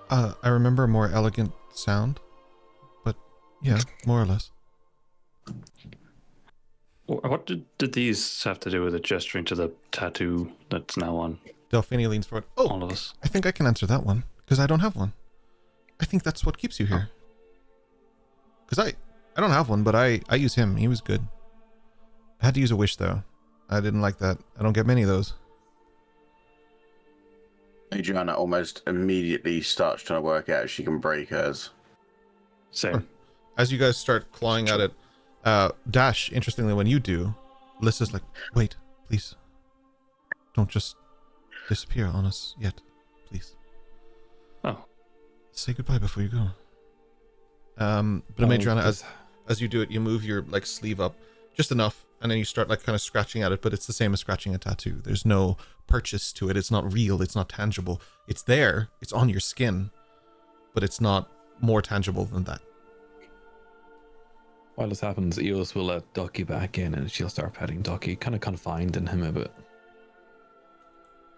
I remember a more elegant sound, but yeah, more or less. What did these have to do with it gesturing to the tattoo that's now on Delphine leans forward. all Oh, of us? I think I can answer that one, because I don't have one. I think that's what keeps you here. Because I don't have one, but I use him. He was good. I had to use a wish, though. I didn't like that. I don't get many of those. Adriana almost immediately starts trying to work out if she can break hers. Same. As you guys start clawing at it, Dash, interestingly, when you do, Lissa's like, wait, please. Don't just disappear on us yet, please. Oh. Say goodbye before you go. But Adriana, as you do it, you move your like sleeve up just enough, and then you start like kind of scratching at it, but it's the same as scratching a tattoo. There's no purchase to it. It's not real. It's not tangible. It's there. It's on your skin, but it's not more tangible than that. While this happens, Eos will let Ducky back in, and she'll start petting Ducky, kind of confined in him a bit.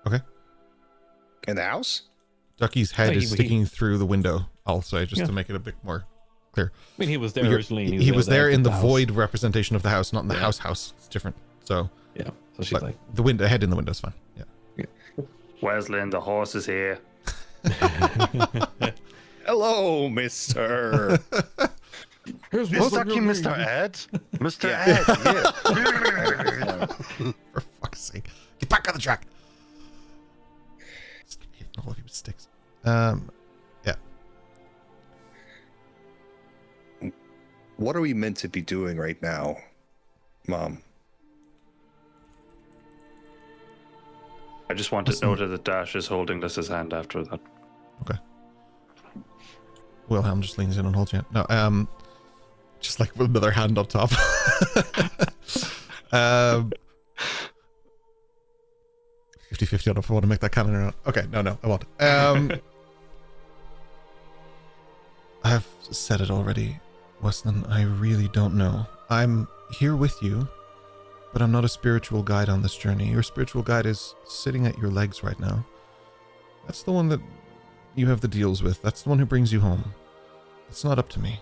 Okay. In the house? Ducky's head No, is sticking through the window, I'll say, just to make it a bit more clear. I mean, he was there originally. And He was there in the house. void representation of the house, not in the house. It's different. So, Yeah, so she's but like, the window, head in the window is fine. Yeah. Weslyn, the horse is here. Hello, mister. Is Ducky Mr. Ed? Mr. Ed, yeah. For fuck's sake. Get back on the track. Just hitting all of you with sticks. Yeah. What are we meant to be doing right now, Mom? I just want to note that Dash is holding Lissa's hand after that. Okay. Wilhelm just leans in and holds you. No, just like with another hand on top. 50-50 on if I want to make that canon or not. Okay, no, I won't. I've said it already, Weslyn. I really don't know. I'm here with you, but I'm not a spiritual guide on this journey. Your spiritual guide is sitting at your legs right now. That's the one that you have the deals with. That's the one who brings you home. It's not up to me.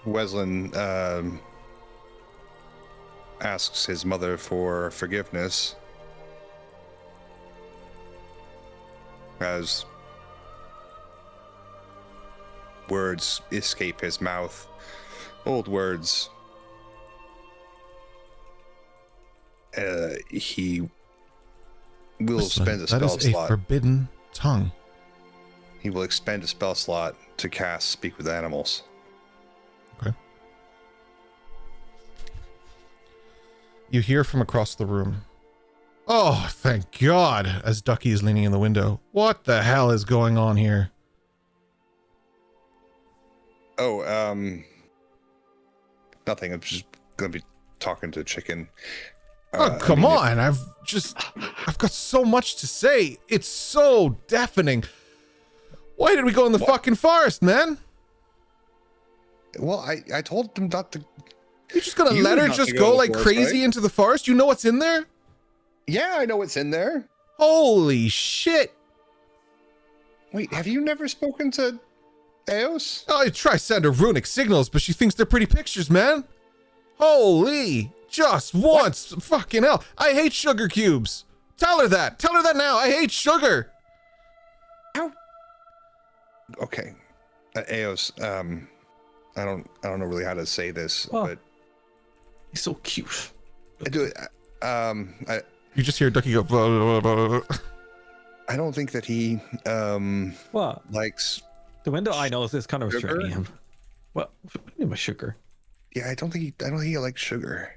Weslyn asks his mother for forgiveness, as words escape his mouth. Old words. He will Listen, spend a spell that is a slot. forbidden tongue. He will expend a spell slot to cast Speak with Animals. Okay. You hear from across the room. Oh, thank God, as Ducky is leaning in the window. What the hell is going on here? Oh, nothing. I'm just gonna be talking to Chicken. Oh, come on. I've got so much to say. It's so deafening. Why did we go in the fucking forest, man? Well, I told them not to. You're just gonna You let her not just to go go to the like forest, crazy right? into the forest? You know what's in there? Yeah, I know what's in there. Holy shit. Wait, have you never spoken to Eos? Oh, I try send her runic signals, but she thinks they're pretty pictures, man. Holy, just once. Fucking hell. I hate sugar cubes. Tell her that. Tell her that now. I hate sugar. Okay, Eos. I don't know really how to say this, Oh. but He's so cute. I do it. You just hear Ducky go. Blah, blah, blah, blah, blah. I don't think that he What? likes. The window I know is kind of Sugar? restraining him. What? What do you mean by sugar? Yeah, I don't think he likes sugar.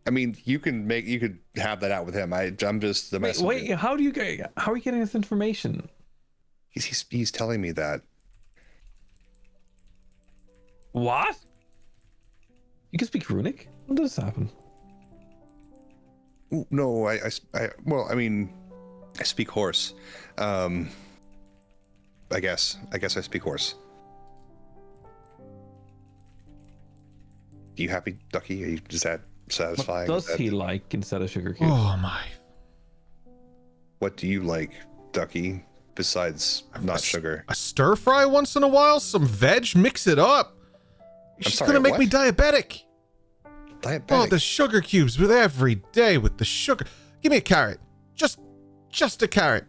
I mean, you could have that out with him. I'm just the messenger. Wait, how are you getting this information? He's telling me that. What? You can speak runic? When does this happen? Ooh, no, well, I mean, I speak horse. I guess I speak horse. You happy, Ducky? Is that satisfying? What does he like instead of sugar cubes? Oh my. What do you like, Ducky? Besides not sugar. A stir fry once in a while? Some veg? Mix it up. She's sorry, gonna make what? me diabetic. Diabetic. Oh, the sugar cubes with every day with the sugar. Give me a carrot. Just a carrot.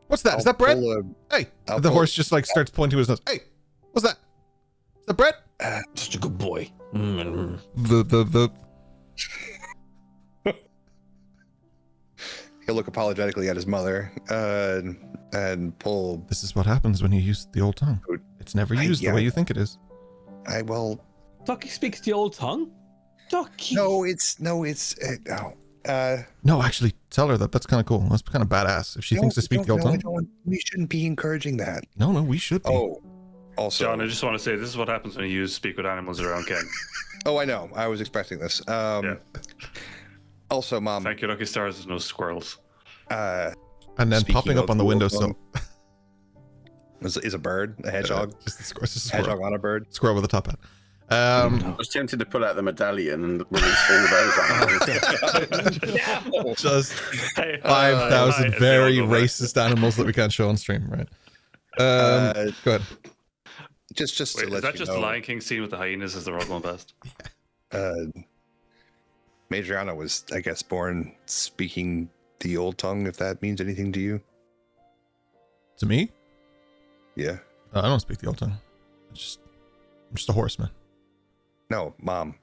What's that? Is that bread? Hey, the horse just like starts pointing to his nose. Hey, what's that? Is that bread? Such a good boy. The He'll look apologetically at his mother and pull. This is what happens when you use the old tongue. It's never used the way you think it is. Ducky speaks the old tongue? Ducky. No, actually, tell her that. That's kind of cool. That's kind of badass. If she thinks to speak the old tongue. We shouldn't be encouraging that. No, we should be. Oh, also, John, I just want to say this is what happens when you use speak with animals around Ken. Oh, I know. I was expecting this. Yeah. Also, Mom. Thank you, lucky stars. There's no squirrels. And then speaking popping up of on the the windowsill. Is a bird a hedgehog? Just a squirrel. Hedgehog on a bird. Squirrel with a top hat. I was tempted to pull out the medallion and release all those animals. Just Hey, 5,000 hi, very it's the old racist animals that we can't show on stream, right? Go ahead. Just Wait, to let is that you just know, the Lion King scene with the hyenas? Is the rock one best? Madriana was, I guess, born speaking the old tongue, if that means anything to you. To me? Yeah. I don't speak the old tongue. I'm just a horseman. No, Mom.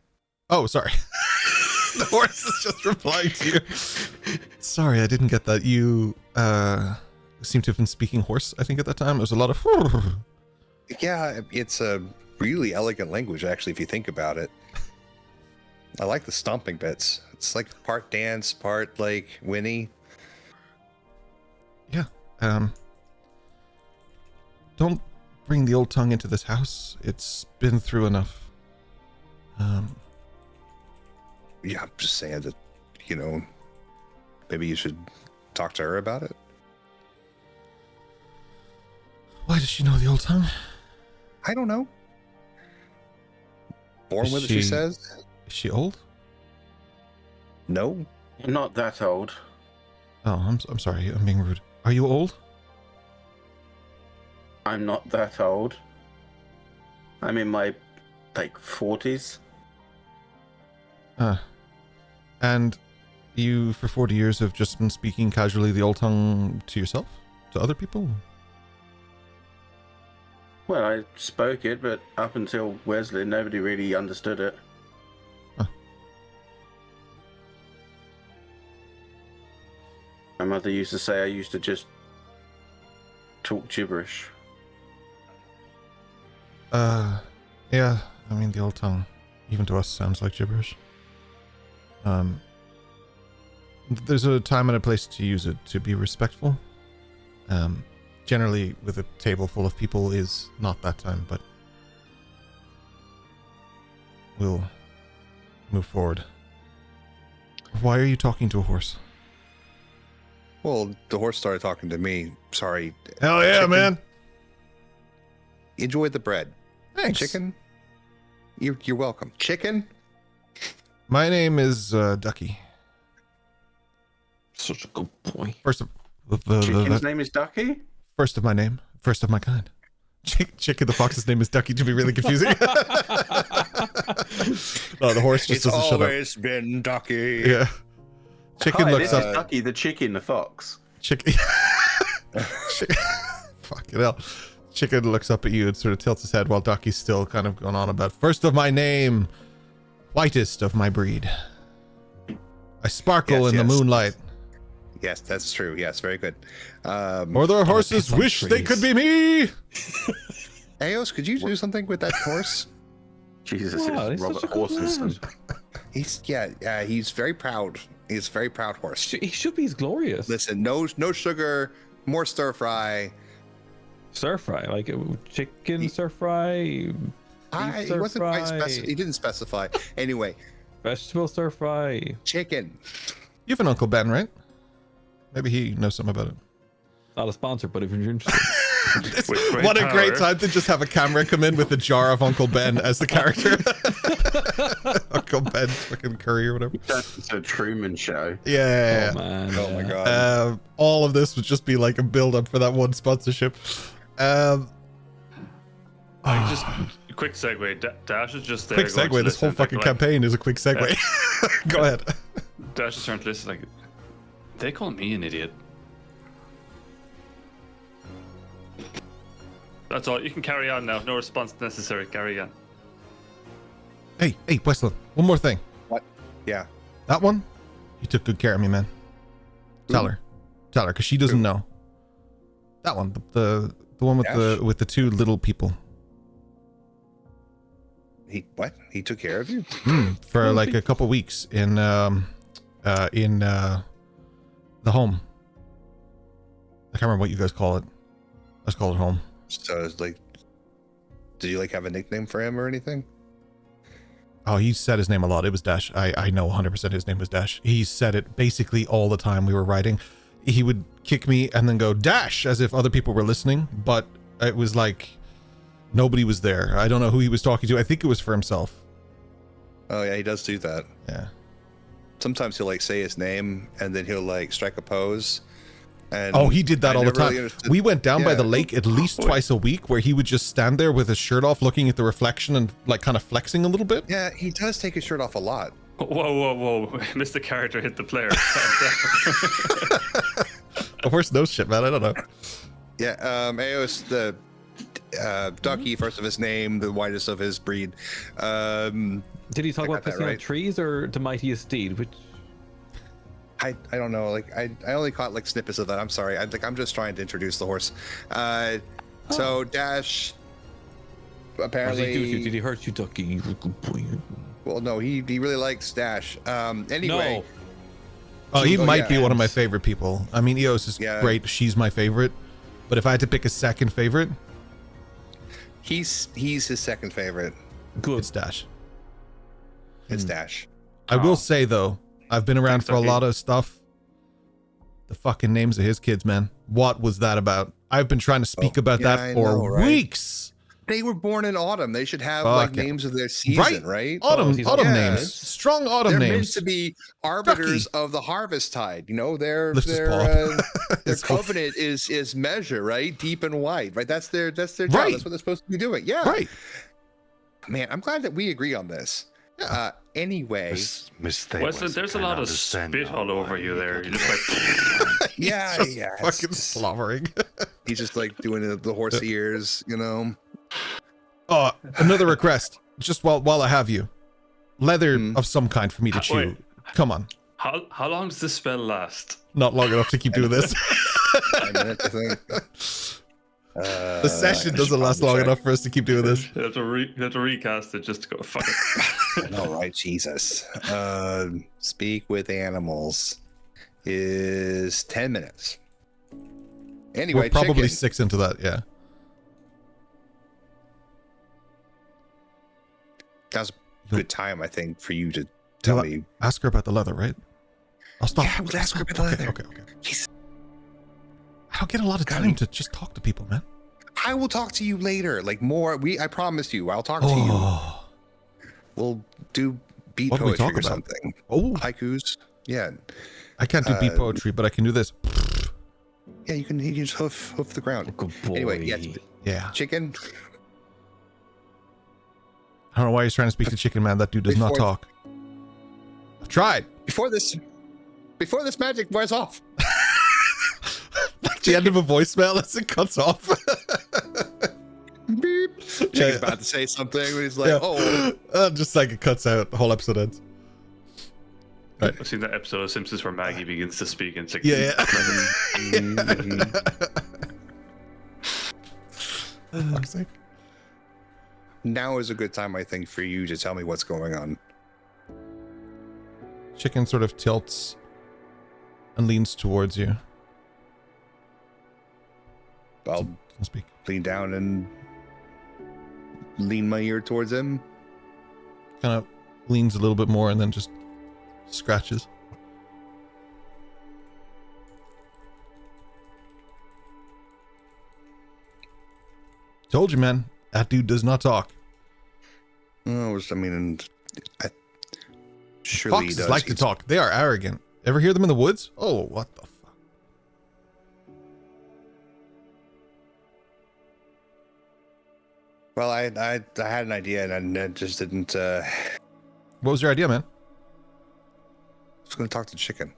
Oh, sorry. The horse is just replying to you. Sorry, I didn't get that. You seem to have been speaking horse, I think, at that time. It was a lot of... Yeah, it's a really elegant language, actually, if you think about it. I like the stomping bits. It's like part dance, part like Winnie. Yeah. Don't bring the old tongue into this house. It's been through enough. Yeah, I'm just saying that, maybe you should talk to her about it. Why does she know the old tongue? I don't know. Born with it, she says. Is she old? No. You're not that old. Oh, I'm sorry. I'm being rude. Are you old? I'm not that old. I'm in my, 40s. And you, for 40 years, have just been speaking casually the old tongue to yourself? To other people? Well, I spoke it, but up until Wesley, nobody really understood it. Huh. My mother used to say I used to just talk gibberish. Yeah, I mean, the old tongue, even to us, sounds like gibberish. There's a time and a place to use it to be respectful. Generally, with a table full of people is not that time, but we'll move forward. Why are you talking to a horse? Well, the horse started talking to me. Sorry. Hell yeah, Chicken. man! Enjoy the bread. Thanks. Chicken. You're welcome. Chicken. My name is Ducky. Such a good boy. First of Chicken's name is Ducky? first of my name, first of my kind. Chicken the fox's name is Ducky to be really confusing. No, the horse just doesn't shut up. Always been Ducky. Yeah. Chicken Hi, looks this up. is Ducky, the chicken, the fox. Chicken. Fucking hell. Chicken looks up at you and sort of tilts his head while Ducky's still kind of going on about first of my name, whitest of my breed. I sparkle Yes, in the yes. moonlight. Yes, that's true. Yes, very good. Or the horses piss on wish they trees. could be me. Eos, could you do something with that horse? Jesus, Wow, it's he's Robert such a good Horsonson. lad. He's very proud. He's a very proud horse. He should be glorious. Listen, no sugar, more stir fry. Stir fry, like chicken stir fry, He stir wasn't quite fry. he didn't specify. Anyway, vegetable stir fry. chicken. You have an Uncle Ben, right? Maybe he knows something about it. Not a sponsor, but if you're interested. With great What a great power. time to just have a camera come in with a jar of Uncle Ben as the character. Uncle Ben's fucking curry or whatever. It's a Truman Show. Yeah. Oh man. Oh my yeah. god. All of this would just be like a build up for that one sponsorship. Just quick segue. Dash is just there. Quick going to segue. This whole listen, fucking like, campaign is a quick segue. Go ahead. Dash is trying to listen. Like, they call me an idiot. That's all. You can carry on now. No response necessary. Carry on. Hey, Weslyn. One more thing. What? Yeah. That one, you took good care of me, man. Tell her, because she doesn't know. That one, the one with Dash? the two little people. He took care of you? For like a couple weeks in the home. I can't remember what you guys call it. Let's call it home. So it's like, did you like have a nickname for him or anything? Oh, he said his name a lot. It was Dash. I know 100% his name was Dash. He said it basically all the time we were writing. He would kick me and then go Dash as if other people were listening, but it was like nobody was there. I don't know who he was talking to. I think it was for himself. Oh yeah, he does do that. Yeah. Sometimes he'll like say his name and then he'll like strike a pose. And Oh, he did that I all the never really time. understood- We went down by Yeah. the lake at least twice a week where he would just stand there with his shirt off looking at the reflection and like kind of flexing a little bit. Yeah, he does take his shirt off a lot. Whoa. Mr. Character hit the player. The horse knows shit, man. I don't know. Yeah, Eos, the Ducky, first of his name, the whitest of his breed. Did he talk I about got that pissing on right. trees or the mightiest steed? Which I don't know. Like I only caught like snippets of that. I'm sorry. I'm just trying to introduce the horse. So Dash what did he do with you? apparently. Did he hurt you, Ducky? You good boy. Well, no, he really likes Dash. Anyway, No. Oh, he Oh, might yeah. be one of my favorite people. I mean, Eos is Yeah. great. She's my favorite. But if I had to pick a second favorite, he's his second favorite. Good. it's Dash. It's Dash. I will say though, I've been around Thanks, for a Ducky. lot of stuff. The fucking names of his kids, man. What was that about? I've been trying to speak about yeah, that I for know, right? weeks. They were born in autumn. They should have like Fuck yeah. names of their season, right? Autumn, he's autumn yeah, names. it's- Strong autumn They're names. meant to be arbiters of the harvest tide. You know, their Lift his their paw. their His hoof. covenant is measure, right? Deep and wide, right? That's their job. Right. That's what they're supposed to be doing. Yeah. Right. Man, I'm glad that we agree on this. Anyway, Mistake. Wesley, there's a lot of spit all over you there. You're just like, yeah, Just yeah. fucking it's- slobbering. He's just like doing the horse ears, you know. Oh, another request. Just while I have you. Leather of some kind for me to chew. Wait. Come on. How long does this spell last? Not long enough to keep doing this. 5 minutes, I think. The session doesn't last long enough for us to keep doing this. You have to recast it just to go, fuck it. All right, Jesus. Speak with animals is 10 minutes. Anyway, We're probably chicken. 6 into that, yeah. That's a good time, I think, for you to tell me. Ask her about the leather, right? I'll stop. Yeah, we'll ask her about the leather. Okay. Jesus. I don't get a lot of time to just talk to people, man. I will talk to you later. Like more. I promise you, I'll talk to Oh. you. We'll do beat What do we poetry talk or about? something. Oh. Haikus. Yeah. I can't do beat poetry, but I can do this. Yeah, you can just hoof the ground. Good boy. Anyway, yeah. Yeah. Chicken. I don't know why he's trying to speak to Chicken Man. That dude does not Before- talk. I've tried. Before this magic wears off. The end of a voicemail as it cuts off. Beep. Chicken's about to say something, and he's like, Yeah. "Oh, Just like it cuts out, the whole episode ends. Right. I've seen that episode of Simpsons where Maggie begins to speak in 6 Yeah. Fuck's sake. now is a good time, I think, for you to tell me what's going on." Chicken sort of tilts and leans towards you. I'll Don't speak. lean down and lean my ear towards him. Kind of leans a little bit more and then just scratches. Told you, man. That dude does not talk. Oh, I mean, surely he Foxes does. like to talk. They are arrogant. Ever hear them in the woods? Oh, what the fuck? Well, I had an idea, and I just didn't. I What was your idea, man? was going to talk to Chicken.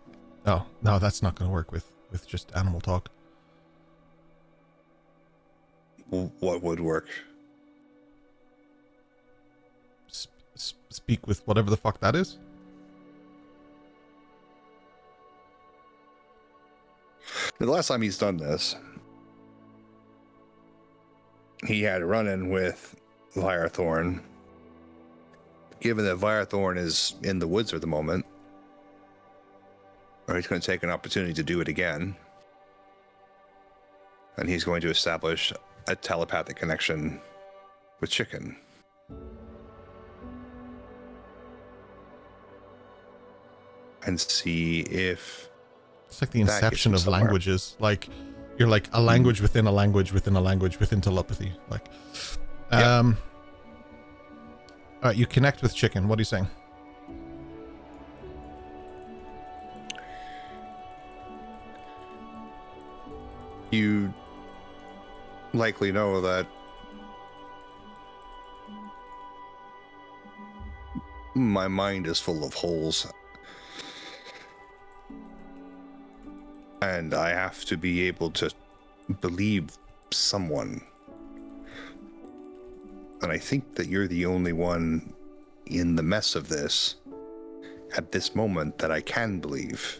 Oh, no, that's not going to work with just animal talk. What would work? Speak with whatever the fuck that is? The last time he's done this, he had a run-in with Firethorn. Given that Firethorn is in the woods at the moment, or he's going to take an opportunity to do it again, and he's going to establish a telepathic connection with Chicken. And see if It's like the that gets inception him of somewhere. languages. Like, you're like a language within a language within a language within telepathy. Like, Yeah. all right, you connect with Chicken. What are you saying? you likely know that my mind is full of holes. And I have to be able to believe someone. And I think that you're the only one in the mess of this at this moment that I can believe.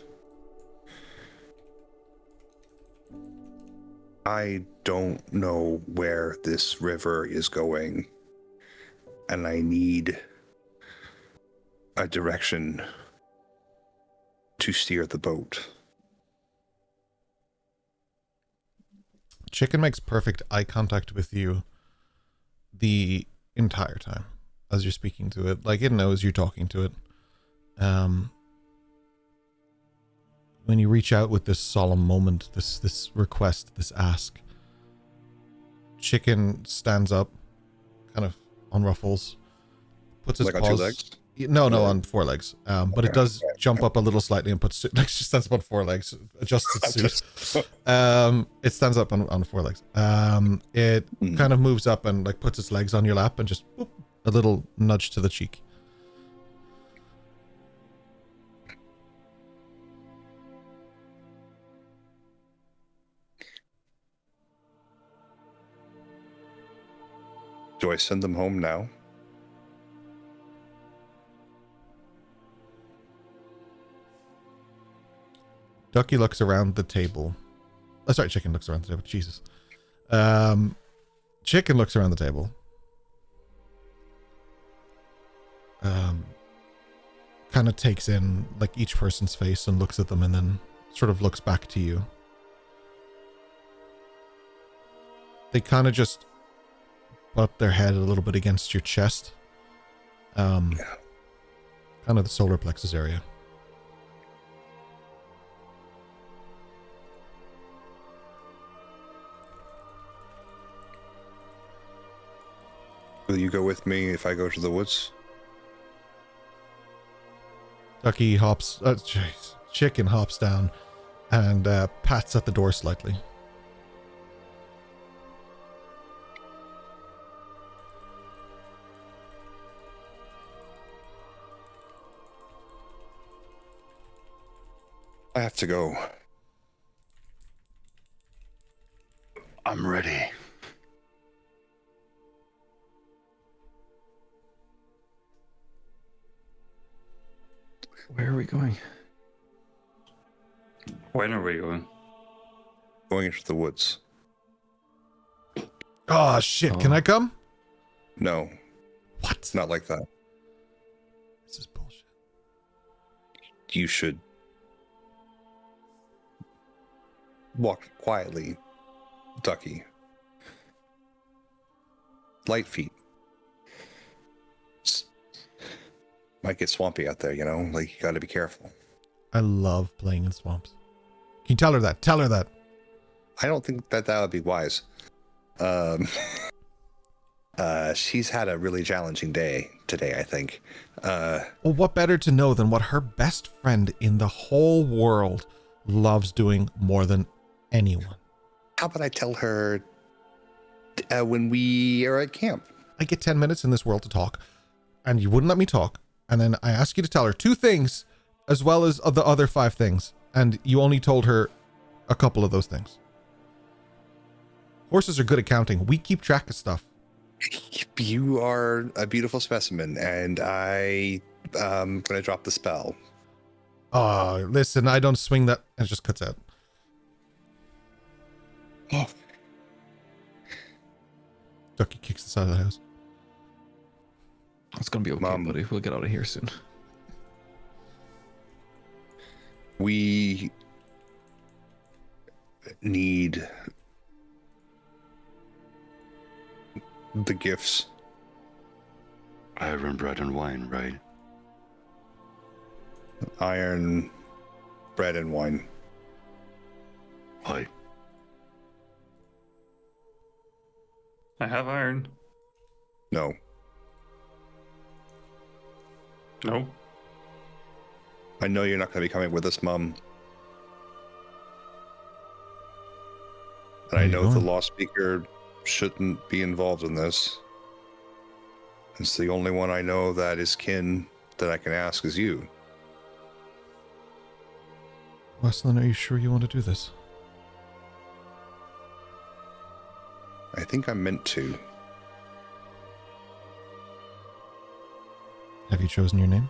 I don't know where this river is going, and I need a direction to steer the boat. Chicken makes perfect eye contact with you the entire time as you're speaking to it. Like, it knows you're talking to it. When you reach out with this solemn moment, this request, this ask, Chicken stands up, kind of unruffles, puts his Like on paws. two legs? No, on 4 legs. But it does jump up a little slightly and puts like just stands up on 4 legs, adjusts its suit. It stands up on 4 legs. It kind of moves up and like puts its legs on your lap and just whoop, a little nudge to the cheek. Do I send them home now? Ducky looks around the table. Oh, sorry, Chicken looks around the table. Jesus. Chicken looks around the table. Kind of takes in like each person's face and looks at them and then sort of looks back to you. They kind of just butt their head a little bit against your chest. Kind of the solar plexus area. Will you go with me if I go to the woods? Ducky hops, Chicken hops down and pats at the door slightly. I have to go. I'm ready. Where are we going? When are we going? Going into the woods. Oh, shit. Can I come? No, What? not like that. This is bullshit. You should walk quietly, Ducky. Light feet. Might get swampy out there, you know? Like, you gotta be careful. I love playing in swamps. Can you tell her that? Tell her that. I don't think that would be wise. She's had a really challenging day today, I think. Well, what better to know than what her best friend in the whole world loves doing more than anyone? How about I tell her when we are at camp? I get 10 minutes in this world to talk, and you wouldn't let me talk. And then I ask you to tell her 2 things, as well as the other 5 things. And you only told her a couple of those things. Horses are good at counting. We keep track of stuff. You are a beautiful specimen, and I'm gonna drop the spell. Oh, listen, I don't swing that. It just cuts out. Oh. Ducky kicks the side of the house. It's gonna be okay, Mom. buddy. We'll get out of here soon. We need the gifts. Iron, bread, and wine, right? Iron, bread, and wine. Why? I have iron. No. No. I know you're not going to be coming with us, Mum. And Where I are you know the going? law speaker shouldn't be involved in this. It's the only one I know that is kin that I can ask is you. Weslyn, are you sure you want to do this? I think I'm meant to. Have you chosen your name?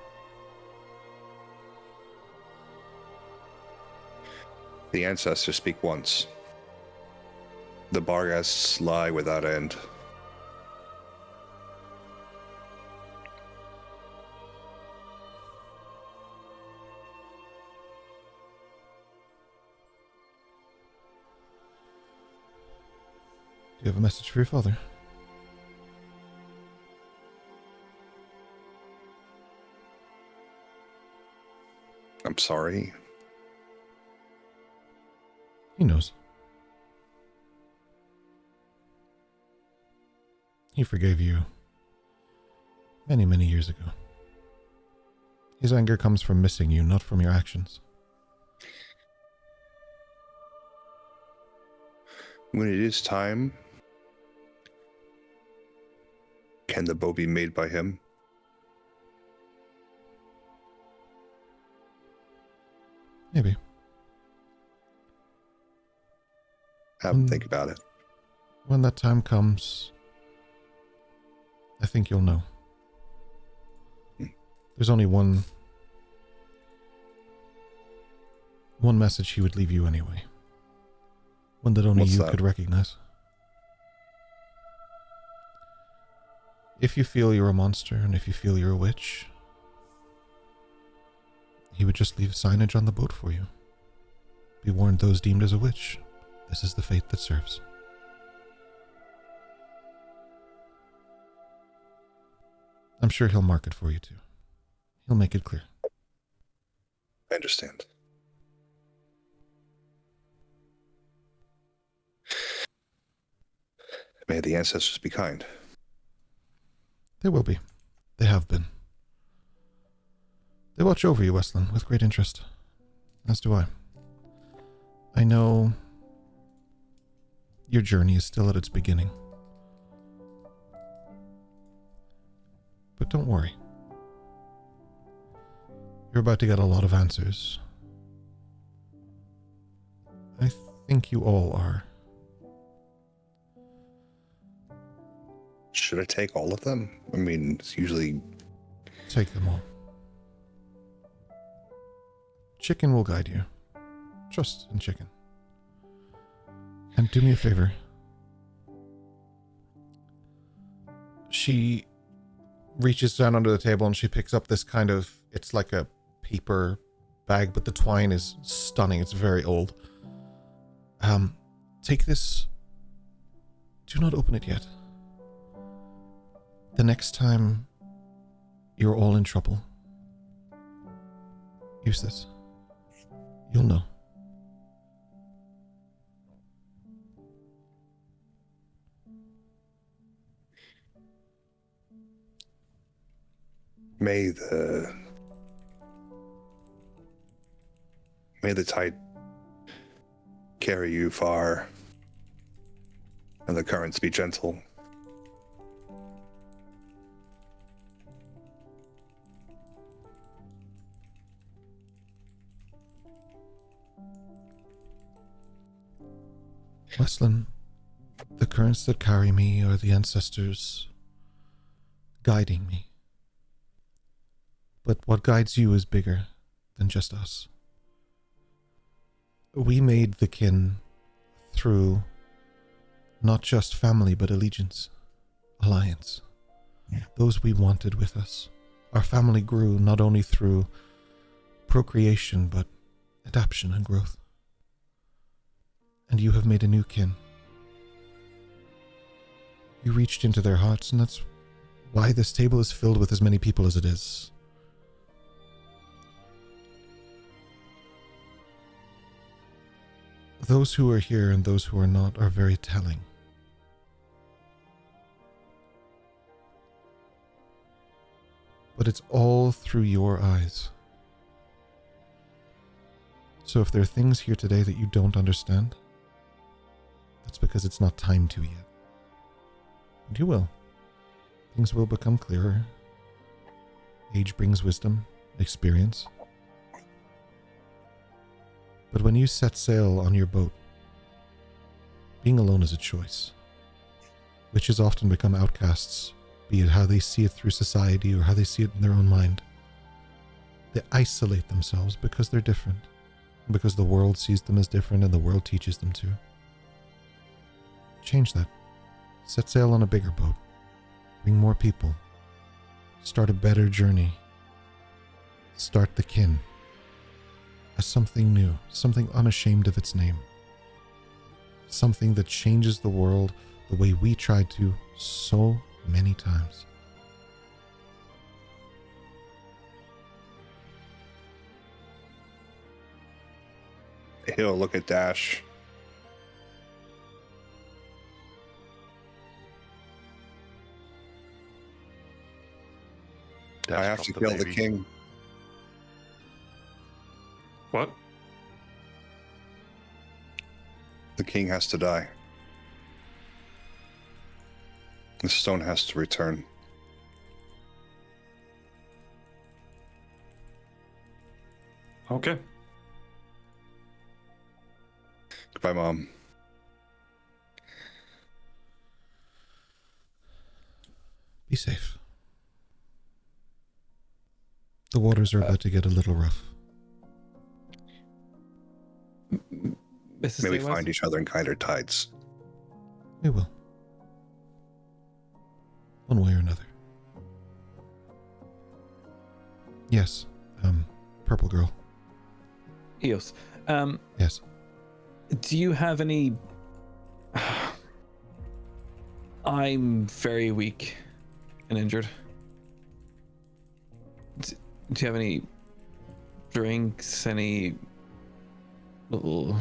The ancestors speak once. The Barghasts lie without end. Do you have a message for your father? I'm sorry. He knows. He forgave you many, many years ago. His anger comes from missing you, not from your actions. When it is time, can the bow be made by him? Maybe. Have him think about it. When that time comes, I think you'll know. There's only one message he would leave you anyway. One that only What's you that? could recognize. If you feel you're a monster and if you feel you're a witch, he would just leave signage on the boat for you. Be warned, those deemed as a witch, this is the fate that serves. I'm sure he'll mark it for you too. He'll make it clear. I understand. May the ancestors be kind. They will be. They have been. They watch over you, Weslyn, with great interest. As do I. I know your journey is still at its beginning. But don't worry. You're about to get a lot of answers. I think you all are. Should I take all of them? I mean, it's usually... Take them all. Chicken will guide you. Trust in Chicken. And do me a favor. She reaches down under the table and she picks up this kind of... It's like a paper bag, but the twine is stunning. It's very old. Take this. Do not open it yet. The next time you're all in trouble, use this. You'll know. May the tide carry you far, and the currents be gentle. Weslyn, the currents that carry me are the ancestors guiding me. But what guides you is bigger than just us. We made the kin through not just family, but allegiance, alliance. Those we wanted with us. Our family grew not only through procreation, but adaptation and growth. And you have made a new kin. You reached into their hearts, and that's why this table is filled with as many people as it is. Those who are here and those who are not are very telling. But it's all through your eyes. So if there are things here today that you don't understand, that's because it's not time to yet. And you will. Things will become clearer. Age brings wisdom, experience. But when you set sail on your boat, being alone is a choice. Witches often become outcasts, be it how they see it through society or how they see it in their own mind. They isolate themselves because they're different, because the world sees them as different and the world teaches them to. Change that. Set sail on a bigger boat. Bring more people. Start a better journey. Start the kin. As something new, something unashamed of its name. Something that changes the world the way we tried to so many times. He'll look at Dash. I have to kill the king. What? The king has to die. The stone has to return. Okay. Goodbye, Mom. Be safe. The waters are about to get a little rough. Mrs. May we Daywise? find each other in kinder tides. We will. One way or another. Yes. Purple girl. Eos. Yes. Do you have any... I'm very weak and injured. Do you have any drinks, any little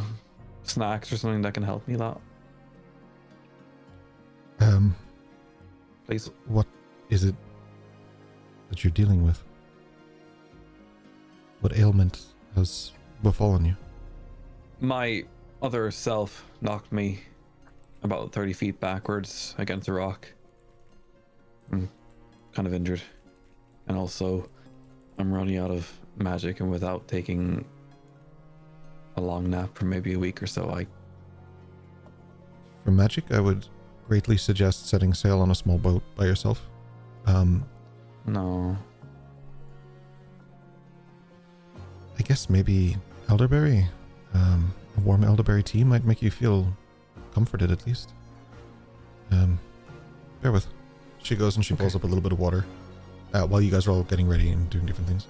snacks or something that can help me out? Please. What is it that you're dealing with? What ailment has befallen you? My other self knocked me about 30 feet backwards against a rock. I'm kind of injured. And also, I'm running out of magic, and without taking a long nap for maybe a week or so, For magic, I would greatly suggest setting sail on a small boat by yourself. No. I guess maybe elderberry. A warm elderberry tea might make you feel comforted at least. Bear with. She goes and she pulls up a little bit of water while you guys are all getting ready and doing different things.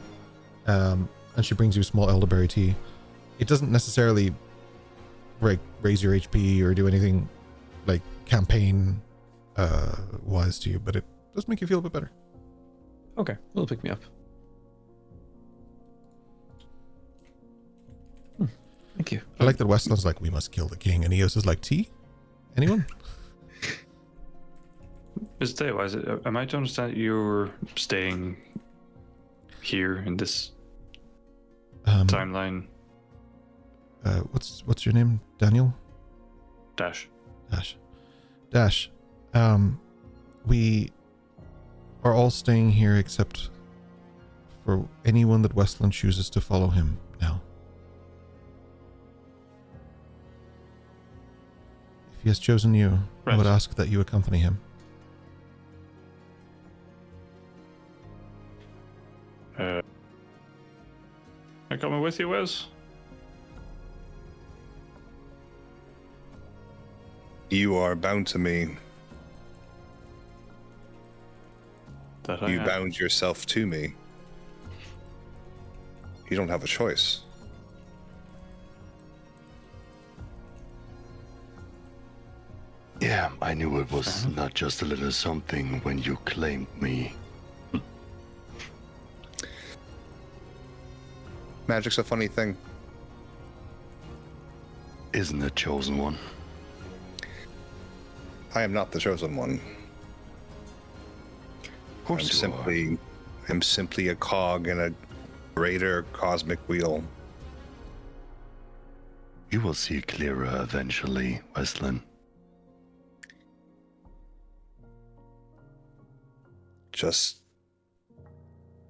And she brings you small elderberry tea. It doesn't necessarily raise your HP or do anything like campaign wise to you, but it does make you feel a bit better. Okay, it'll pick me up. Thank you. I like that Weslyn's like, we must kill the king, and Eos is like, tea? Anyone? Mr. Daywise, am I to understand you're staying here in this timeline? What's your name? Daniel? Dash. Dash. We are all staying here except for anyone that Weslyn chooses to follow him now. If he has chosen you, I would ask that you accompany him. I coming with you, Wes? You are bound to me. That You bound yourself to me. You don't have a choice. Yeah, I knew it was not just a little something when you claimed me. Magic's a funny thing. Isn't the chosen one? I am not the chosen one. Of course I'm simply a cog in a greater cosmic wheel. You will see clearer eventually, Weslyn. Just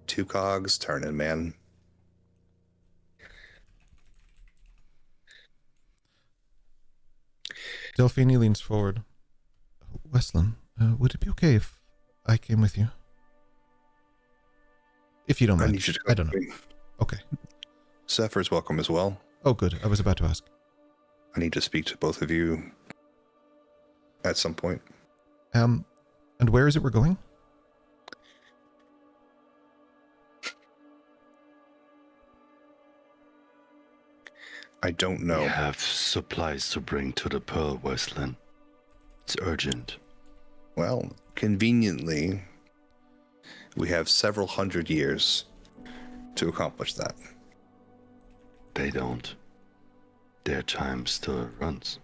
two cogs turning, man. Delphine leans forward. Weslyn, would it be okay if I came with you? If you don't mind. I don't know. Okay. Zephyr's welcome as well. Oh, good. I was about to ask. I need to speak to both of you at some point. And where is it we're going? I don't know. We have supplies to bring to the Pearl, Weslyn. It's urgent. Well, conveniently, we have several hundred years to accomplish that. They don't. Their time still runs.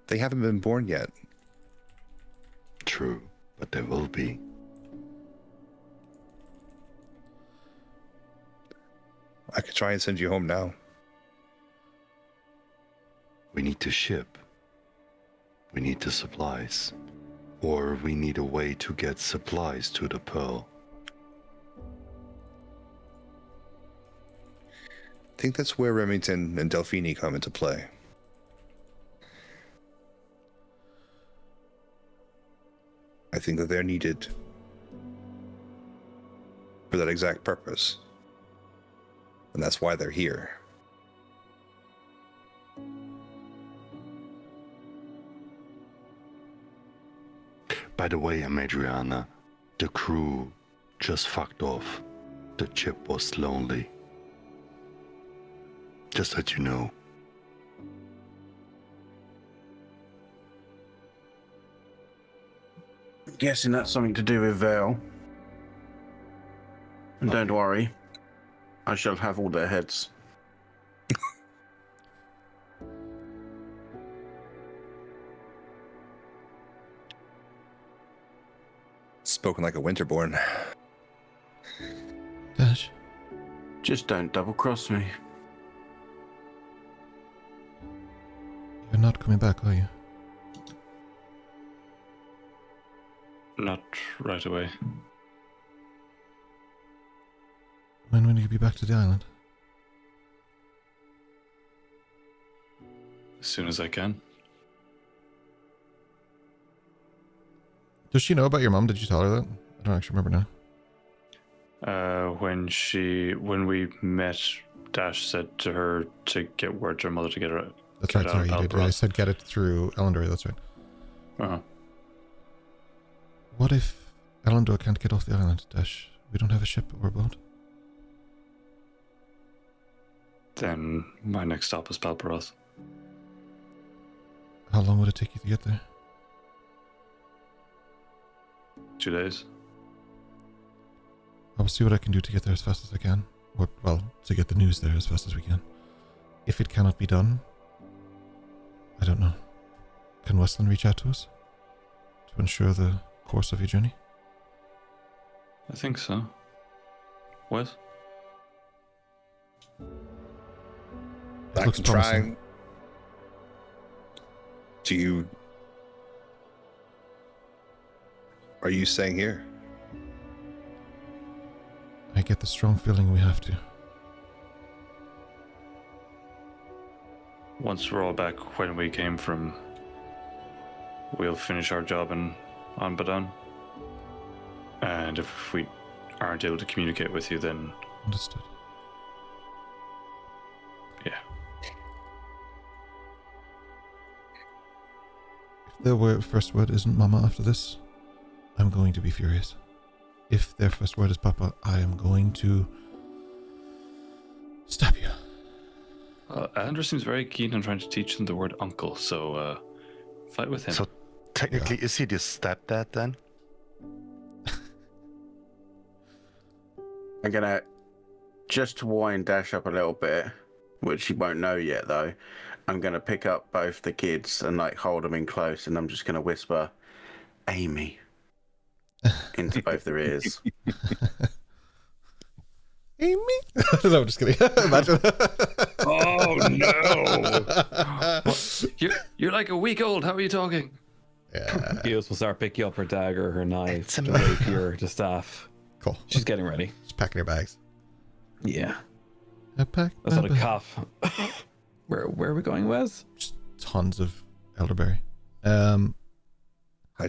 They haven't been born yet. True, but there will be. I could try and send you home now. We need to ship. We need the supplies. Or we need a way to get supplies to the Pearl. I think that's where Remington and Delphine come into play. I think that they're needed for that exact purpose. And that's why they're here. By the way, Amadriana, the crew just fucked off. The ship was lonely. Just that you know. Guessing that's something to do with Val. And don't worry, I shall have all their heads. Spoken like a Winterborn. Dash, Just don't double-cross me. you're not coming back, are you? Not right away. When will you be back to the island? As soon as I can. Does she know about your mom? Did you tell her that? I don't actually remember now. When we met, Dash said to her to get word to her mother to get her. That's get right, out sorry, of you did. Palperos. I said get it through Elendor, that's right. Uh-huh. What if Elendor can't get off the island, Dash? We don't have a ship or a boat. Then my next stop is Palperos. How long would it take you to get there? 2 days. I will see what I can do to get there as fast as I can. Well, to get the news there as fast as we can. If it cannot be done, I don't know. Can Weslyn reach out to us to ensure the course of your journey? I think so. Wes? It I looks can promising. try. Do you... Are you staying here? I get the strong feeling we have to. Once we're all back when we came from, we'll finish our job in Anbudon. And if we aren't able to communicate with you, then Understood. yeah. If their first word isn't Mama after this, I'm going to be furious. If their first word is Papa, I am going to stab you. Andrew seems very keen on trying to teach them the word uncle, so fight with him. So technically, is he the stepdad then? I'm gonna just wind Dash up a little bit, which he won't know yet though. I'm gonna pick up both the kids and like hold them in close, and I'm just gonna whisper, "Amy," into both their ears. Amy? No, I'm just kidding. Imagine. Oh no! You're like a week old. How are you talking? Yeah. Eos will start picking up her dagger, her knife, It's a the rapier, the staff. Cool. She's getting ready. Just packing your bags. Yeah. I packed That's my not a bag. cough. Where are we going, Wes? Just tons of elderberry. I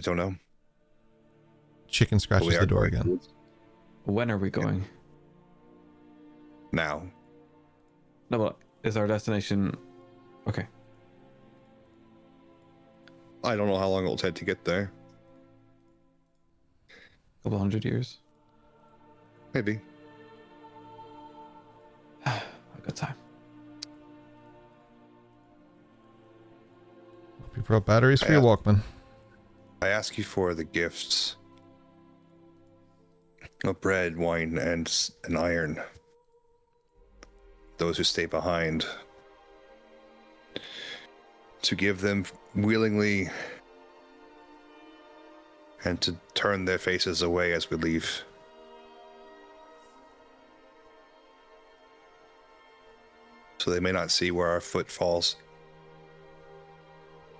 don't know. Chicken But scratches we the are door going again. When are we going? now. No, but is our destination... Okay. I don't know how long it'll take to get there. Couple 100 years. Maybe. A good time. Hope you brought batteries for your Yeah. Walkman. I ask you for the gifts of bread, wine, and iron. Those who stay behind, to give them willingly and to turn their faces away as we leave. So they may not see where our foot falls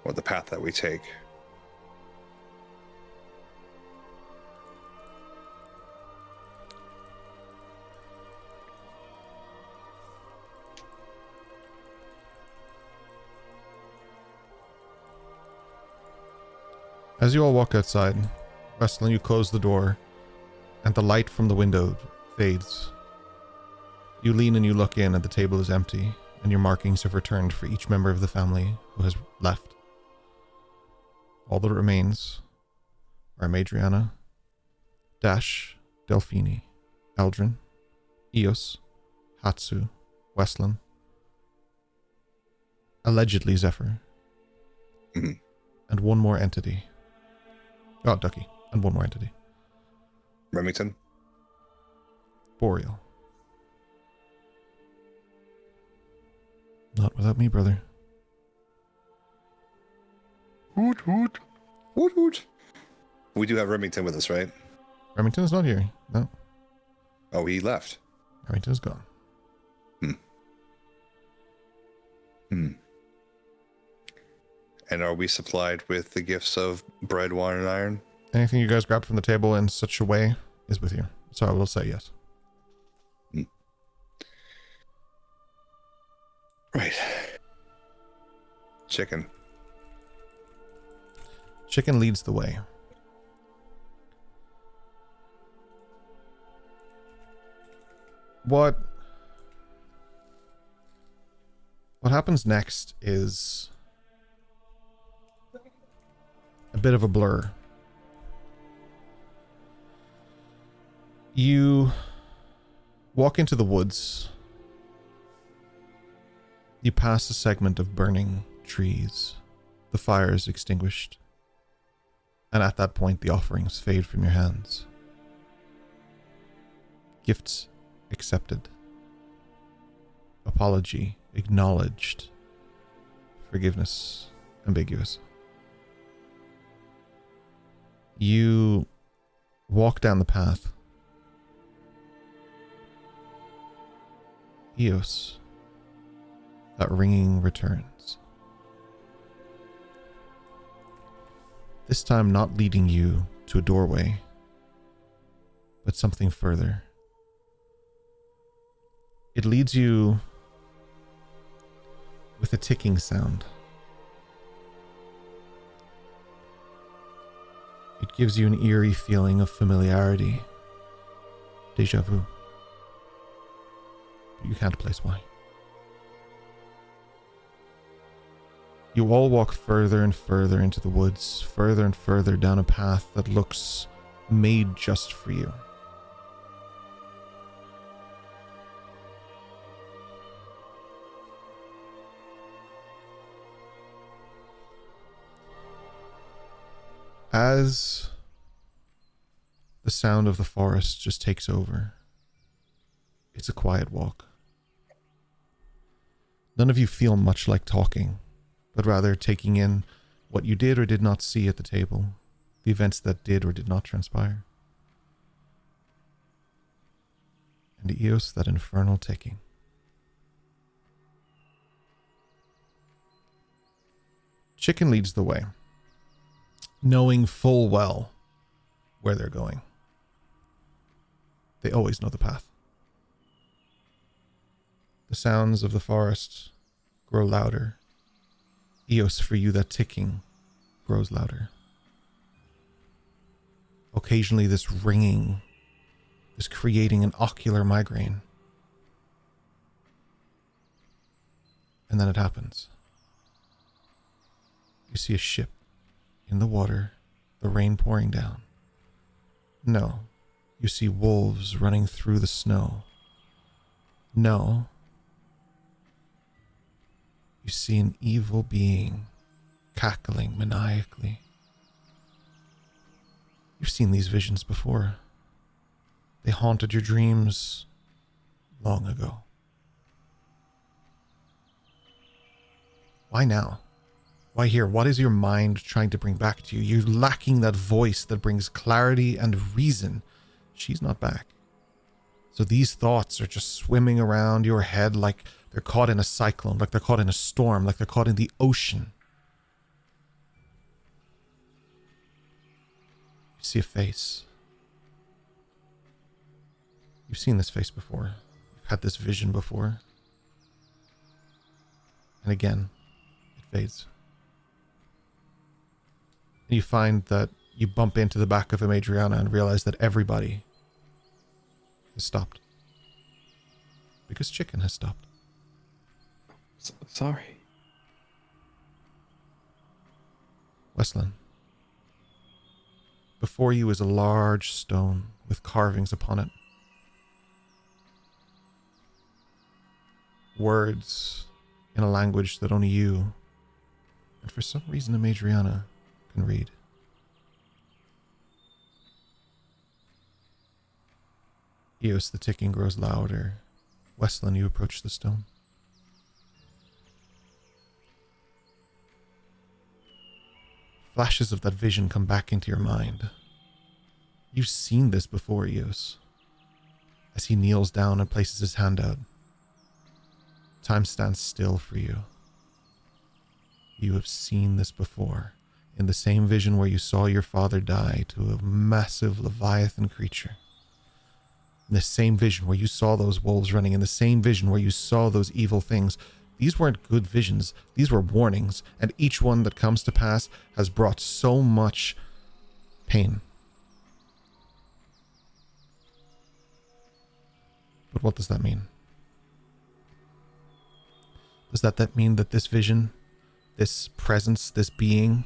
or the path that we take. As you all walk outside, Weslyn, you close the door, and the light from the window fades. You lean and you look in, and the table is empty, and your markings have returned for each member of the family who has left. All that remains are Madriana, Dash, Delphini, Eldrin, Eos, Hatsu, Weslyn, allegedly Zephyr, and one more entity. Oh, Ducky, and one more entity. Remington? Boreal. Not without me, brother. Hoot, hoot. Hoot, hoot. We do have Remington with us, right? Remington's not here. No, Oh, he left. Remington's gone. And are we supplied with the gifts of bread, wine, and iron? Anything you guys grabbed from the table in such a way is with you. So I will say yes. Right. Chicken. Chicken leads the way. What happens next is a bit of a blur. You walk into the woods. You pass a segment of burning trees. The fire is extinguished. And at that point, the offerings fade from your hands. Gifts accepted. Apology acknowledged. Forgiveness ambiguous. You walk down the path. Eos. That ringing returns. This time not leading you to a doorway, but something further. It leads you with a ticking sound. It gives you an eerie feeling of familiarity. Deja vu. But you can't place why. You all walk further and further into the woods, further and further down a path that looks made just for you. As the sound of the forest just takes over, it's a quiet walk. None of you feel much like talking, but rather taking in what you did or did not see at the table, the events that did or did not transpire. And Eos, that infernal ticking. Chicken leads the way, knowing full well where they're going. They always know the path. The sounds of the forest grow louder. Eos, for you, that ticking grows louder. Occasionally this ringing is creating an ocular migraine. And then it happens. You see a ship in the water, the rain pouring down. No, you see wolves running through the snow. No, you see an evil being cackling maniacally. You've seen these visions before. They haunted your dreams long ago. Why now? Why here? What is your mind trying to bring back to you? You're lacking that voice that brings clarity and reason. She's not back. So these thoughts are just swimming around your head like they're caught in a cyclone, like they're caught in a storm, like they're caught in the ocean. You see a face. You've seen this face before. You've had this vision before. And again, it fades. And you find that you bump into the back of a Madriana and realize that everybody has stopped. Because chicken has stopped. Sorry. Weslyn. Before you is a large stone with carvings upon it. Words in a language that only you, and for some reason Amadriana, can read. Eos, the ticking grows louder. Weslyn, you approach the stone. Flashes of that vision come back into your mind. You've seen this before, Eos. As he kneels down and places his hand out, time stands still for you. You have seen this before, in the same vision where you saw your father die to a massive Leviathan creature. In the same vision where you saw those wolves running, in the same vision where you saw those evil things. These weren't good visions, these were warnings, and each one that comes to pass has brought so much pain. But what does that mean? Does that mean that this vision, this presence, this being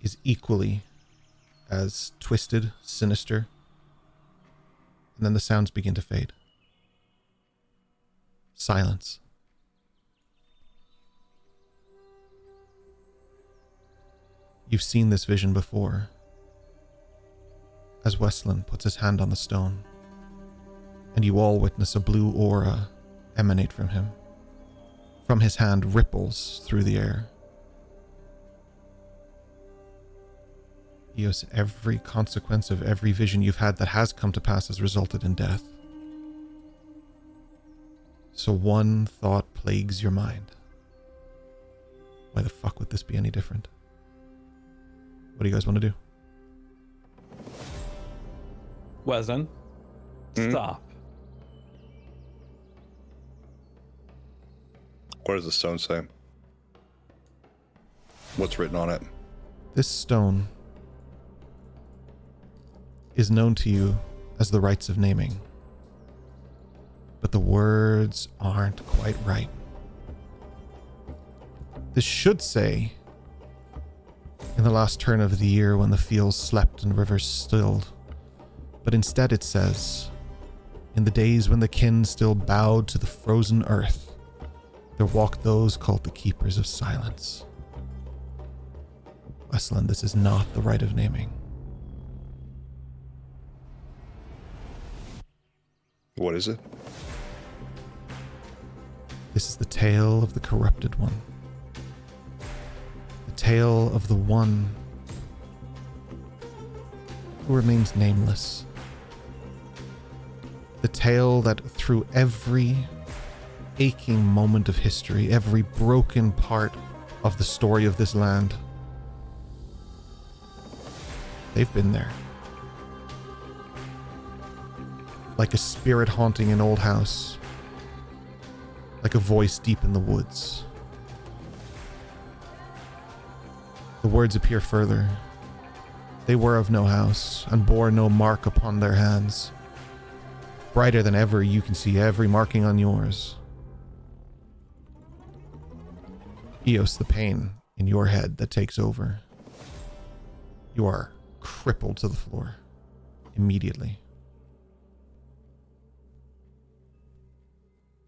is equally as twisted, sinister? And then the sounds begin to fade. Silence. You've seen this vision before. As Weslyn puts his hand on the stone, and you all witness a blue aura emanate from him. From his hand ripples through the air. Eos, every consequence of every vision you've had that has come to pass has resulted in death. So one thought plagues your mind. Why the fuck would this be any different? What do you guys want to do? Weslyn, stop. What does the stone say? What's written on it? This stone is known to you as the rites of naming. But the words aren't quite right. This should say, in the last turn of the year when the fields slept and rivers stilled. But instead it says, in the days when the kin still bowed to the frozen earth, there walked those called the Keepers of Silence. Weslyn, this is not the rite of naming. What is it? This is the tale of the corrupted one. The tale of the one who remains nameless. The tale that through every aching moment of history, every broken part of the story of this land, they've been there. Like a spirit haunting an old house. Like a voice deep in the woods. The words appear further. They were of no house, and bore no mark upon their hands. Brighter than ever, you can see every marking on yours. Eos, the pain in your head that takes over. You are crippled to the floor. Immediately.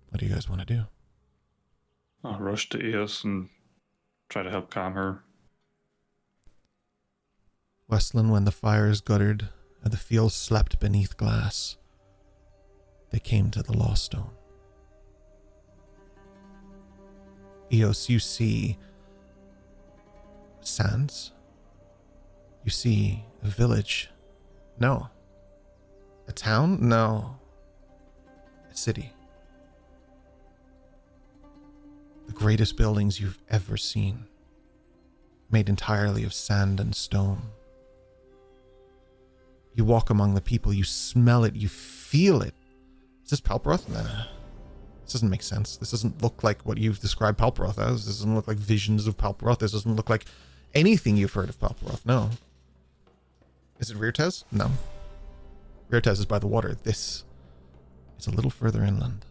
What do you guys want to do? I'll rush to Eos and try to help calm her. Weslyn, when the fires guttered and the fields slept beneath glass, they came to the Lost Stone. Eos, you see sands. You see a village. No. A town? No. A city. The greatest buildings you've ever seen, made entirely of sand and stone. You walk among the people, you smell it, you feel it. Is this Palproth? Nah. This doesn't make sense. This doesn't look like what you've described Palproth as. This doesn't look like visions of Palproth. This doesn't look like anything you've heard of Palproth. No. Is it Rirtez? No. Rirtez is by the water. This is a little further inland.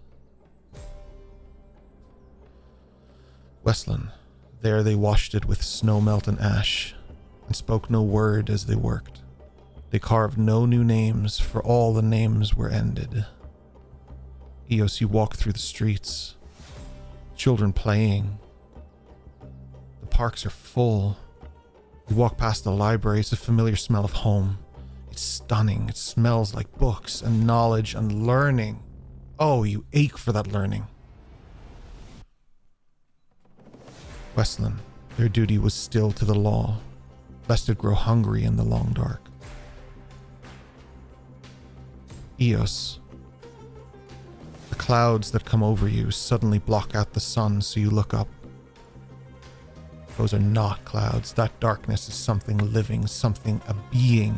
Weslyn, there they washed it with snow melt and ash, and spoke no word as they worked. They carved no new names, for all the names were ended. Eos, you walk through the streets, children playing. The parks are full. You walk past the library, it's a familiar smell of home. It's stunning. It smells like books and knowledge and learning. Oh, you ache for that learning. Weslyn, their duty was still to the law, lest it grow hungry in the long dark. Eos, the clouds that come over you suddenly block out the sun, so you look up. Those are not clouds. That darkness is something living, something, a being.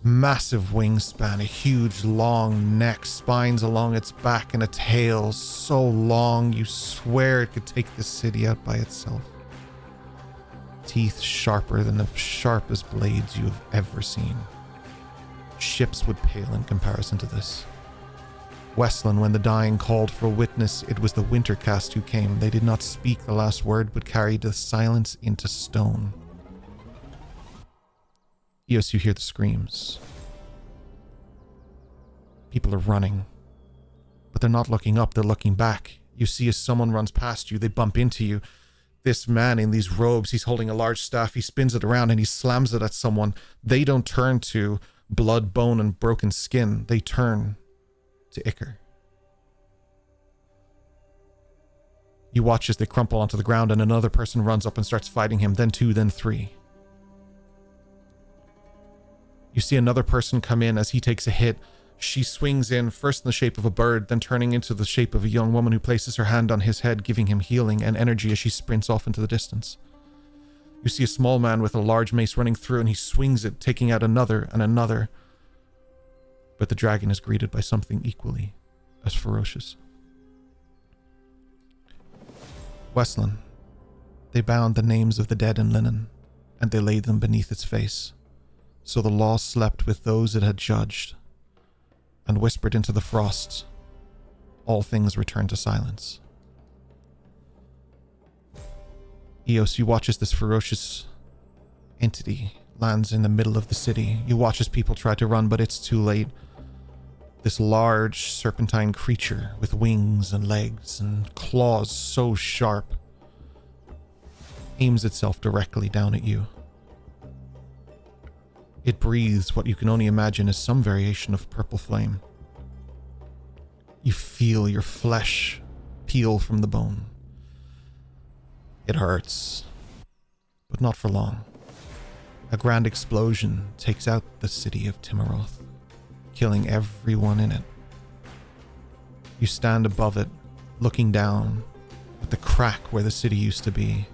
Massive wingspan, a huge long neck, spines along its back, and a tail so long you swear it could take the city out by itself. Teeth sharper than the sharpest blades you have ever seen. Ships would pale in comparison to this. Weslyn, when the dying called for a witness, it was the Wintercast who came. They did not speak the last word, but carried the silence into stone. Eos, you hear the screams. People are running, but they're not looking up, they're looking back. You see as someone runs past you, they bump into you. This man in these robes, he's holding a large staff, he spins it around and he slams it at someone. They don't turn to blood, bone, and broken skin. They turn to Iker. You watch as they crumple onto the ground and another person runs up and starts fighting him, then two, then three. You see another person come in as he takes a hit. She swings in, first in the shape of a bird, then turning into the shape of a young woman who places her hand on his head, giving him healing and energy as she sprints off into the distance. You see a small man with a large mace running through, and he swings it, taking out another and another. But the dragon is greeted by something equally as ferocious. Weslyn, they bound the names of the dead in linen, and they laid them beneath its face. So the law slept with those it had judged, and whispered into the frosts, all things returned to silence. Eos, you watch as this ferocious entity lands in the middle of the city. You watch as people try to run, but it's too late. This large serpentine creature with wings and legs and claws so sharp aims itself directly down at you. It breathes what you can only imagine is some variation of purple flame. You feel your flesh peel from the bone. It hurts, but not for long. A grand explosion takes out the city of Timaroth, killing everyone in it. You stand above it, looking down at the crack where the city used to be.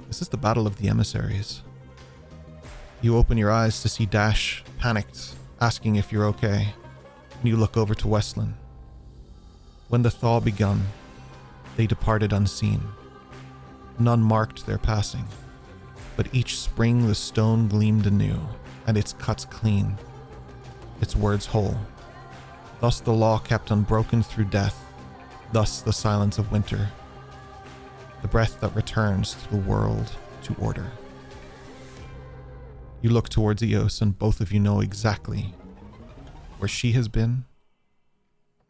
This is the Battle of the Emissaries. You open your eyes to see Dash, panicked, asking if you're okay, and you look over to Weslyn. When the thaw begun, they departed unseen. None marked their passing, but each spring the stone gleamed anew, and its cuts clean, its words whole. Thus the law kept unbroken through death, thus the silence of winter, the breath that returns to the world to order. You look towards Eos, and both of you know exactly where she has been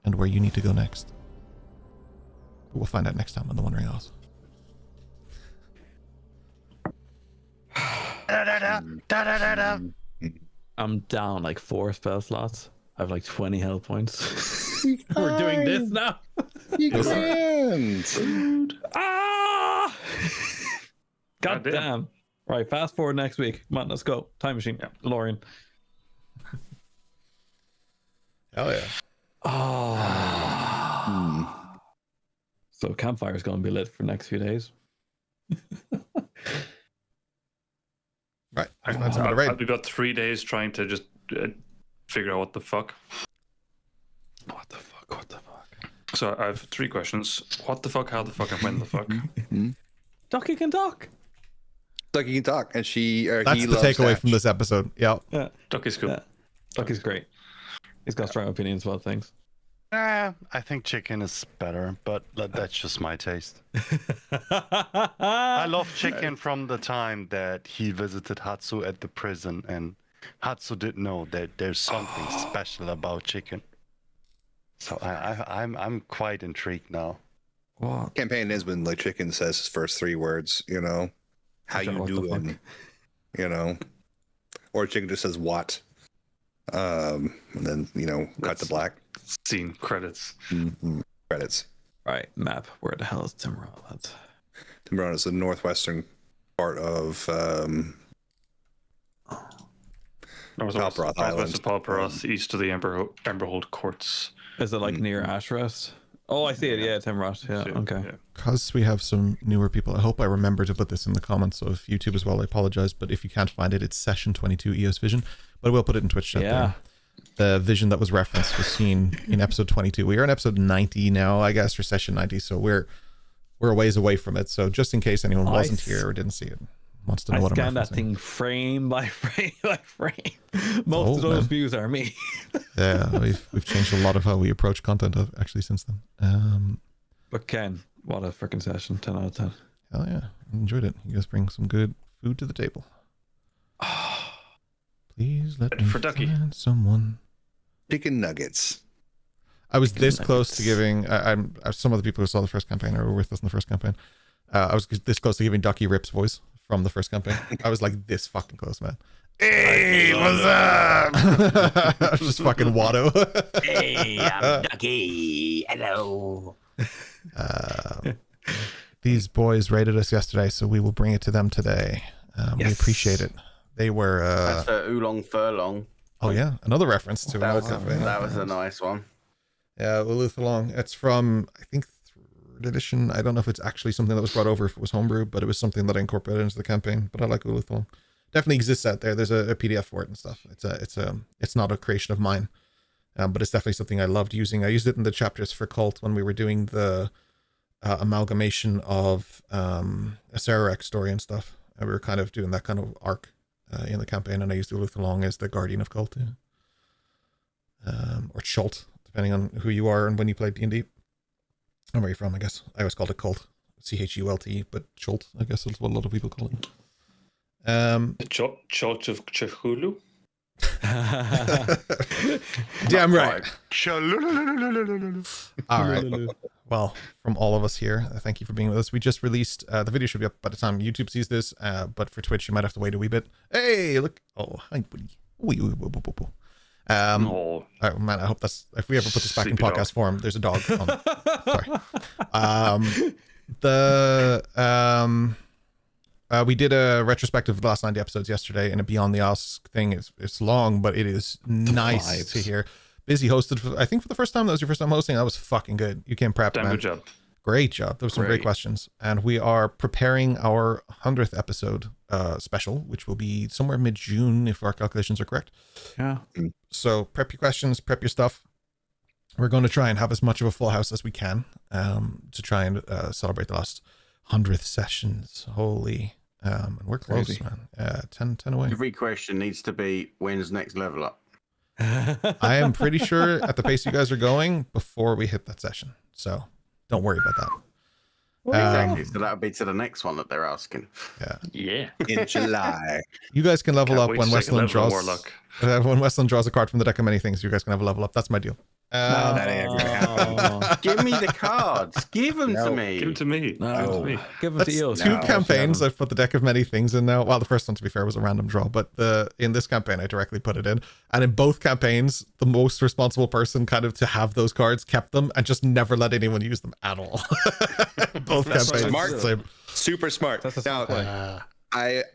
and where you need to go next. But we'll find out next time on The Wandering Isles. I'm down like 4 spell slots. I have like 20 health points. We're doing this now. You can't. Ah! God damn. Right, fast forward next week. Come on, let's go. Time machine. Yeah, DeLorean. Hell yeah. Oh. So campfire is going to be lit for the next few days. Right. We've got 3 days trying to just figure out what the fuck. What the fuck? So I have 3 questions. What the fuck, how the fuck, and when the fuck? Ducky can talk. Ducky can talk, and she. That's the takeaway from this episode. Yeah. Ducky's cool. Yeah. Ducky's great. He's got strong opinions about things. I think chicken is better, but that's just my taste. I I love chicken from the time that he visited Hatsu at the prison, and Hatsu didn't know that there's something special about chicken. So I'm quite intrigued now. What? Campaign is when like chicken says his first 3 words, you know, how Okay, you what the doing, you know, or chicken just says what, and then cut to black. Scene credits. Credits. All right, map. Where the hell is Timron? Timron is the northwestern part of Palproth Island. Of Palproth, east of the Emberhold Courts. Is it like near Ashrest? Oh, I see it. Yeah, Timrot. Yeah. Okay. Yeah. Because we have some newer people, I hope I remember to put this in the comments. So if YouTube as well, I apologize. But if you can't find it, it's session 22 EOS Vision. But I will put it in Twitch chat there. The vision that was referenced was seen in episode 22. We are in episode 90 now, I guess, or session 90. So we're a ways away from it. So just in case anyone wasn't here or didn't see it, wants to know what I'm scanned that referencing. thing frame by frame by frame. Most of those views are me. Yeah, we've changed a lot of how we approach content actually since then. But Ken, what a freaking session! 10 out of 10. Hell yeah, enjoyed it. You guys bring some good food to the table. Please let me For Ducky. find someone. Chicken nuggets. I was this close to giving. I'm some of the people who saw the first campaign or were with us in the first campaign. I was this close to giving Ducky Rip's voice from the first campaign. I was like this fucking close, man. Hey, what's up? I was just fucking Watto. Hey, I'm Ducky. Hello. These boys rated us yesterday, so we will bring it to them today. We appreciate it. They were. That's Oolong Furlong. Oh yeah, another reference to That an was, old campaign. that was a nice one. Yeah, Ulith Along. It's from, I think, 3rd edition. I don't know if it's actually something that was brought over if it was homebrew, but it was something that I incorporated into the campaign. But I like Ulith Along. Definitely exists out there. There's a PDF for it and stuff. It's not a creation of mine, but it's definitely something I loved using. I used it in the chapters for Cult when we were doing the amalgamation of a Sararek story and stuff. And we were kind of doing that kind of arc in the campaign, and I used Ulith Along as the guardian of Cult, or Chult, depending on who you are and when you play D&D. And where you're from, I guess. I always called it Cult. C-H-U-L-T, but Chult, I guess is what a lot of people call it. The Church of Chihulu? Damn right. All right. Well, from all of us here, thank you for being with us. We just released, the video should be up by the time YouTube sees this, but for Twitch, you might have to wait a wee bit. Hey, look. Oh, hi, buddy. Oh, man, I hope that's, if we ever put this back in podcast form, there's a dog on. Sorry. We did a retrospective of the last 90 episodes yesterday, and a Beyond the Ask thing. It's long, but it is nice to hear. Busy hosted, I think for the first time. That was your first time hosting. That was fucking good. You came prepped, man. Good job. Great job. There were some great questions. And we are preparing our 100th episode special, which will be somewhere mid-June, if our calculations are correct. Yeah. So prep your questions, prep your stuff. We're going to try and have as much of a full house as we can to try and celebrate the last 100th sessions. Holy. And we're close, Crazy. man. 10 away. Every question needs to be, when's next level up? I am pretty sure at the pace you guys are going before we hit that session. So don't worry about that. Exactly. So that'll be to the next one that they're asking. Yeah. In July. You guys can level up Wait when to take a Weslyn level of draws. Warlock. When Weslyn draws a card from the deck of many things, you guys can have a level up. That's my deal. That ain't ever gonna happen. Give me the cards. Give them to me. Give them to me. No. Give 'em to me. Give them That's to you. two campaigns. I've put the deck of many things in now. Well, the first one, to be fair, was a random draw, but in this campaign, I directly put it in. And in both campaigns, the most responsible person kind of to have those cards kept them and just never let anyone use them at all. Both campaigns. Smart. Same. Super smart. That's a Now, smart play.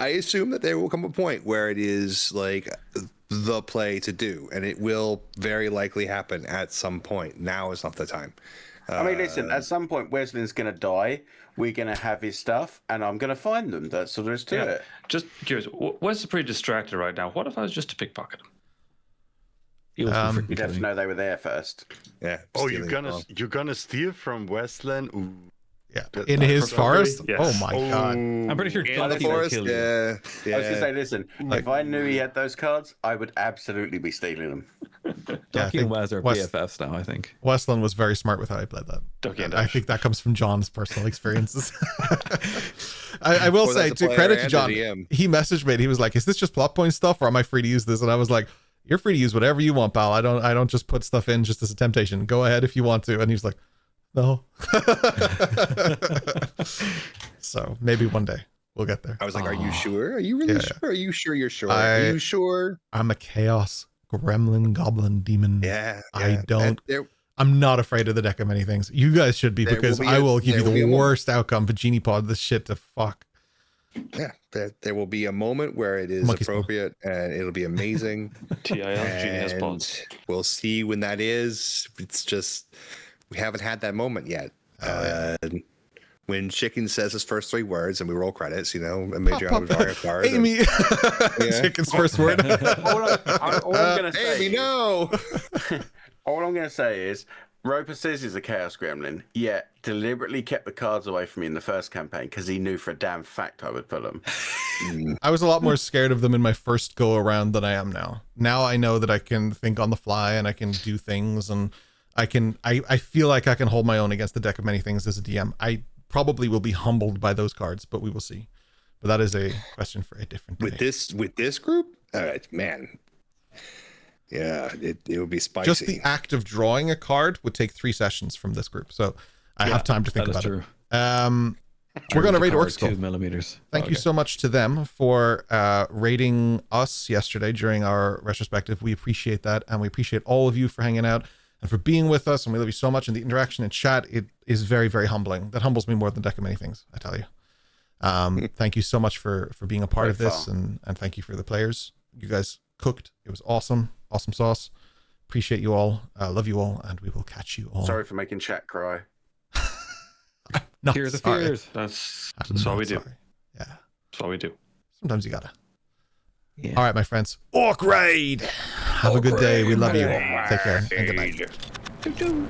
I assume that there will come a point where it is like the play to do, and it will very likely happen at some point. Now is not the time. I mean, listen, at some point, Wesley's going to die. We're going to have his stuff, and I'm going to find them. That's all there is to it. Just curious, Wes is pretty distracted right now. What if I was just to pickpocket him? You'd have to know they were there first. Yeah. Oh, stealing you're gonna steal from Weslyn? Ooh. Yeah, in his forest. Yes. Oh my god! I'm pretty sure In the Ducky will forest, kill you. yeah. I was gonna say, listen, if I knew he had those cards, I would absolutely be stealing them. Ducky and Waz are Wes- BFFs now, I think. Weslyn was very smart with how he played that. Ducky and I Dash. think that comes from John's personal experiences. I will Or say, that's a to credit player to and a John, DM. he messaged me and he was like, "Is this just plot point stuff, or am I free to use this?" And I was like, "You're free to use whatever you want, pal. I don't just put stuff in just as a temptation. Go ahead if you want to." And he was like, "No." So maybe one day we'll get there. I was like, "Are you sure? Are you really Yeah. sure? Are you sure you're sure? I- Are you sure?" I'm a chaos gremlin goblin demon. Yeah. I don't. There, I'm not afraid of the deck of many things. You guys should be, There because will be I a- will give you there will be the a moment. worst outcome for Genie Pod. This shit to fuck. yeah. There will be a moment where it is Monkey spoon. appropriate, and it'll be amazing. TIL, Genie has and pods. we'll see when that is. It's just we haven't had that moment yet. When Chicken says his first 3 words and we roll credits, a major Pop, pop. Avatar card. and- Amy. Chicken's first word. All I'm gonna say Amy, is- no. All I'm going to say is, Roper says he's a Chaos Gremlin, yet deliberately kept the cards away from me in the first campaign because he knew for a damn fact I would pull them. I was a lot more scared of them in my first go around than I am now. Now I know that I can think on the fly and I can do things, and I feel like I can hold my own against the deck of many things as a DM. I probably will be humbled by those cards, but we will see. But that is a question for a different day. With this group, man. Yeah, it would be spicy. Just the act of drawing a card would take 3 sessions from this group, so I have time to think That is about true. it. We're going to rate Orc Skull. 2 millimeters. Thank you so much to them for rating us yesterday during our retrospective. We appreciate that, and we appreciate all of you for hanging out and for being with us, and we love you so much. And the interaction in chat, it is very, very humbling. That humbles me more than Deck of Many Things, I tell you. Thank you so much for being a part of this, and thank you for the players. You guys cooked. It was awesome. Awesome sauce. Appreciate you all. Love you all, and we will catch you all. Sorry for making chat cry. No, Tears of sorry. fears. That's I'm what not we do. sorry. Yeah. That's what we do. Sometimes you gotta. Yeah. All right, my friends. Orc Raid. Have a good day. We love you. Take care and good night. Choo-choo.